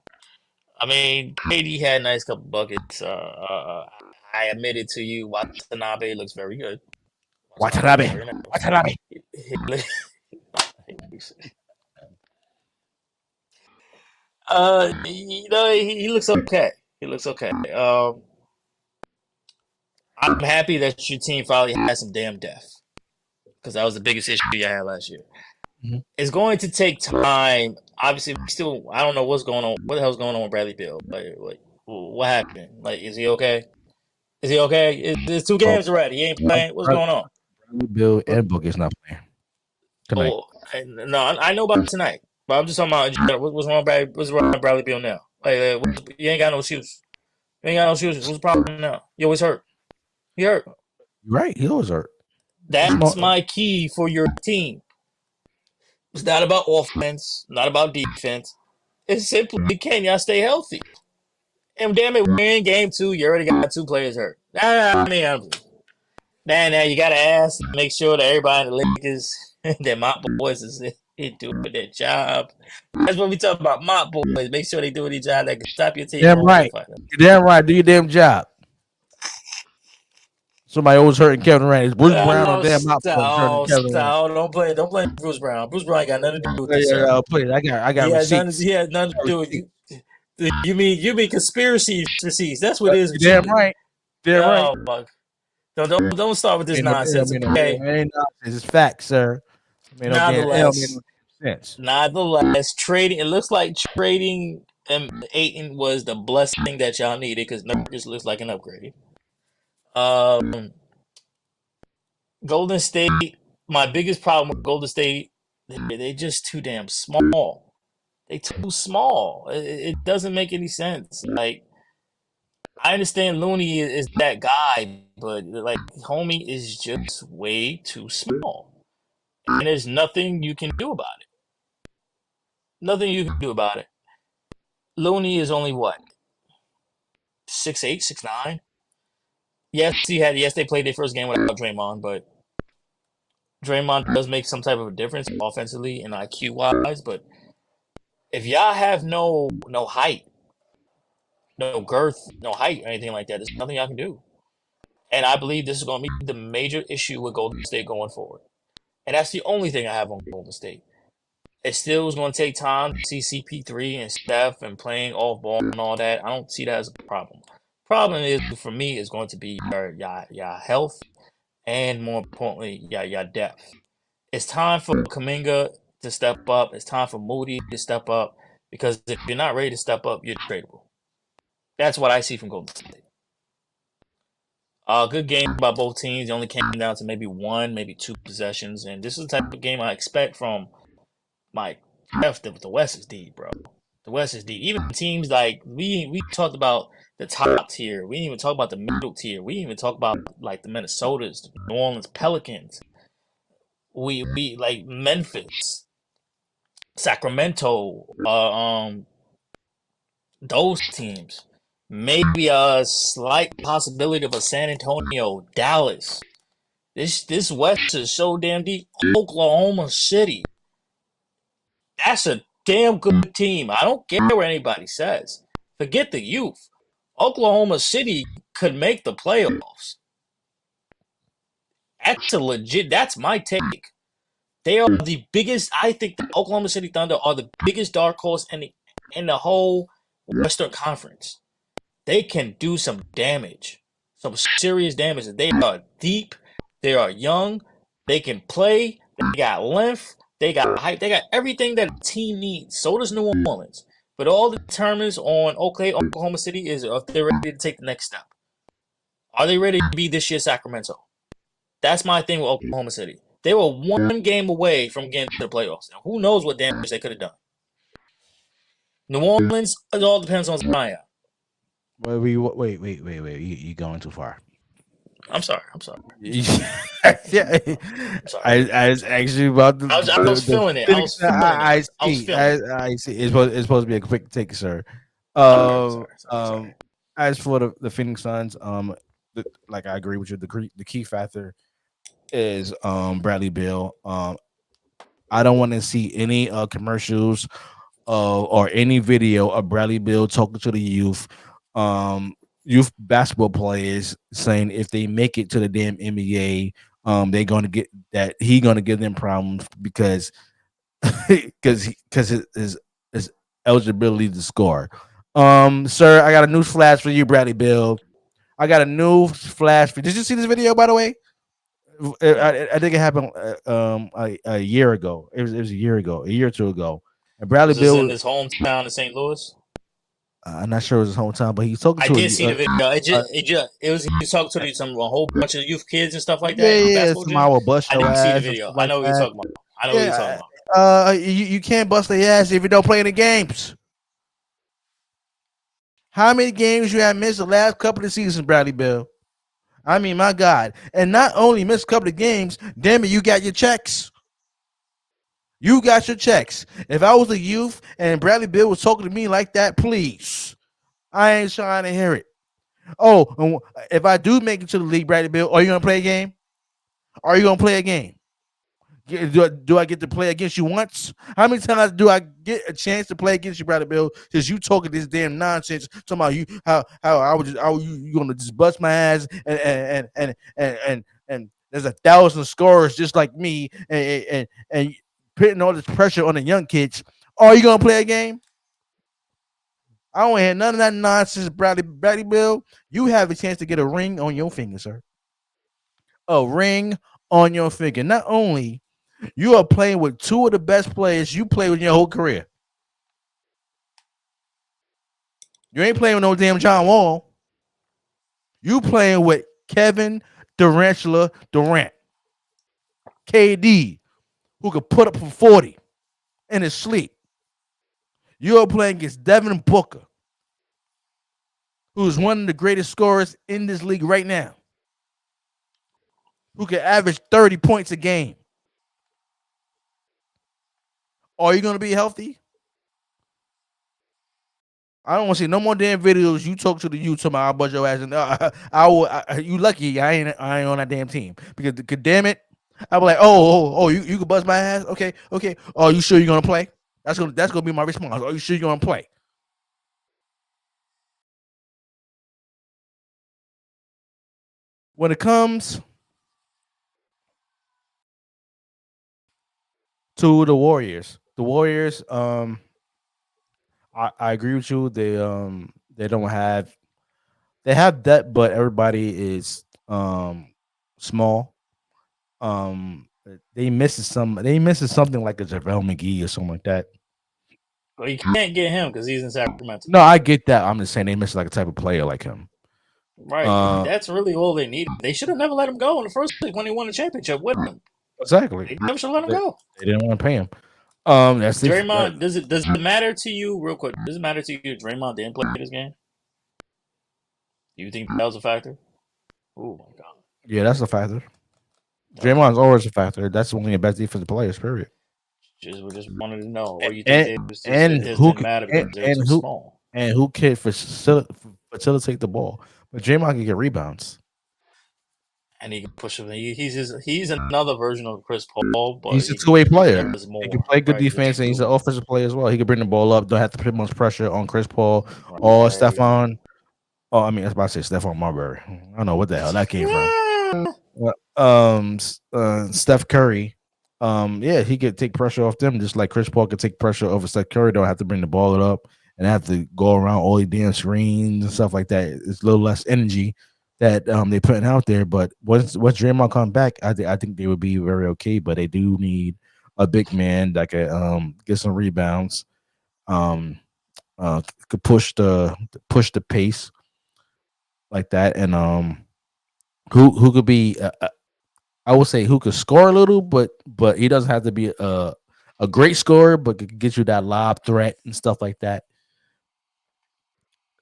I mean, KD had a nice couple buckets. I admit it to you. Watanabe looks very good. Watanabe. He looks okay. I'm happy that your team finally has some damn depth, because that was the biggest issue you had last year. Mm-hmm. It's going to take time. Obviously, I don't know what's going on. What the hell's going on with Bradley Beal? Like what happened? Like, is he okay? It's 2 games already. He ain't playing. What's going on? Bradley Beal and Bookie's not playing tonight. No, I know about tonight, but I'm just talking about what's wrong with Bradley Beal now. Like, you ain't got no shoes. What's the problem now? You always hurt. He hurt. You're right. He always hurt. That's my key for your team. It's not about offense, not about defense. It's simply, can y'all stay healthy? And damn it, we're in game 2. You already got 2 players hurt. Now you got to ask, make sure that everybody in the Lakers, that mop boys is doing their job. That's what we talk about, mop boys. Make sure they do their job. That can stop your team. Damn right. You're damn right. Do your damn job. Somebody always hurting Kevin Durant. Is Bruce Brown or damn mop boys hurting Kevin Durant? Don't play Bruce Brown. Bruce Brown got nothing to do with this. I got receipts. He had nothing to do with you. You mean conspiracy receipts? That's what it is. Damn right. Damn right. Don't start with this nonsense. Okay, it's facts, sir. Nonetheless, trading. It looks like trading Ayton was the blessing that y'all needed, because Nuggets looks like an upgrade. Golden State. My biggest problem with Golden State, they're just too damn small. They too small. It doesn't make any sense. Like, I understand Looney is that guy, but like, homie is just way too small, and there's nothing you can do about it. Looney is only what, 6'8", 6'9". Yes, they played their first game without Draymond, but Draymond does make some type of a difference offensively and IQ wise. But if y'all have no height, no girth, no height, or anything like that, there's nothing y'all can do. And I believe this is going to be the major issue with Golden State going forward. And that's the only thing I have on Golden State. It still is going to take time to see CP3 and Steph and playing off ball and all that. I don't see that as a problem. Problem is, for me, is going to be your health, and more importantly, your depth. It's time for Kuminga to step up. It's time for Moody to step up, because if you're not ready to step up, you're tradable. That's what I see from Golden State. Good game by both teams. It only came down to maybe 1, maybe 2 possessions, and this is the type of game I expect from my F. The West is deep, bro. The West is deep. Even teams like we talked about the top tier. We didn't even talk about the middle tier. We didn't even talk about like the Minnesotas, the New Orleans Pelicans. We like Memphis, Sacramento, those teams. Maybe a slight possibility of a San Antonio, Dallas. This West is so damn deep. Oklahoma City. That's a damn good team. I don't care what anybody says. Forget the youth. Oklahoma City could make the playoffs. That's my take. They are the biggest. I think the Oklahoma City Thunder are the biggest dark horse in the whole Western Conference. They can do some damage, some serious damage. They are deep. They are young. They can play. They got length. They got height. They got everything that a team needs. So does New Orleans. But all that determines on Oklahoma City is if they're ready to take the next step. Are they ready to be this year's Sacramento? That's my thing with Oklahoma City. They were one game away from getting to the playoffs. Now, who knows what damage they could have done? New Orleans, it all depends on Zion. Wait. You going too far. I'm sorry. Yeah, I was actually about to. I was feeling it. I see. It's supposed to be a quick take, sir. Sorry. As for the Phoenix Suns, like I agree with you. The key factor is Bradley Beal. I don't want to see any commercials or any video of Bradley Beal talking to the youth basketball players saying if they make it to the damn NBA, they're going to get that he's going to give them problems because his eligibility to score. Sir, I got a news flash for you, Bradley Beal. I got a news flash for. Did you see this video, by the way? I think it happened a year ago. It was a year or two ago. And Bradley was this Beal in his hometown in St. Louis. I'm not sure it was his hometown, but he's talking I to. did see the video. It was he was talking to a whole bunch of youth kids and stuff like that. Yeah. Somehow bust I your didn't see the ass. video. Like I know what you're talking about. You can't bust their ass if you don't play any games. How many games you have missed the last couple of seasons, Bradley Beal? I mean, my God. And not only missed a couple of games, damn it, you got your checks. You got your checks. If I was a youth and Bradley Beal was talking to me like that, please. I ain't trying to hear it. Oh, if I do make it to the league, Bradley Beal, are you going to play a game? Are you going to play a game? Do I get to play against you once? How many times do I get a chance to play against you, Bradley Beal? Because you talking this damn nonsense, talking about you how you gonna just bust my ass and there's 1,000 scorers just like me and putting all this pressure on the young kids. Are you gonna play a game? I don't hear none of that nonsense, Bradley Beal. You have a chance to get a ring on your finger, sir. A ring on your finger. Not only you are playing with two of the best players you play with in your whole career. You ain't playing with no damn John Wall. You playing with Kevin Durant, KD, who could put up for 40 in his sleep. You are playing against Devin Booker, who's one of the greatest scorers in this league right now, who can average 30 points a game. Are you going to be healthy? I don't want to see no more damn videos. You talk to the youth about I'll bust your ass, and you lucky I ain't on that damn team because damn it, I'll be like, you can bust my ass, okay. Oh, you sure you're gonna play? That's gonna be my response. Are you sure you're gonna play? When it comes to the Warriors, I agree with you. They don't have depth, but everybody is small. They misses something like a JaVale McGee or something like that. Well, you can't get him because he's in Sacramento. No, I get that. I'm just saying they miss like a type of player like him. Right. That's really all they needed. They should have never let him go in the first place when he won the championship with him. Exactly. They never should have let him go. They didn't want to pay him. That's Draymond. Does it matter to you, real quick? Does it matter to you Draymond didn't play this game? Do you think that was a factor? Oh my God. Yeah, that's a factor. Draymond's always a factor. That's one of the best defensive players. Period. Just wanted to know. Or you think it didn't matter because they're so small? And who can facilitate the ball? But Draymond can get rebounds. and he can push him. He's another version of Chris Paul, but he's a two-way player. does more. He can play good defense, and he's an offensive player as well. He can bring the ball up. Don't have to put much pressure on Chris Paul or Stephon. Oh, I mean, I was about to say Stephon Marbury. I don't know what the hell that came from. Steph Curry. Yeah, he could take pressure off them just like Chris Paul could take pressure over Steph Curry. Don't have to bring the ball up and have to go around all the damn screens and stuff like that. It's a little less energy that they putting out there. But once Draymond come back, I think they would be very okay. But they do need a big man that can get some rebounds, could push the pace like that, and who could be I would say who could score a little, but he doesn't have to be a great scorer, but could get you that lob threat and stuff like that.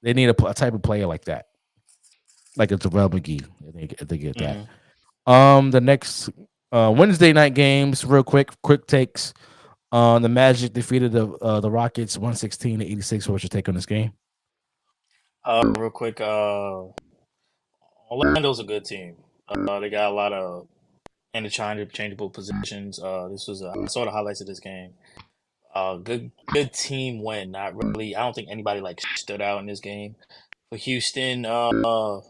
They need a type of player like that, like a JaVale McGee. If they get that. The next Wednesday night games, real quick takes. The Magic defeated the Rockets 116-86. What's your take on this game? Real quick, Orlando's a good team. They got a lot of interchangeable positions. I saw the highlights of this game. Good team win. Not really. I don't think anybody stood out in this game. For Houston, I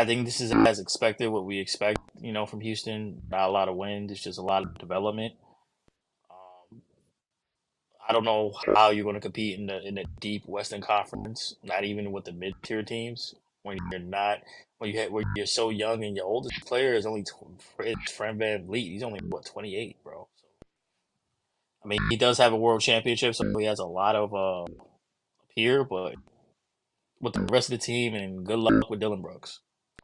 think this is as expected. What we expect, from Houston. Not a lot of wins. It's just a lot of development. I don't know how you're going to compete in the deep Western Conference. Not even with the mid tier teams when you're so young and your oldest player is only Fred VanVleet. He's only 28, bro. So, I mean, he does have a world championship, so he has a lot of here, but with the rest of the team, and good luck with Dylan Brooks.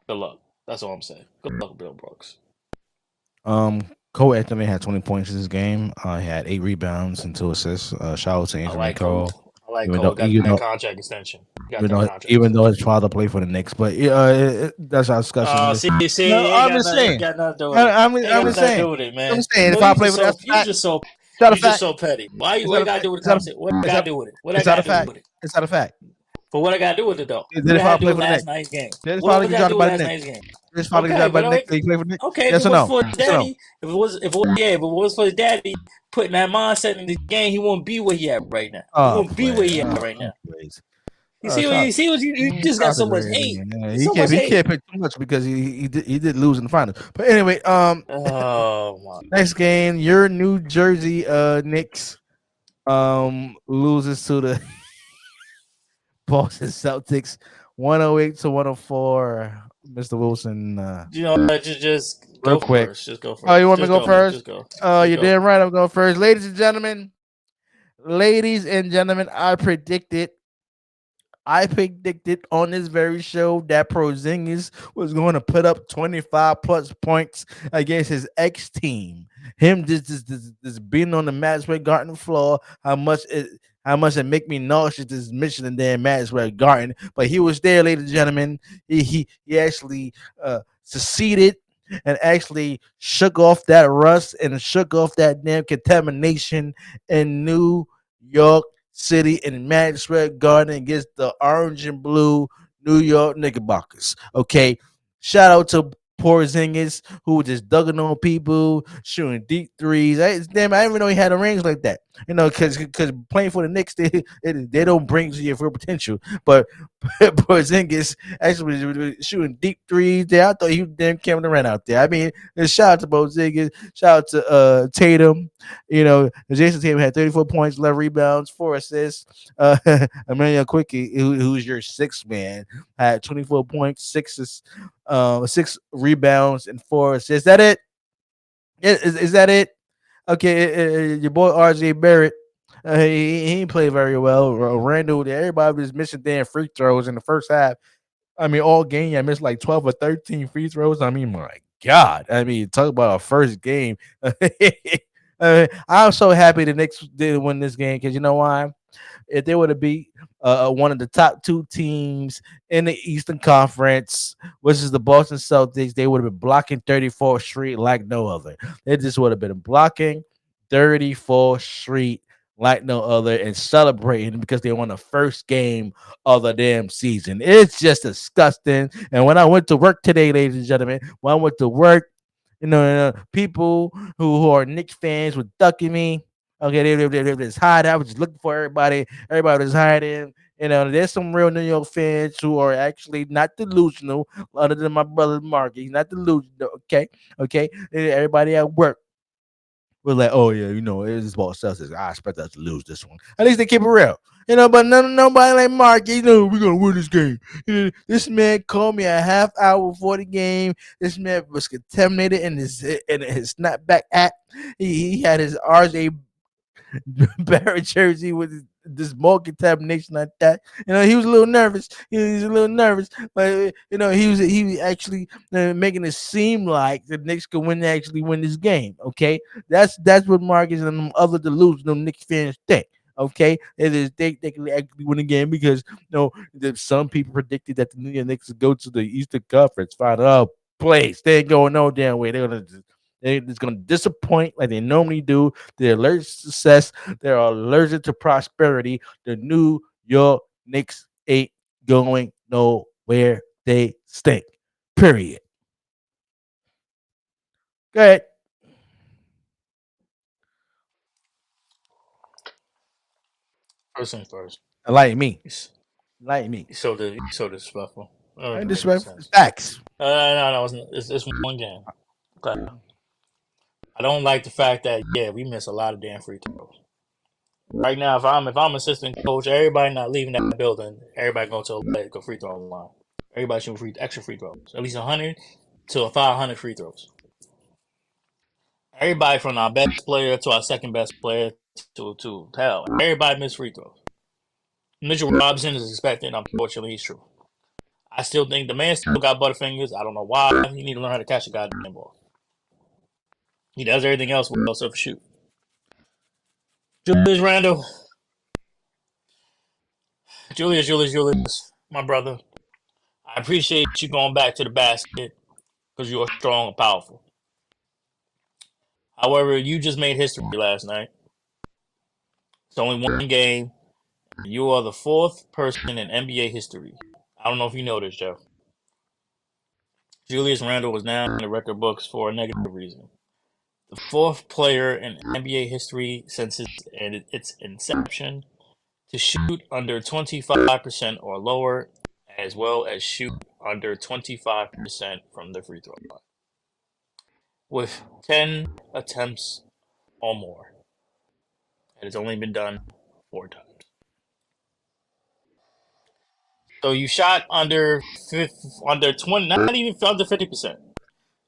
Good luck. That's all I'm saying. Good luck with Dylan Brooks. Cole Anthony had 20 points in this game. He had 8 rebounds and 2 assists. Shout out to Anthony Cole. I like Cole. Got that contract extension. Even though his father played for the Knicks, but that's our discussion. I'm just saying. I'm just saying. If I play with that, you're just so petty. Why you got to do with the conversation? What I got to do with it? What I got to do with it? It's not a fact. But what I got to do with it though? What I do with last night's game? What I got to do with last night's game? His father got by the Knicks. He played for the Knicks. Okay, yes or no? For his daddy, if it was for his daddy putting that mindset in the game, he won't be where he at right now. He won't be where he at right now. You just got so much hate. He can't pick too much because he did lose in the finals. But anyway, next game, your New Jersey Knicks loses to the Boston Celtics 108-104. Mr. Wilson, just real go quick. First. Just go first. Oh, you want me to go first? Just go. You're damn right. I'm going first, ladies and gentlemen. I predicted on this very show that Porzingis was going to put up 25 plus points against his ex team. Him just being on the Maxwell Garden floor. How much it make me nauseous this mission and then Maxwell Garden. But he was there, ladies and gentlemen. He actually succeeded and actually shook off that rust and shook off that damn contamination in New York City in Maxwell Garden against the orange and blue New York Knickerbockers. Okay, shout out to Porzingis, who was just dugging on people, shooting deep threes. I didn't even know he had a range like that. Because playing for the Knicks, they don't bring to your full potential. But Porzingis actually was shooting deep threes there. I thought he damn Kevin Durant out there. I mean, shout out to Porzingis, shout out to Tatum. Jason Tatum had 34 points, 11 rebounds, 4 assists. Emmanuel Quickie, who's your sixth man, had 24 points, 6 rebounds, and 4 assists. Is that it? Is that it? Okay, your boy RJ Barrett, he ain't played very well. Randall, everybody was missing damn free throws in the first half. I mean, all game I missed like 12 or 13 free throws. I mean, my God. I mean, talk about a first game. I'm so happy the Knicks did win this game because you know why? If they would have beat one of the top 2 teams in the Eastern Conference, which is the Boston Celtics, they would have been blocking 34th Street like no other. They just would have been blocking 34th Street like no other and celebrating because they won the first game of the damn season. It's just disgusting. And when I went to work today, ladies and gentlemen, when I went to work, people who are Knicks fans were ducking me. Okay, they just hiding. I was just looking for everybody. Everybody was hiding. There's some real New York fans who are actually not delusional, other than my brother Mark. He's not delusional. Okay. Everybody at work was like, oh yeah, it's about Celtics. I expect us to lose this one. At least they keep it real. But nobody like Mark. We're gonna win this game. This man called me a half hour before the game. This man was contaminated in his snapback hat. He had his RJ Barrett jersey with this more contamination like that. He was a little nervous. He was a little nervous, but he was actually making it seem like the Knicks could actually win this game. Okay, that's what Marcus and them other delusional Knicks fans think. Okay, it is they can actually win the game because some people predicted that the New York Knicks would go to the Eastern Conference final place. They ain't going no damn way. They're just gonna disappoint like they normally do. They're allergic to success. They're allergic to prosperity. The New York Knicks ain't going nowhere. They stink. Period. Go ahead. First things first. Enlighten me. You s- Enlighten me. you so disrespectful. That I doesn't ain't make any disrespectful. sense. Facts. No, it's one game. Okay. I don't like the fact that we miss a lot of damn free throws. Right now, if I'm assistant coach, everybody not leaving that building. Everybody going to go free throw line. Everybody shooting extra free throws, at least 100 to 500 free throws. Everybody from our best player to our second best player to hell. Everybody miss free throws. Mitchell Robinson is expected. Unfortunately, he's true. I still think the man still got butterfingers. I don't know why. He need to learn how to catch a goddamn ball. He does everything else well except for shoot. Julius Randle. Julius, my brother. I appreciate you going back to the basket because you are strong and powerful. However, you just made history last night. It's only one game. You are the fourth person in NBA history. I don't know if you know this, Jeff. Julius Randle was now in the record books for a negative reason. The fourth player in NBA history since its inception to shoot under 25% or lower, as well as shoot under 25% from the free throw line, with 10 attempts or more. It has only been done 4 times. So you shot under 20, not even under 50%.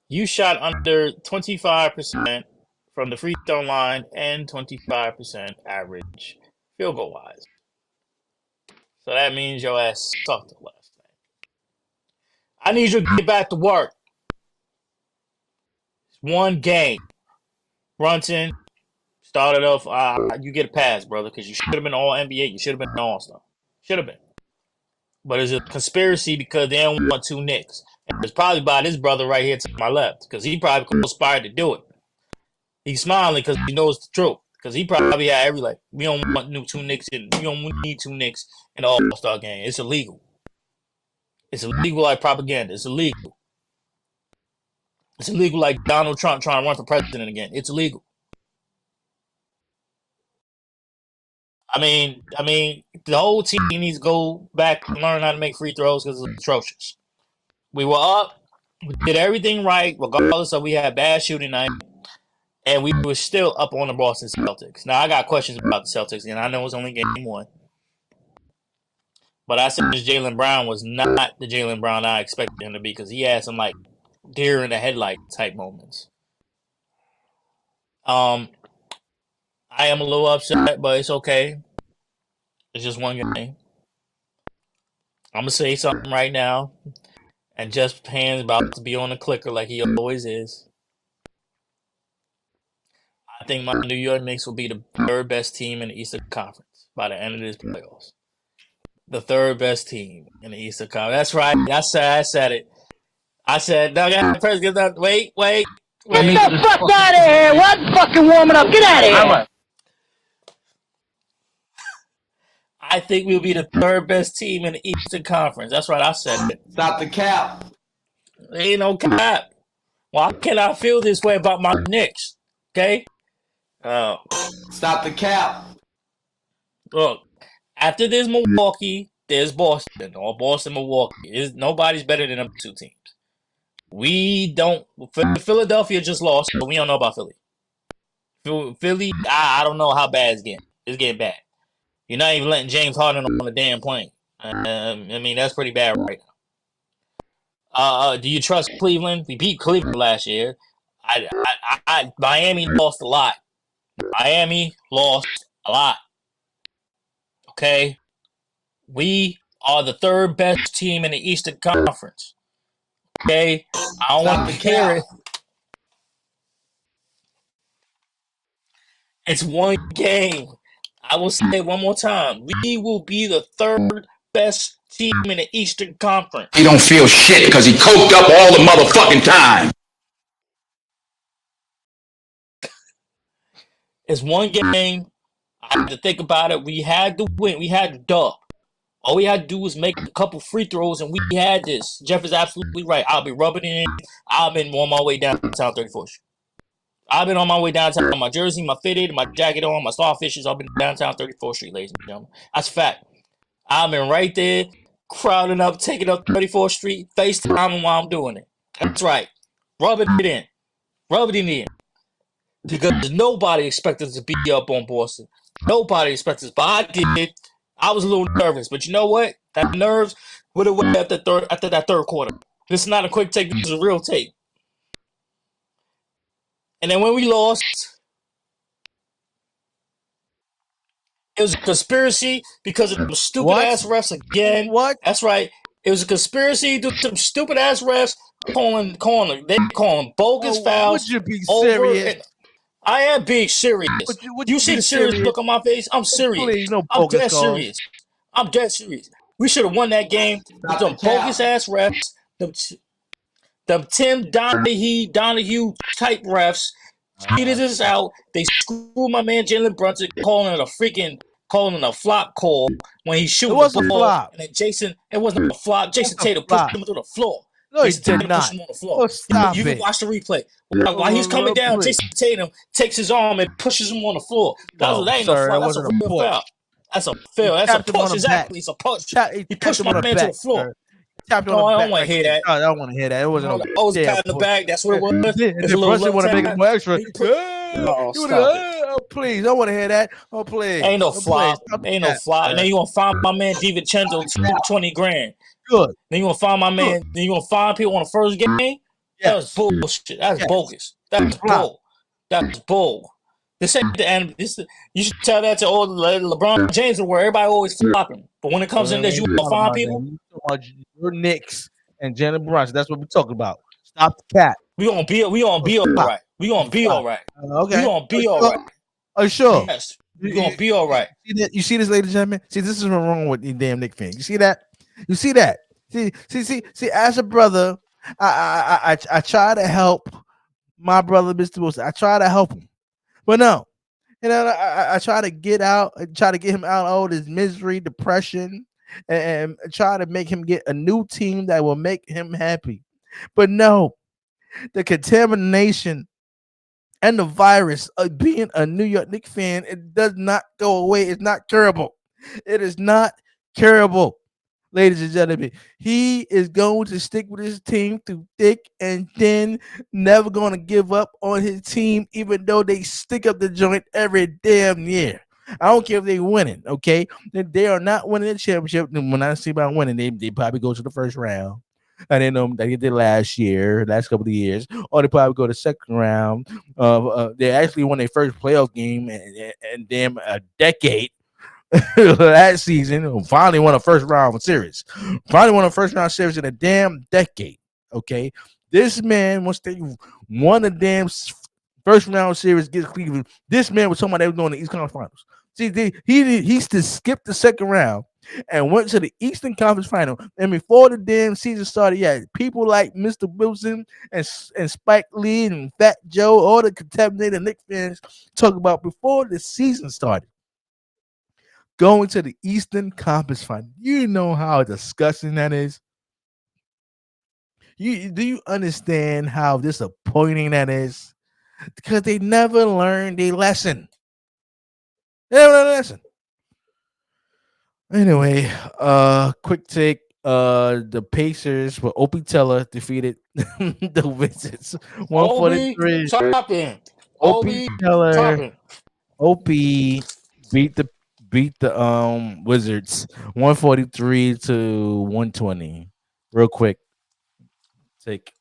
You shot under 25% from the free throw line and 25% average field goal wise. So that means your ass sucked last night. I need you to get back to work. It's one game. Brunson started off. You get a pass, brother, because you should have been all NBA. You should have been an All Star. Should have been. But it's a conspiracy because they don't want 2 Knicks. And it's probably by this brother right here to my left because he probably conspired to do it. He's smiling because he knows the truth. Because he probably had we don't want 2 Knicks in. We don't need 2 Knicks in the All-Star game. It's illegal. It's illegal like propaganda. It's illegal. It's illegal like Donald Trump trying to run for president again. It's illegal. I mean, the whole team needs to go back and learn how to make free throws because it's atrocious. We were up. We did everything right, regardless of we had bad shooting night. And we were still up on the Boston Celtics. Now, I got questions about the Celtics, and I know it's only game 1. But I said Jaylen Brown was not the Jaylen Brown I expected him to be because he had some, deer in the headlight type moments. I am a little upset, but it's okay. It's just one game. I'm going to say something right now. And Jeff Pan's about to be on the clicker like he always is. I think my New York Knicks will be the 3rd best team in the Eastern Conference by the end of this playoffs. The 3rd best team in the Eastern Conference. That's right. I said it. I said, no, wait. Get the fuck out of here! What fucking warming up? Get out of here! I think we'll be the third best team in the Eastern Conference. That's right, I said it. Stop the cap. There ain't no cap. Why can I feel this way about my Knicks? Okay? Stop the cap. Look, after there's Milwaukee, there's Boston. Or Boston, Milwaukee. Nobody's better than them two teams. We don't. Philadelphia just lost, so we don't know about Philly. Philly, I don't know how bad it's getting. It's getting bad. You're not even letting James Harden on the damn plane. I mean, that's pretty bad right now. Do you trust Cleveland? We beat Cleveland last year. Miami lost a lot. Miami lost a lot. Okay? We are the third best team in the Eastern Conference. Okay? I don't want to hear it. It's one game. I will say it one more time. We will be the third best team in the Eastern Conference. He don't feel shit because he coked up all the motherfucking time. It's one game. I had to think about it. We had to win. We had to dub. All we had to do was make a couple free throws, and we had this. Jeff is absolutely right. I'll be rubbing it in. I've been on my way downtown 34th Street. I've been on my way downtown with my jersey, my fitted, my jacket on, my starfishes. I've been downtown 34th Street, ladies and gentlemen. That's a fact. I've been right there, crowding up, taking up 34th Street, FaceTiming while I'm doing it. That's right. Rubbing it in. Rub it in. Because nobody expected us to be up on Boston. Nobody expected us, but I did. I was a little nervous, but you know what? That nerves would have went after that third quarter. This is not a quick take. This is a real take. And then when we lost, it was a conspiracy because of them stupid ass refs again. What? That's right. It was a conspiracy to some stupid ass refs calling bogus fouls. Would you be serious? I am being serious. Would you see the serious look on my face? I'm serious. Please, no I'm bogus dead calls. serious. I'm dead serious. We should have won that game with them bogus ass refs. Them Tim Donahue type refs cheated us out. They screwed my man Jalen Brunson, calling it a flop call when he shooting the ball. Flop. And then Jason, it wasn't a flop. Jason Tatum pushed him to the floor. No, he Jason Tatum did not. pushed him on the floor. Oh, stop you can watch the replay. While he's coming down, Jason Tatum takes his arm and pushes him on the floor. That ain't no flop. That's a real foul. That's a fail. That's a push. Exactly. It's a push. He pushed my man to the floor. I don't want to hear that. I don't want to hear that. It wasn't. I was patting the back. That's what it was. It's a little want to make it more extra. Oh, please! I want to hear that. Oh, please! Ain't no flop. Ain't no flop. And then you gonna find my man DiVincenzo $20,000. Good. Then you gonna find my man. Then you gonna find people on the first game. Yes. That was bullshit. That's bogus. That's bull. That's bull. This ain't the end. You should tell that to all LeBron James, where everybody always flopping. But when it comes in this, you gonna find people. Your Knicks and Jalen Brunson. That's what we're talking about. Stop the cat. We gonna be all right. We gonna be all right. Okay. We gonna be all right. Oh, sure. Yes. We gonna be all right. You see this, ladies and gentlemen? See, this is what's wrong with these damn Knicks fans. You see that? You see that? See. As a brother, I try to help my brother, Mr. Wilson. I try to help him, but no. You know, I try to get him out of all this misery, depression, and try to make him get a new team that will make him happy. But no, the contamination and the virus of being a New York Knicks fan, it does not go away. It's not curable. It is not curable. Ladies and gentlemen, he is going to stick with his team through thick and thin, never going to give up on his team, even though they stick up the joint every damn year. I don't care if they're winning, okay? They are not winning the championship. When I see about winning, they probably go to the first round. I didn't know they did last couple of years, or they probably go to second round. They actually won their first playoff game in damn a decade. That season, finally won a first round series. Finally won a first round series in a damn decade. Okay, this man, once they won a damn first round series against Cleveland, this man was talking about they were doing the East Conference Finals. See, he skipped the second round and went to the Eastern Conference Final. And before the damn season started, yeah, people like Mr. Wilson and Spike Lee and Fat Joe, all the contaminated Knicks fans talk about before the season started. going to the Eastern Conference Final. You know how disgusting that is. Do you understand how disappointing that is? Because they never learned a lesson. They never learned a lesson. Anyway, quick take. The Pacers with Opie Teller defeated the Wizards 143. Topping. Opie Teller. Opie beat the Wizards 143 to 120. Real quick take.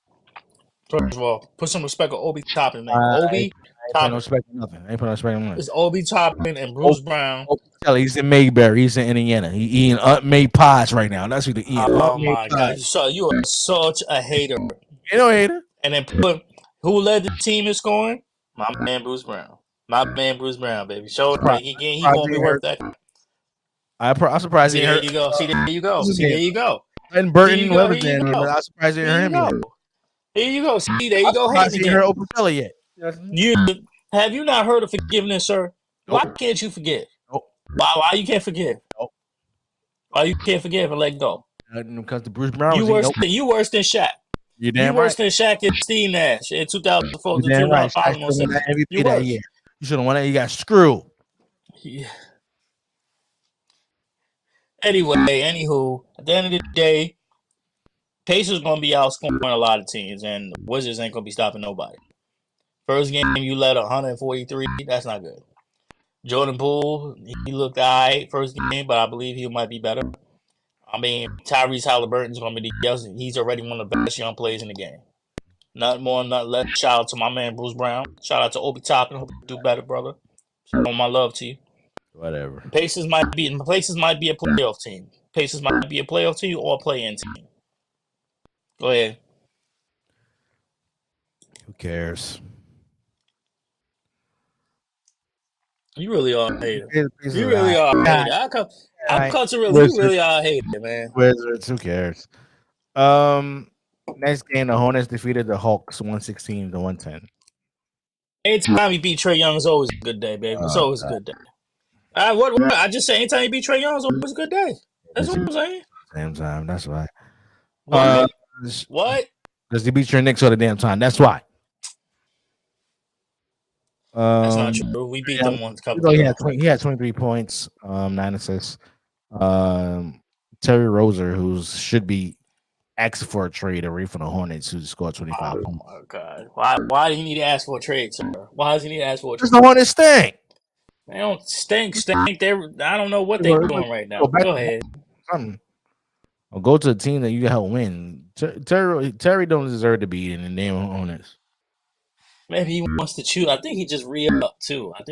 First of all, put some respect on Obi Toppin, man. I Obi ain't putting no Toppin. respect on nothing. I ain't putting no respect on nothing. It's Obi Toppin and Bruce Brown. Opie Teller, he's in Mayberry. He's in Indiana. He eating unmade pies right now. That's what he eating. Oh my God! You are such a hater. You know, hater. And then put who led the team in scoring? My man Bruce Brown. My man Bruce Brown, baby. Show that he gonna be worth that. I'm surprised See, he there hurt. you go. See, there you go. See, there you go. And Burton Here Weber's you in, go. but I'm surprised he didn't hurt him. Here you go. See, there you go. I'm surprised he hurt Opie Teller yet. Have you not heard of forgiveness, sir? Nope. Why can't you forgive? Nope. Why you can't forgive? Nope. Why you can't forgive and let go? Because the Bruce Brown You worse than Shaq. You're damn you worse right. than Shaq and Steve Nash in 2004. You're damn right. Shaq won that MVP that year. You should have won it. You got screwed. Yeah. Anyway, anywho, at the end of the day, Pacers gonna be outscoring a lot of teams, and the Wizards ain't gonna be stopping nobody. First game you led 143. That's not good. Jordan Poole, he looked alright first game, but I believe he might be better. I mean, Tyrese Halliburton's gonna be he's already one of the best young players in the game. Not more, not less. Shout out to my man Bruce Brown. Shout out to Obi Toppin. Hope you do better, brother. Show my love to you. Whatever. Pacers might be a playoff team. Pacers might be a playoff team or a play-in team. Go ahead. Who cares? You really are a hater. You really are a hater. I'm come to really, you really are a hater, man. Wizards, who cares? Next game, the Hornets defeated the Hawks 116 to 110. Anytime you beat Trae Young is always a good day, baby. It's always a good day. What I just say, anytime you beat Trae Young is always a good day. That's what I'm saying. Same time, that's why. What? Because you beat your Knicks all the damn time. That's why. That's not true. We beat them once. He had 23 points, 9 assists. Terry Rozier, who should be asked for a trade away from the Hornets, who scored 25 points. Oh my God! Why do you need to ask for a trade, sir? Why does he need to ask for a trade? Because the Hornets stink. They don't stink. I don't know what they're doing right now. Go ahead. Or go to a team that you can help win. Terry don't deserve to be in the damn Hornets. Maybe he wants to choose. I think he just re-upped too. Of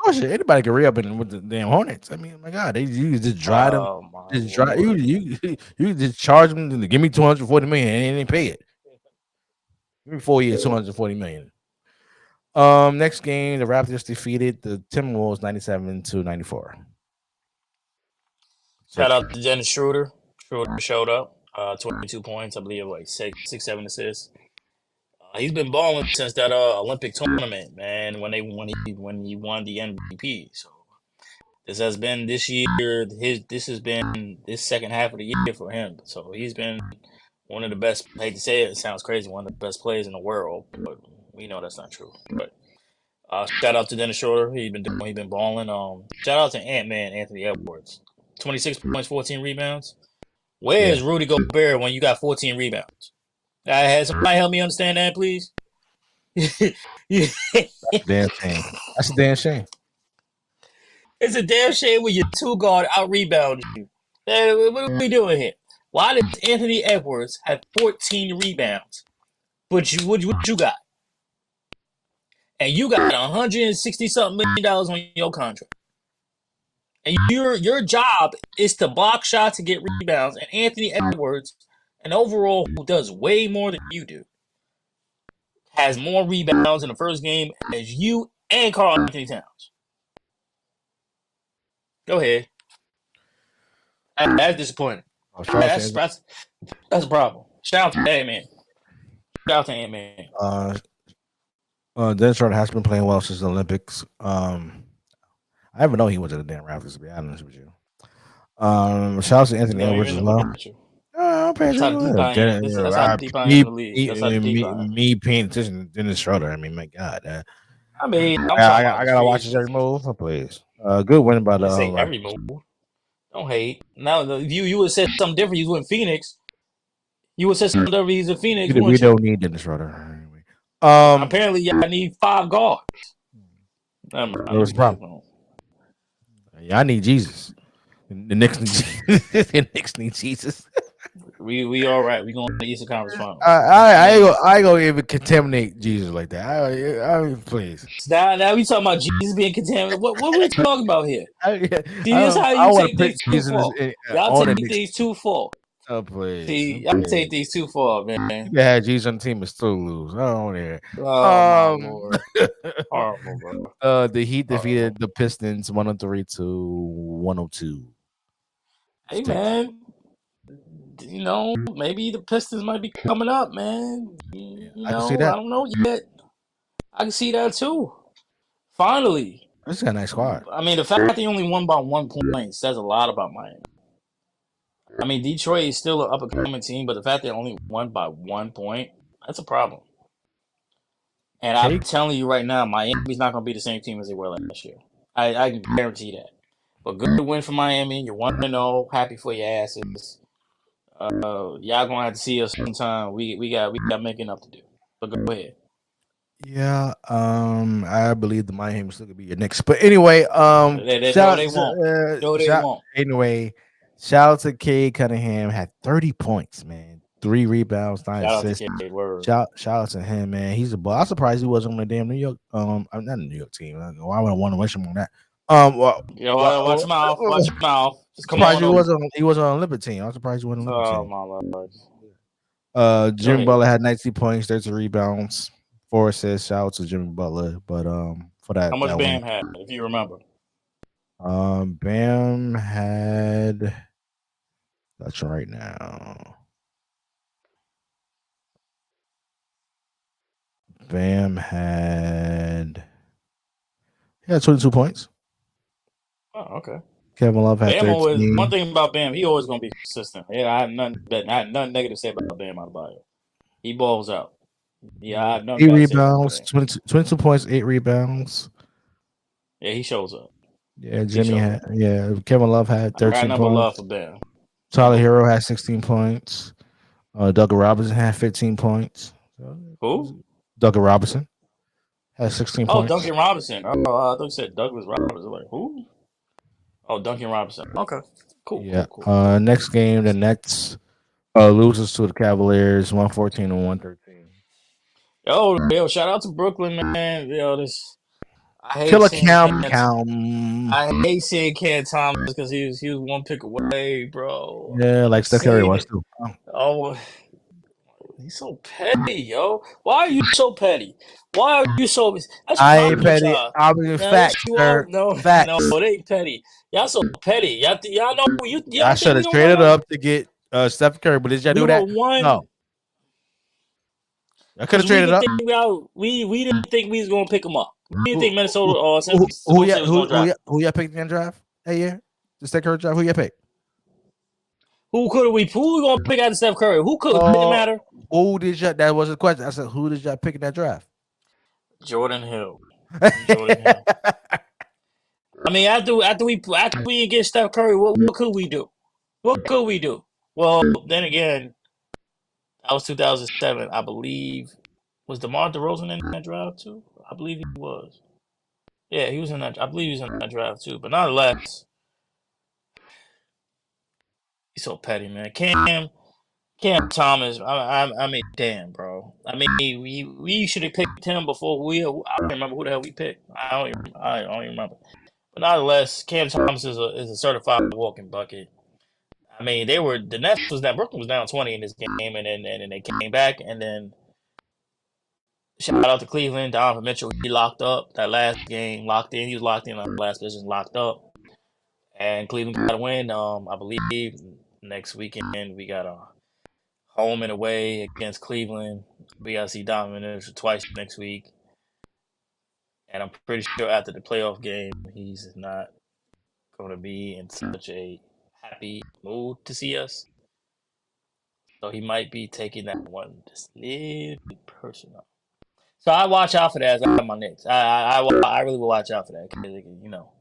course, anybody can re-up with the damn Hornets. I mean, my God, you just dry them. You just charge them to give me $240 million and they pay it. Give me 4 years, $240 million. Next game, the Raptors defeated the Timberwolves 97-94. Shout out to Dennis Schroeder. Schroeder showed up. 22 points, I believe, like 7 assists. He's been balling since that Olympic tournament, man. When he won the MVP. So this has been this year. This has been this second half of the year for him. So he's been one of the best. I hate to say it sounds crazy. One of the best players in the world, but we know that's not true. But shout out to Dennis Schroeder. He's been balling. Shout out to Ant-Man Anthony Edwards. 26 points, 14 rebounds. Where's Rudy Gobert when you got 14 rebounds? Has somebody help me understand that, please? That's a damn shame. That's a damn shame. It's a damn shame when your two guard out rebounds you. What are we doing here? Why does Anthony Edwards have 14 rebounds? What you got? And you got $160-something million on your contract. And your job is to block shots and get rebounds. And Anthony Edwards, an overall who does way more than you do, has more rebounds in the first game as you and Karl Anthony Towns. Go ahead. That's disappointing. That's a problem. Shout out to Ant-Man. Shout out to Ant-Man. Dennis Schroeder has been playing well since the Olympics. I didn't know he went to the damn Raptors. To be honest with you. Shout out to Anthony Edwards as well. I'm paying That's how deep I am. That's how deep I am in the league. That's how deep I am. Me paying attention to Dennis Schroeder. I mean, my God. I mean, I'm I talking about gotta watch his every move. Please. Good win by the. Say every move. Don't hate. Now, if you would have said something different, you was in Phoenix. You would have said something different. He's in Phoenix. We don't need Dennis Schroeder. Anyway. Apparently, I need 5 guards. What's the problem? Yeah, I need Jesus. The Knicks need Jesus. We all right. We going to the Eastern Conference Finals. I ain't gonna even contaminate Jesus like that. I please. Now we talking about Jesus being contaminated. What we talking about here? See, this is how you take things too far. Y'all take things too far. Oh please. See, y'all take things too far, man. You had Jesus on the team and still lose. I don't want to hear. Oh my Lord. Horrible, bro. The Heat defeated the Pistons 103-102. Hey man. You know, maybe the Pistons might be coming up, man. I can see that. I don't know yet. I can see that too. Finally. This is a nice squad. I mean, the fact that they only won by 1 point says a lot about Miami. I mean, Detroit is still an up-and-coming team, but the fact they only won by 1 point, that's a problem. And I'm telling you right now, Miami's not going to be the same team as they were last year. I can guarantee that. But good win for Miami. You're 1-0. Happy for your asses. Y'all gonna have to see us sometime. We got making up to do. But go ahead. Yeah, I believe the Miami still gonna be your next. But anyway, they won't. Anyway, shout out to Cade Cunningham, had 30 points, man. 3 rebounds, 9 assists. Shout out to him, man. He's a ball. I'm surprised he wasn't on the damn New York. I'm not a New York team. Why would I want to wish him on that? Watch your mouth. Watch your mouth. Surprised he wasn't on the Olympic team. I'm surprised he wasn't on the Olympic team. My Lord. Jimmy Butler had 19 points, 13 rebounds, 4 assists. Shout out to Jimmy Butler. But for that, how much Bam had, if you remember? Bam had. That's right now. Bam had. He had 22 points. Oh, okay. Kevin Love had 13. One thing about Bam, he always gonna be consistent. Yeah, I had nothing negative to say about Bam Adebayo. He balls out. Yeah, I have nothing 8 rebounds, 22 points, 8 rebounds. Yeah, he shows up. Yeah, Jimmy had. Yeah, Kevin Love had 13 points. Love for Bam. Tyler Hero had 16 points. Doug Robinson had 15 points. Who? Doug Robinson had 16 points. Oh, Duncan Robinson. Oh, I thought you said Douglas Robinson. Like, who? Oh, Duncan Robinson. Okay. Cool. Yeah. Cool. Next game, the Nets loses to the Cavaliers 114-113. Yo, shout out to Brooklyn, man. I hate Killer Cam. I hate seeing Cam Thomas because he was 1 pick away, bro. Yeah, like Steph Curry was too. Oh, he's so petty, yo. Why are you so petty? Why are you so? I ain't petty. I'm being facts, sir. No, facts. No, it ain't petty. Y'all so petty. Y'all know y'all I should have traded up to get Steph Curry, but did y'all do that? No. I could have traded up. We didn't think we was gonna pick him up. We didn't think Minnesota or who y'all picked in draft that year? The Steph Curry draft. Who y'all picked? Who we gonna pick out of Steph Curry? Who could? Didn't matter. Who did y'all? That was the question. I said, who did y'all pick in that draft? Jordan Hill. I mean, after we get Steph Curry, what could we do? What could we do? Well, then again, that was 2007, I believe. Was DeMar DeRozan in that draft too? I believe he was. Yeah, he was in that. I believe he was in that draft too. But nonetheless, he's so petty, man. Cam Thomas. I mean, damn, bro. I mean, we should have picked him before I don't remember who the hell we picked. I don't even remember. But nonetheless, Cam Thomas is a certified walking bucket. I mean, Brooklyn was down 20 in this game, and then they came back, and then shout out to Cleveland, Donovan Mitchell. He locked up that last game, locked in. He was locked in on the last position, locked up, and Cleveland got a win. I believe next weekend we got a home and away against Cleveland. We got to see Donovan Mitchell twice next week. And I'm pretty sure after the playoff game, he's not going to be in such a happy mood to see us. So he might be taking that one just a little bit personal. So I watch out for that as I have my Knicks. I really will watch out for that because, you know,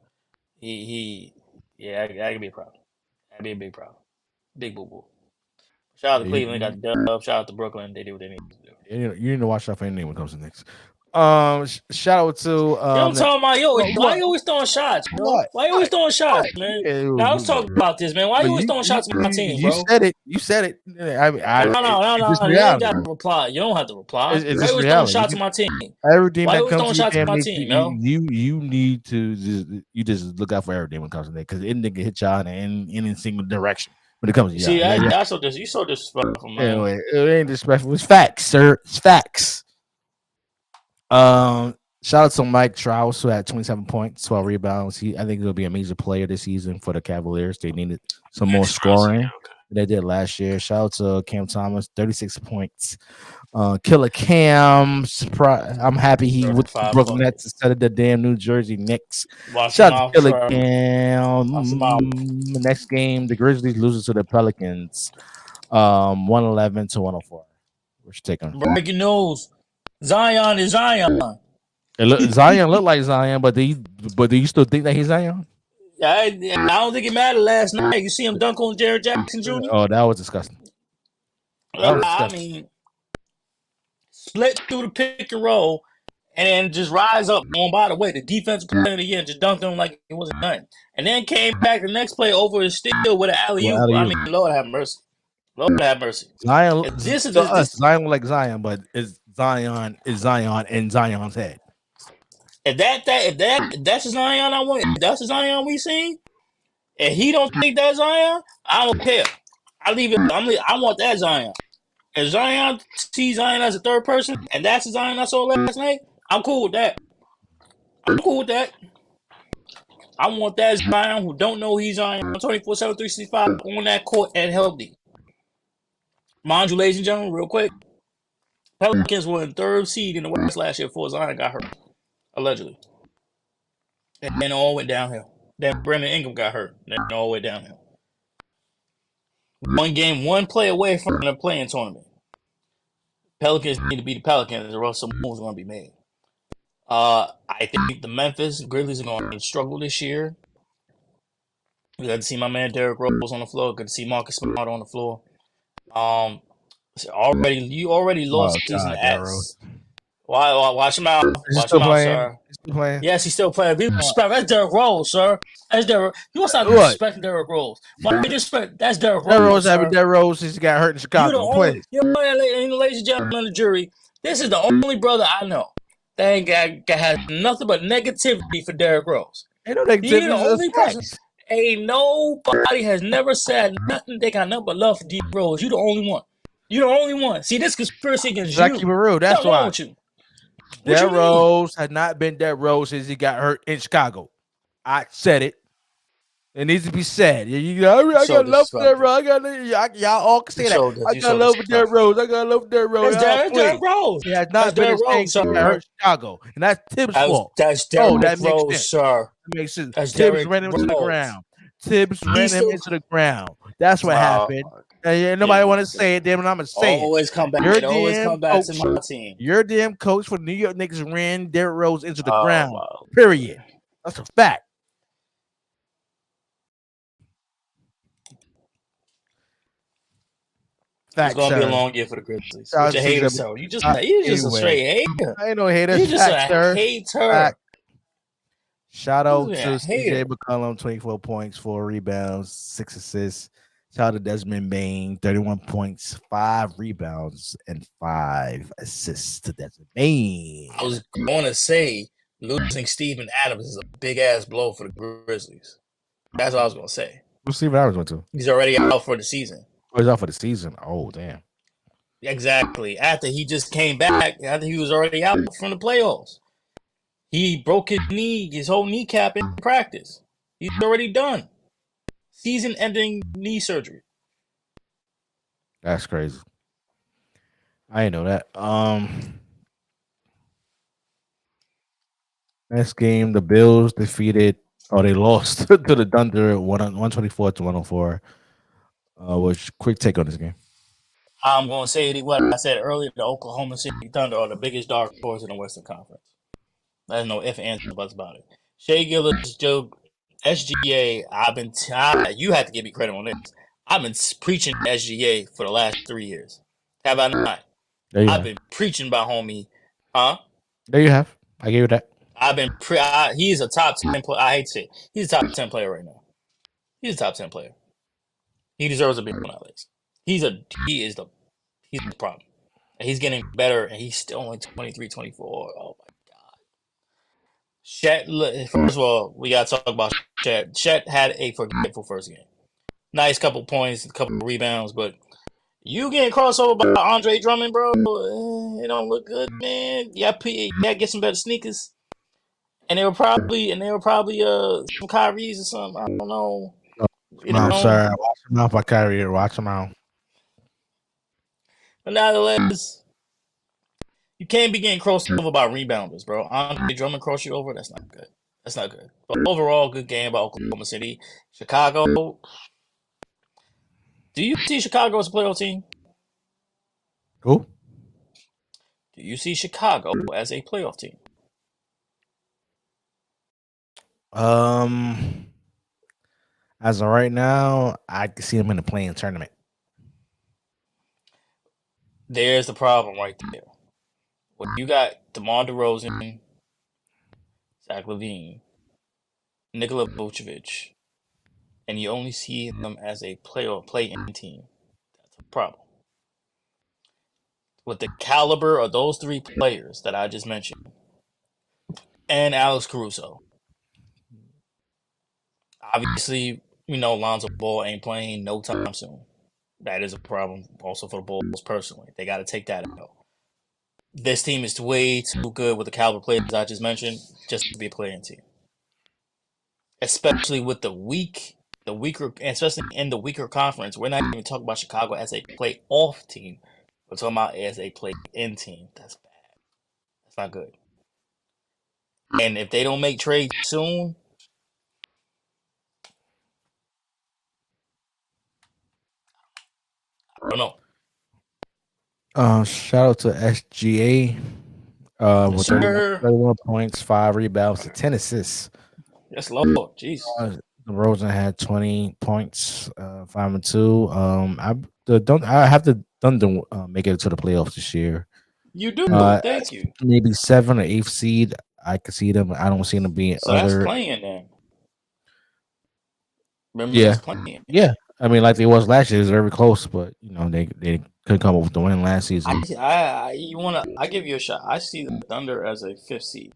yeah, that could be a problem. That'd be a big problem. Big boo boo. Shout out to Cleveland, they got the dub. Shout out to Brooklyn, they did what they needed to do. You need to watch out for anything when it comes to Knicks. Shout out to Yo, I'm talking about why you always throwing shots, bro? What? Why you always throwing shots, man? Yeah, Now let's talk about this, man. Why you always throwing shots at my team, bro? You said it. I mean, No. You ain't got to reply. You don't have to reply. It's Why you always throwing shots at my team? Everything Why you that always throwing comes shots to at my your team, family, yo? you need to just look out for everything when it comes to that because anything can hit y'all in any single direction when it comes to y'all. See, that's so you so disrespectful, man. Anyway, it ain't disrespectful. It's facts, sir. It's facts. Shout out to Mike Trout, who had 27 points, 12 rebounds. I think he'll be a major player this season for the Cavaliers. They needed some more scoring than they did last year. Shout out to Cam Thomas, 36 points. Killer Cam, I'm happy he with the Brooklyn Nets instead of the damn New Jersey Knicks. Shout out to Killer Cam. Next game, the Grizzlies loses to the Pelicans, 111 to 104. We're taking breaking news. Zion is Zion. Zion looked like Zion, but do you still think that he's Zion? I don't think it mattered last night. You see him dunk on Jared Jackson Jr.? Oh, that was disgusting. I mean, split through the pick and roll and then just rise up. Oh, by the way, the defensive player of the year just dunked on him like it wasn't nothing. And then came back the next play over his steal with an alley-oop. I mean, Lord have mercy. Lord have mercy. Zion, Zion like Zion, but is Zion in Zion's head? If that's the Zion I want, if that's the Zion we seen, and he don't think that's Zion, I don't care. I leave it. I want that Zion. If Zion sees Zion as a third person, and that's the Zion I saw last night, I'm cool with that. I'm cool with that. I want that Zion who don't know he's Zion 24/7, 365 on that court and healthy. Mind you, ladies and gentlemen, real quick, Pelicans were in third seed in the West last year before Zion got hurt, allegedly. And then all went downhill. Then Brandon Ingram got hurt. Then all went downhill. One game, one play away from the playing tournament. Pelicans need to be the Pelicans, or else some moves are going to be made. I think the Memphis Grizzlies are going to struggle this year. We got to see my man Derrick Rose on the floor. Good to see Marcus Smart on the floor. You already lost season S. Watch him out. Watch him out, sir. Yes, he's still playing. That's Derrick Rose, sir. That's Derrick. You must not disrespect Derrick Rose. That's Derrick Rose. Derrick Rose, he's got hurt in Chicago. Ladies and gentlemen of the jury, this is the only brother I know that has nothing but negativity for Derrick Rose. Ain't no negativity. You're the only person. Ain't nobody has never said nothing. They got nothing but love for Derrick Rose. You the only one. You the only one. See, this conspiracy against you. Keep it real. That's why. Derrick Rose has not been Derrick Rose since he got hurt in Chicago. I said it. It needs to be said. I got love for Derrick Rose. Y'all all can say that. I got love for Derrick Rose. I got love for Derrick Rose. That's Derrick Rose. He has not been his thing since he got hurt in Chicago. And that's Tibbs' fault. That's Derrick Rose, sir. That makes sense. Tibbs ran him into the ground. That's what happened. And nobody want to say it, damn it, I'm going to say it. Always come back to my team. Your damn coach for the New York Knicks ran Derrick Rose into the ground. Wow. Period. That's a fact. It's gonna be a long year for the Grizzlies. Which a hater, so you just a straight hater. I ain't no hater. You just a hater. Shout out to CJ McCollum, 24 points, 4 rebounds, 6 assists. Shout out to Desmond Bain, 31 points, 5 rebounds, and 5 assists to Desmond Bain. I was going to say losing Steven Adams is a big ass blow for the Grizzlies. That's what I was going to say. Who's Steven Adams went to? He's already out for the season. Oh, he's out for the season. Oh, damn. Exactly. After he just came back, after he was already out from the playoffs. He broke his knee, his whole kneecap in practice. He's already done. Season-ending knee surgery. That's crazy. I didn't know that. Next game, the Bills defeated. Oh, they lost to the Thunder 124 to 104. Which quick take on this game? I'm going to say what I said earlier. The Oklahoma City Thunder are the biggest dark horse in the Western Conference. There's no ifs, ands, or buts about it. Shea Gillis, Joe, SGA. You have to give me credit on this. I've been preaching SGA for the last 3 years. Have I not? I've been preaching about homie. Huh? There you have. I gave you that. He's a top 10 player. I hate to say it. He's a top 10 player right now. He's a top 10 player. He deserves to be on that list. He's the problem. And he's getting better, and he's still only 23, 24. Oh my God. Chet, first of all, we got to talk about Chet. Chet had a forgetful first game. Nice couple points, a couple rebounds, but you getting crossover by Andre Drummond, bro, it don't look good, man. Yeah, get some better sneakers. And they were probably some Kyrie's or something. I don't know. Sir. Watch him out by Kyrie. Watch him out. But nevertheless, you can't be getting crossed over by rebounders, bro. Andre Drummond cross you over. That's not good. That's not good. But overall, good game by Oklahoma City. Chicago. Do you see Chicago as a playoff team? Who? Do you see Chicago as a playoff team? As of right now, I can see them in the playing tournament. There's the problem right there. When you got DeMar DeRozan, Zach LaVine, Nikola Vucevic, and you only see them as a play-in team, that's a problem. With the caliber of those three players that I just mentioned, and Alex Caruso, obviously, we know Lonzo Ball ain't playing no time soon. That is a problem also for the Bulls personally. They got to take that out. This team is way too good with the caliber players I just mentioned just to be a play-in team. Especially with the weaker, especially in the weaker conference. We're not even talking about Chicago as a playoff team. We're talking about as a play-in team. That's bad. That's not good. And if they don't make trades soon, I don't know. Shout out to SGA. With 31 points, 5 rebounds, 10 assists. Yes, Lord. Jeez. DeRozan had 20 points, 5 and 2. I have the Thunder make it to the playoffs this year. You do. Thank you. Maybe 7th or 8th seed. I could see them. I don't see them being so other. That's playing then. Remember, Yeah, that's playing. Yeah. I mean, like they was last year, it was very close, but they couldn't come up with the win last season. I give you a shot. I see the Thunder as a 5th seed.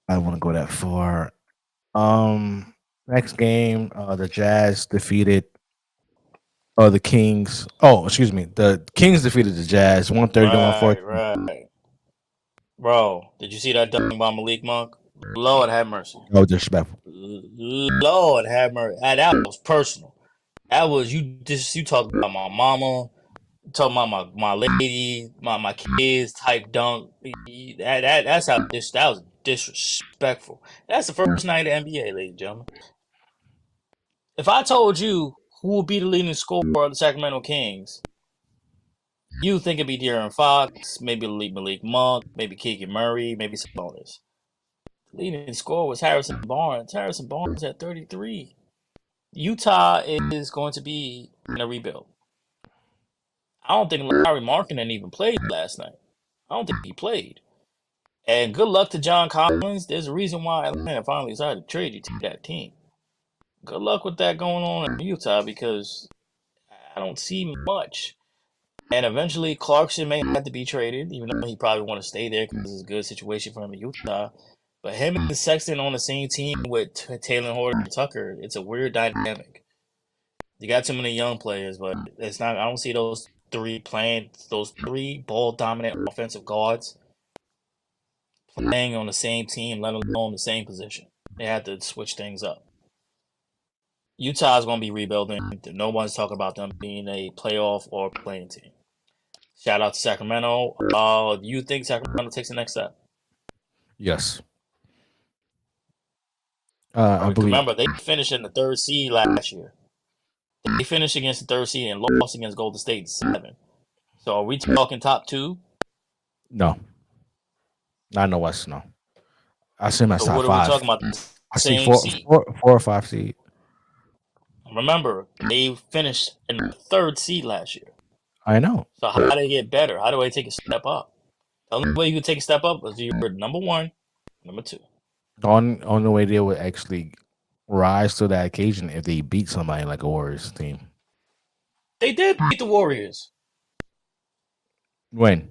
I want to go that far. Next game, the Jazz defeated the Kings. Oh, excuse me. The Kings defeated the Jazz 130 to 140. Right. Bro, did you see that dunk by Malik Monk? Lord have mercy. Oh, disrespectful. Lord have mercy. That was personal. That was you talking about my mama, talking about my lady, my kids type dunk. That's how that was disrespectful. That's the first night of the NBA, ladies and gentlemen. If I told you who would be the leading scorer of the Sacramento Kings, you think it'd be De'Aaron Fox, maybe Malik Monk, maybe Keegan Murray, maybe some others. The leading scorer was Harrison Barnes. Harrison Barnes at 33. Utah is going to be in a rebuild. I don't think Larry Markkinen even played last night. I don't think he played. And good luck to John Collins. There's a reason why Atlanta finally decided to trade you to that team. Good luck with that going on in Utah because I don't see much. And eventually Clarkson may have to be traded, even though he probably want to stay there because it's a good situation for him in Utah. But him and Sexton on the same team with Taylor Horton and Tucker, it's a weird dynamic. You got too many young players, but it's not. I don't see those three ball dominant offensive guards playing on the same team, let alone the same position. They had to switch things up. Utah's going to be rebuilding. No one's talking about them being a playoff or playing team. Shout out to Sacramento. Do you think Sacramento takes the next step? Yes. I believe. Remember, they finished in the 3rd seed last year. They finished against the 3rd seed and lost against Golden State 7. So are we talking top 2? No. Not in the West, no. I see him as So top what are we 5. talking about? The I see same seed. 4 or 5 seed. Remember, they finished in the 3rd seed last year. I know. So how do they get better? How do they take a step up? The only way you can take a step up is you're number 1, number 2. The only way they would actually rise to that occasion if they beat somebody like a Warriors team. They did beat the Warriors. When?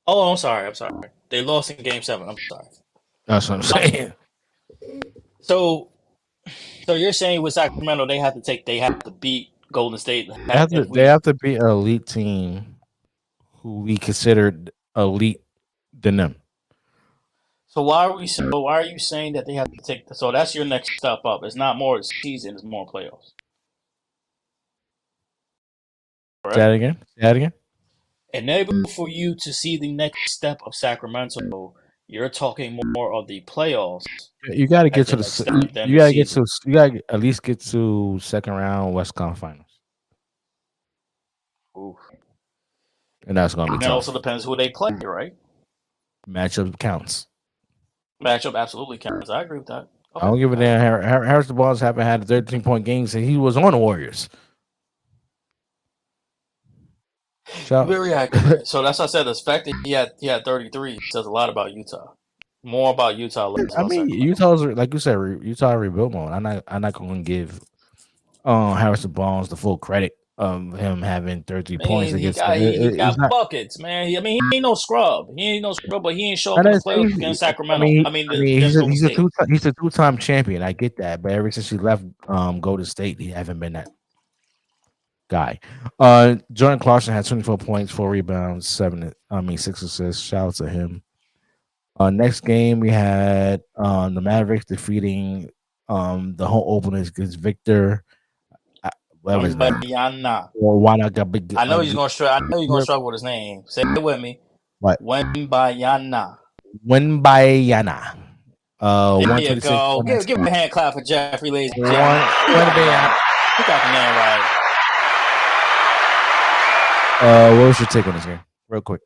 Oh, I'm sorry. They lost in Game 7. I'm sorry. That's what I'm saying. So you're saying with Sacramento they have to beat Golden State. They have to beat an elite team who we considered elite than them. So why are you saying that they have to take? So that's your next step up. It's not more season; it's more playoffs. Correct? Say that again. Enable for you to see the next step of Sacramento. You're talking more of the playoffs. You got to get to you got to get to you got to at least get to second round West Conference Finals. Ooh. And that's going to be tough. tough. It also depends who they play, right? Matchup counts. Matchup absolutely counts. I agree with that. Okay. I don't give a damn. Harrison Barnes haven't had a 13-point game since he was on the Warriors. Very accurate. So that's why I said the fact that he had 33 says a lot about Utah. More about Utah. I mean, Utah's like you said, Utah rebuild mode. I'm not going to give Harrison Barnes the full credit of him having 30 points against. He got buckets, man. I mean, he ain't no scrub. But he ain't show up in the playoffs against Sacramento. He's a 2-time champion. I get that, but ever since he left Golden State, he haven't been that guy. Jordan Clarkson had 24 points, 4 rebounds, 6 assists. Shout out to him. Next game we had the Mavericks defeating the home openers against Victor. Whatever his name. I know he's gonna struggle with his name. Say it with me. What? Wembayana. There you go. Give a hand clap for Jeffrey, ladies and gentlemen. He got the name right. What was your take on this game, real quick?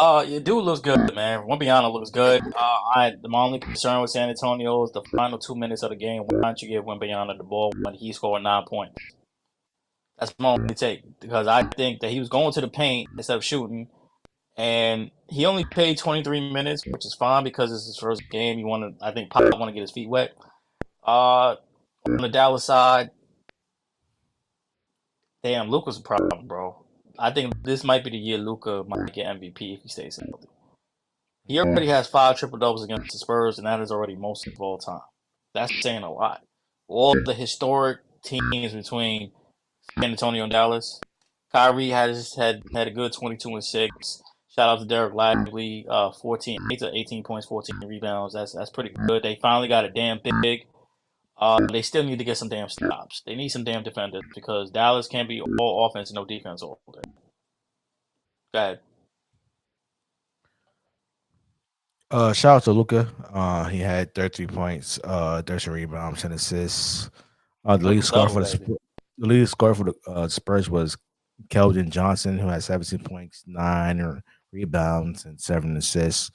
Your dude looks good, man. Wembayana looks good. My only concern with San Antonio is the final 2 minutes of the game. Why don't you give Wembayana the ball when he scored 9 points? That's my only take, because I think that he was going to the paint instead of shooting, and he only played 23 minutes, which is fine because it's his first game. I think Pop want to get his feet wet. On the Dallas side, damn, Luka's a problem, bro. I think this might be the year Luka might get MVP if he stays healthy. He already has 5 triple-doubles against the Spurs, and that is already most of all time. That's saying a lot. All the historic teams between San Antonio and Dallas, Kyrie had a good 22 and 6. Shout out to Derek Lively, 18 points, 14 rebounds. That's pretty good. They finally got a damn big. They still need to get some damn stops. They need some damn defenders because Dallas can't be all offense and no defense all day. Go ahead. Shout out to Luka. He had 13 points, 13 rebounds, and assists. The lead scorer for the Spurs was Keldon Johnson, who had 17 points, 9 rebounds, and 7 assists.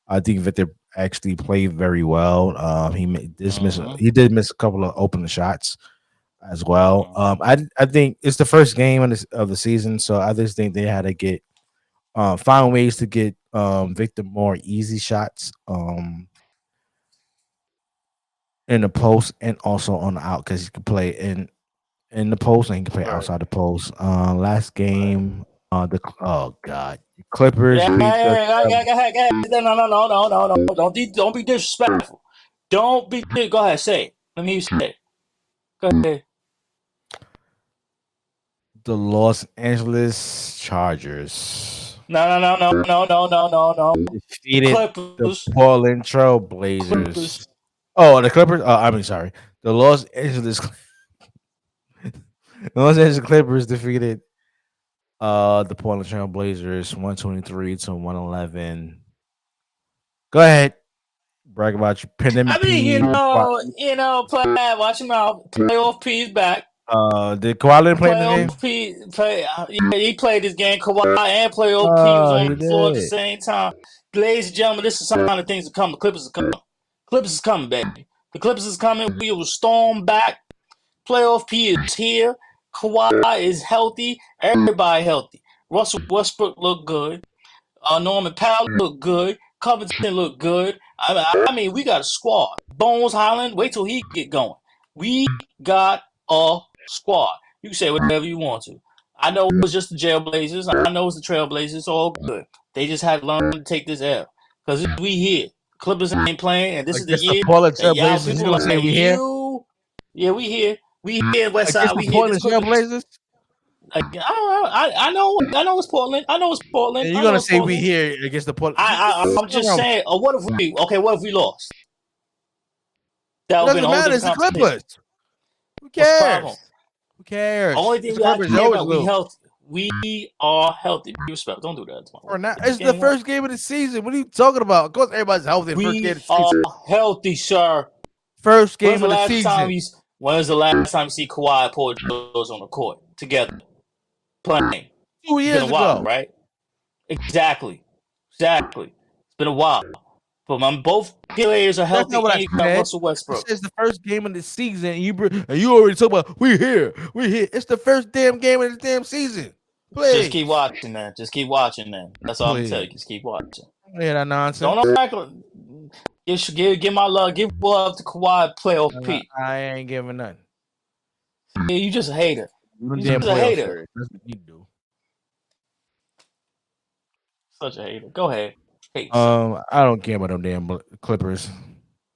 I think Victor actually played very well. He did miss a couple of open shots as well. I think it's the first game of the season, so I just think they had to find ways to get Victor more easy shots in the post and also on the out, because he can play in the post and he can play outside the post. Last game, the Clippers. Go ahead. No. Don't be disrespectful. Go ahead, say it. Let me say it. Go ahead. The Los Angeles Chargers. No. Defeated Clippers. The Portland Trail Blazers. Oh, the Clippers. Sorry. The Los Angeles Clippers defeated the Portland Trail Blazers 123-111. Go ahead. Brag about your pandemic. I mean, watch him out. Playoff P is back. Did Kawhi Leonard play in the game? Playoff P, he played this game. Kawhi and Playoff P was on the floor at the same time. Ladies and gentlemen, this is a sign of things to come. The Clippers are coming. Clippers is coming, baby. The Clippers is coming. We will storm back. Playoff P is here. Kawhi is healthy. Everybody healthy. Russell Westbrook looked good. Norman Powell looked good. Covington looked good. I mean, we got a squad. Bones Highland, wait till he get going. We got a squad. You can say whatever you want to. I know it was just the Jailblazers. I know it's the Trailblazers. It's all good. They just had to learn to take this L. Because we here. Clippers ain't playing, and this is the year. Trailblazers. You gonna say we here? Yeah, we here. We here, West Side. We here. Portland Trailblazers. I know it's Portland. I know it's Portland. And you're gonna say we here against the Portland? I'm just saying. What if we lost? That would be the Clippers. Who cares? Who cares? Only thing we have to care about, we healthy. We are healthy. Be respect. Don't do that. It's the first game of the season. What are you talking about? Of course, everybody's healthy. We are healthy, sir. First game of the season. When was the last time you see Kawhi and Paul George on the court together playing? 2 years ago, right? Exactly. It's been a while. But both players are healthy. Russell Westbrook. It's the first game of the season, and you already talk about we here. It's the first damn game of the damn season. Please. Just keep watching, man. That's all I'm telling you. Just keep watching. Yeah, that nonsense. Don't act like. Give my love. Give love to Kawhi. Playoff P. I ain't giving nothing. Yeah, you just a hater. You just a hater. That's what you do. Such a hater. Go ahead. I don't care about them damn Clippers.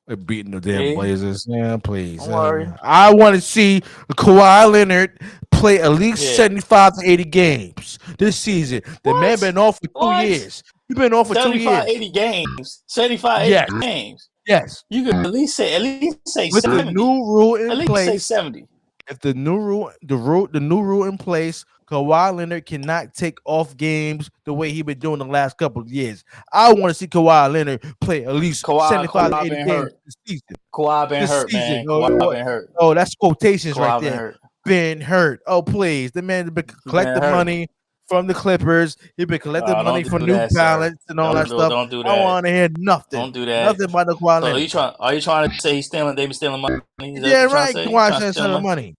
They're beating the damn Blazers. Yeah, please. Don't worry. I want to see Kawhi Leonard play at least 75 to 80 games this season. The man been off for 2 years. He's been off for 2 years. 80 games. 75, 80 games. Yes. You could at least say with 70. The new rule in at least place. Say 70. If the new rule in place, Kawhi Leonard cannot take off games the way he been doing the last couple of years. I want to see Kawhi Leonard play at least 75 to 80 games this season. Kawhi been hurt, man. Kawhi been hurt. Oh, that's quotations right there. Hurt. Been hurt. Oh, please. The man has been collecting money from the Clippers. He's been collecting money from New Balance and all that stuff. Don't do that. I don't want to hear nothing. Don't do that. Nothing about the Kawhi Leonard. Are you trying to say they've been stealing money? Yeah, right. Kawhi's stealing money.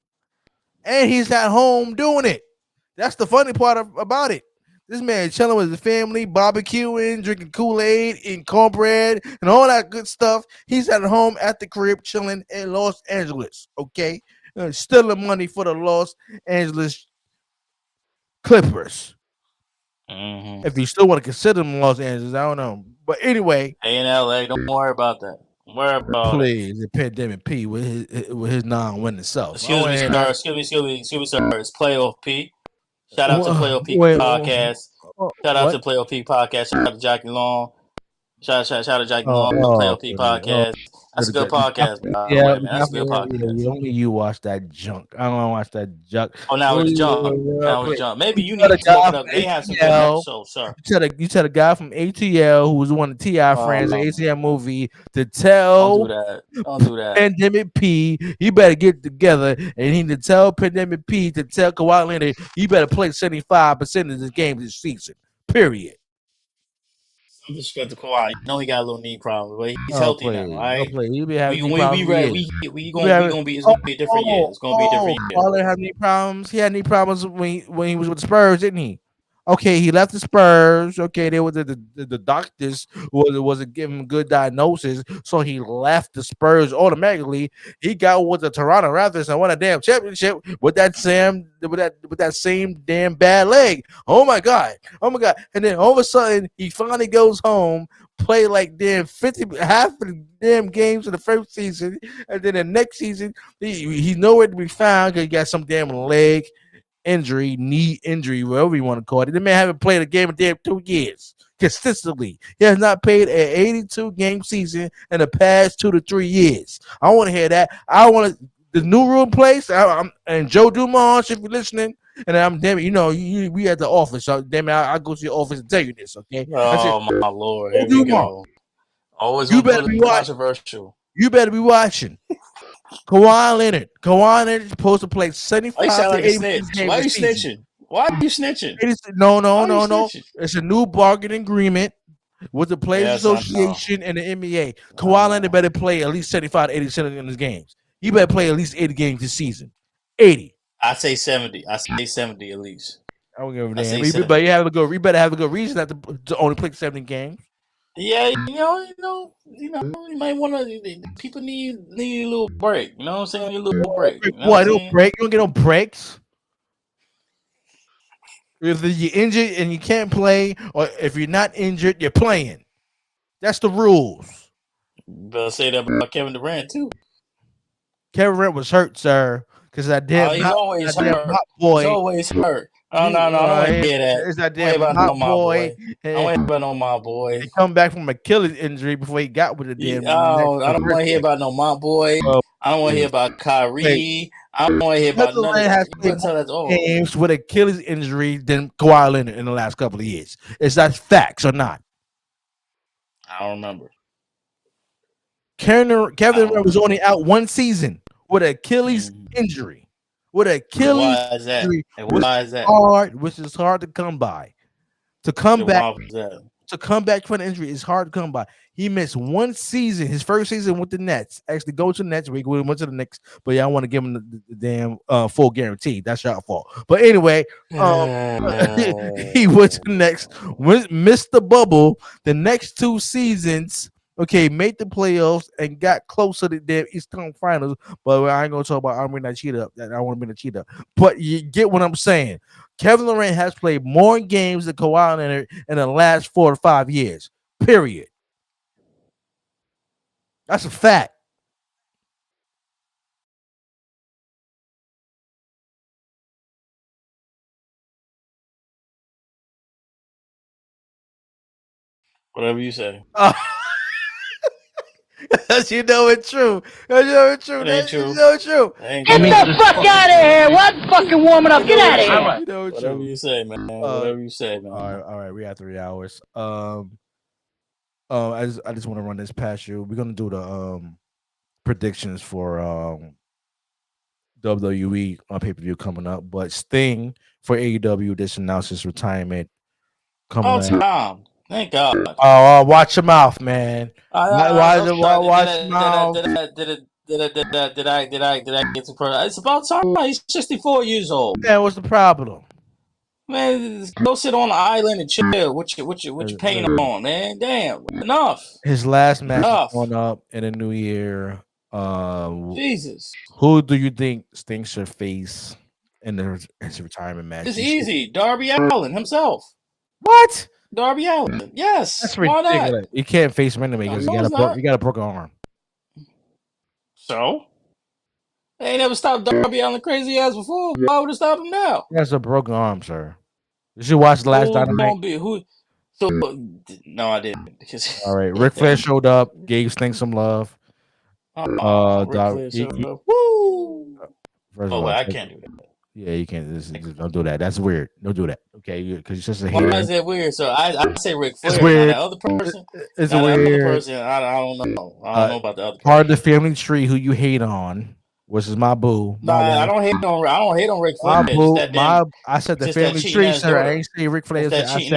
And he's at home doing it. That's the funny part about it. This man chilling with his family, barbecuing, drinking Kool-Aid and cornbread and all that good stuff. He's at home at the crib chilling in Los Angeles, okay? Stealing money for the Los Angeles Clippers. Mm-hmm. If you still want to consider them Los Angeles, I don't know. But anyway. Hey, in LA, don't worry about that. Please, the pandemic P with his non-winning self. Excuse me, sir. It's Playoff P. Shout out to Playoff P podcast. Shout out to Playoff P podcast. Shout out to Jackie Long. Shout out to Jackie Long. Playoff P podcast. That's a good podcast. Yeah, that's a good podcast. Yeah, only you watch that junk. I don't want to watch that junk. Oh, now it's junk. Maybe you need to look it up. They have some good episodes, sir. You tell the guy from ATL who was one of the T.I. friends, the ATL movie, to tell Don't do that. Pandemic P, you better get together, and he to tell Pandemic P to tell Kawhi Leonard, you better play 75% of the games this season. Period. Disrespect to Kawhi. You know he got a little knee problem, but he's healthy now, all right? He'll be having It's gonna be a different year. It's gonna be a different year. Kawhi had knee problems. He had knee problems when he was with the Spurs, didn't he? Okay, he left the Spurs. Okay, there was the doctors wasn't giving him good diagnosis, so he left the Spurs automatically. He got with the Toronto Raptors and won a damn championship with that same damn bad leg. Oh my god! And then all of a sudden he finally goes home, play like damn half of the damn games in the first season, and then the next season he's nowhere to be found because he got some damn leg injury, knee injury, whatever you want to call it. The man haven't played a game in damn 2 years consistently. He has not played an 82 game season in the past 2 to 3 years. I want to hear that. I want the new rule in place. And Joe Dumars, if you're listening, and I'm damn it, we at the office. So damn it, I'll go to your office and tell you this, okay? Oh my Lord, here we go. Always You want to better put be it watching. controversial. You better be watching. Kawhi Leonard. Kawhi Leonard is supposed to play Why 75 you sound to like a 80 snitch? games Why this you season. snitching? Why are you snitching? No. Why you snitching? It's a new bargaining agreement with the Players Yes, I know. Association and the NBA. Kawhi Leonard better play at least 75 to 80% of his games. He better play at least 80 games this season. 80. I say 70. I say 70 at least. I don't give a I say damn. 70. But you better have a good reason not to only play 70 games. Yeah, you might want to. People need a little break. You know what I'm saying? Need a little break. You know what I'm saying? Break? You don't get no breaks. If you're injured and you can't play, or if you're not injured, you're playing. That's the rules. Better say that about Kevin Durant too. Kevin Durant was hurt, sir, because that damn He's always hurt. hot boy. He's always hurt. No, I don't want to hear that. It's that I don't damn about no hot my boy. boy. I don't want to hear about no my boy. He come back from Achilles injury before he got with the damn. I don't want to hear about no my boy. I don't want to hear about Kyrie. I don't want to hear about none of that. You better tell that all. Games with Achilles injury than Kawhi Leonard in the last couple of years. Is that facts or not? I don't remember. Kevin Durant was only out one season with an Achilles injury. With an Achilles injury, why is that? Which is hard to come by. To come back from an injury is hard to come by. He missed one season, his first season with the Nets. Actually, go to the Nets. We went to the Knicks, but y'all want to give him the damn full guarantee. That's your fault. But anyway, he went to the Nets, missed the bubble. The next two seasons, okay, made the playoffs and got close to the damn Eastern Finals. But I ain't gonna talk about I'm not cheat up. I want to be a cheater. But you get what I'm saying. Kevin Durant has played more games than Kawhi Leonard in the last 4 to 5 years. Period. That's a fact. Whatever you say. You know it's true. You know it's true. It ain't true. You know it's true. Get the fuck out of here. What's fucking warming up? Get out of here. You know it's Whatever true. you say, man. Whatever you say, man. All right. We got 3 hours. I just want to run this past you. We're gonna do the predictions for WWE on pay-per-view coming up, but Sting for AEW just announced his retirement coming up. Tom. Thank God. Oh, watch your mouth, man. Watch your mouth. Did I get to pro? It's about time. He's 64 years old. Man, what's the problem? Man, go sit on the island and chill. What you paint on, man? Damn, enough. His last match is going up in the new year. Jesus. Who do you think Sting should face in his retirement match? It's easy. Darby Allin himself. What? Darby Allin. Yes. That's ridiculous. You can't face him anyway because he got a broken arm. So? They ain't never stopped Darby Allin crazy ass before. Why would it stop him now? He has a broken arm, sir. You should watch the last Dynamite. No, I didn't. All right. Ric Flair showed up, gave Sting some love. Ric Flair showed up. Woo! I can't do that. Yeah, you can't. Don't do that. That's weird. Don't do that. Okay, because it's just a Why hair. is that weird? So I say Ric Flair. It's weird. The other person. It's weird. Other person. I don't know. I don't know about the other person. Part of the family tree who you hate on, which is my boo. No, I don't hate on Ric Flair. My boo. I said the family tree, sir. I ain't say Ric Flair. I said his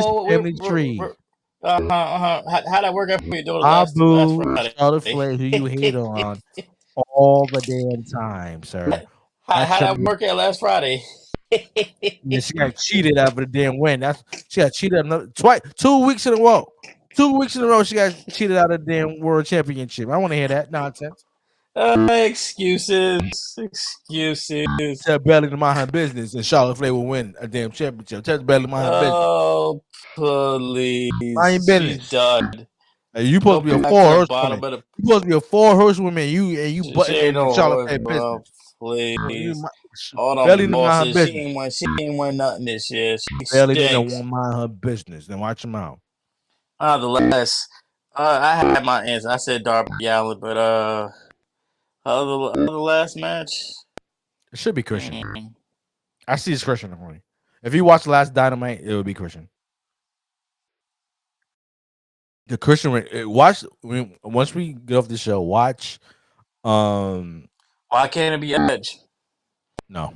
family tree. How'd that work out for your daughter? My boo, Charlotte Flair, who you hate on all the damn time, sir. How'd that work out last Friday? Yeah, she got cheated out of the damn win. She got cheated twice, 2 weeks in a row. 2 weeks in a row, she got cheated out of the damn world championship. I want to hear that nonsense. Excuses. Tell Belly to mind her business, and Charlotte Flair will win a damn championship. Tell Belly to mind her business. Oh, please. Mind your business. She's done. You supposed to be a 4 horsewoman. You supposed to be a 4 horsewoman. You butting Charlotte Flair business. Please. All them bosses. She ain't won nothing this year. Belly didn't mind her business. Then watch him out. Nonetheless, I had my answer. I said Darby Allin, but the last match, it should be Christian. I see it's Christian only. If you watch the last Dynamite, it would be Christian. The Christian watch. Once we get off the show, watch. Why can't it be Edge? No.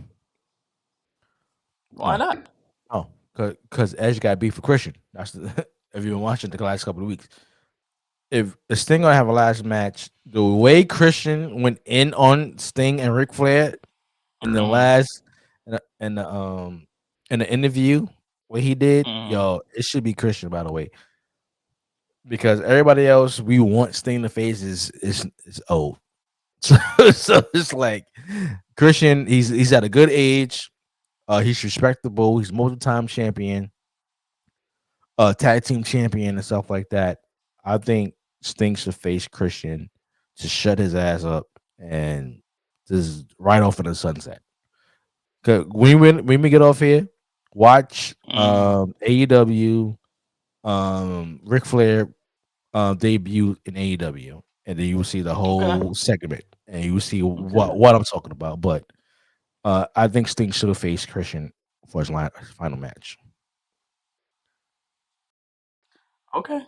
Why not? Oh, because Edge got beef for Christian. That's the, if you've been watching the last couple of weeks. If Sting gonna have a last match, the way Christian went in on Sting and Ric Flair in the last in the interview, what he did, yo, it should be Christian, by the way, because everybody else we want Sting to face is old. So it's like Christian, he's at a good age. He's respectable. He's multiple-time champion, tag team champion, and stuff like that. I think Sting should face Christian to shut his ass up and just right off in the sunset. Cause when we get off here, watch AEW, Ric Flair debut in AEW, and then you will see the whole segment, and you will see what I'm talking about. But I think Sting should have faced Christian for his final match. Okay.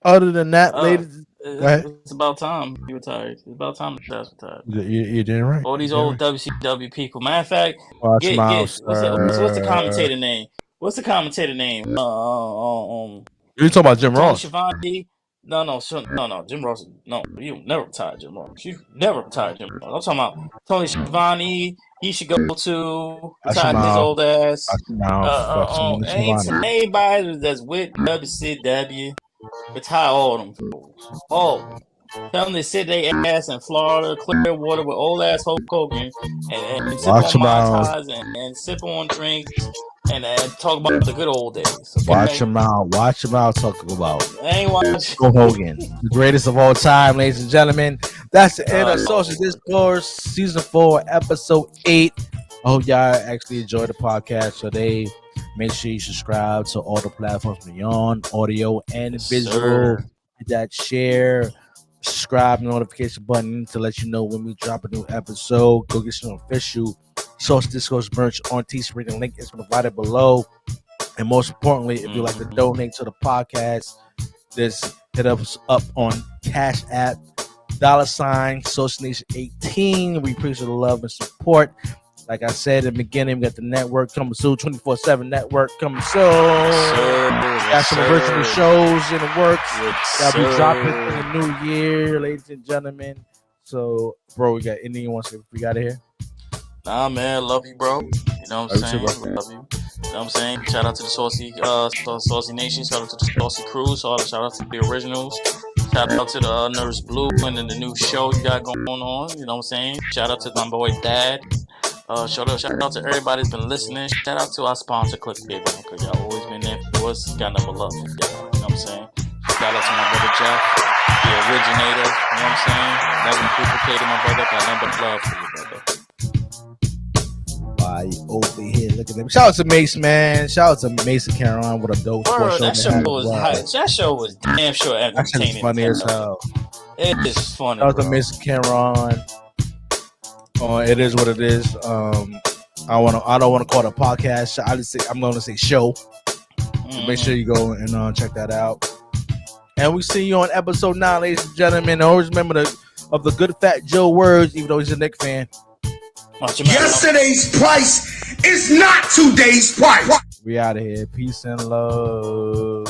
Other than that, ladies, it's about time you retired. It's about time the Josh retired. You did right. All these old WCW people. Matter of fact, what's the commentator name? What's the commentator name? You're talking about Jim Ross. Schiavone. No, Jim Ross. No, you never retired Jim Ross. You never retired Jim Ross. I'm talking about Tony Schiavone. He should go to retire his old ass. Anybody that's with WCW, retire all them fools. All of them. Tell them to sit their ass in Florida, Clearwater with old ass Hulk Hogan and sip on Mai Tais and sip on drinks and talk about the good old days. Okay? Watch him out talking about Hulk Hogan, the greatest of all time, ladies and gentlemen. That's the end of Saucy Discourse, season 4, episode 8. I hope y'all actually enjoyed the podcast today. Make sure you subscribe to all the platforms beyond audio and visual. Hit that share, subscribe, notification button to let you know when we drop a new episode. Go get some official Saucy Discourse merch on Teespring. The link is provided below. And most importantly, if you'd like to donate to the podcast, just hit us up on Cash App, $ Saucy Nation 18. We appreciate the love and support. Like I said in the beginning, we got the network coming soon, 24/7 network coming soon. Got some original shows in the works that'll be dropping in the new year, ladies and gentlemen. So, bro, we got anything you want to say before we got here? Nah, man, love you, bro. You know what I'm saying? Love you. You know what I'm saying? Shout out to the Saucy Nation. Shout out to the Saucy Crew. Shout out to the originals. Shout out to the Nurse Blue and the new show you got going on. You know what I'm saying? Shout out to my boy Dad. Shout out to everybody that's been listening. Shout out to our sponsor, Clickbait, because y'all always been there for us. Got number love for y'all. You know what I'm saying? Shout out to my brother Jeff, the originator. You know what I'm saying? Never duplicated my brother. Got number love for you, brother. Over here, look at them. Shout out to Mace, man. Shout out to Mason Caron with a dope sports show. That show was damn sure entertaining. That's funny as hell. It is funny. Shout out to Mason Caron. It is what it is. I don't want to call it a podcast. I'm going to say show. So make sure you go and check that out. And we see you on episode 9, ladies and gentlemen. Always remember of the good fat Joe words, even though he's a Knicks fan. Yesterday's price is not today's price. We out of here. Peace and love.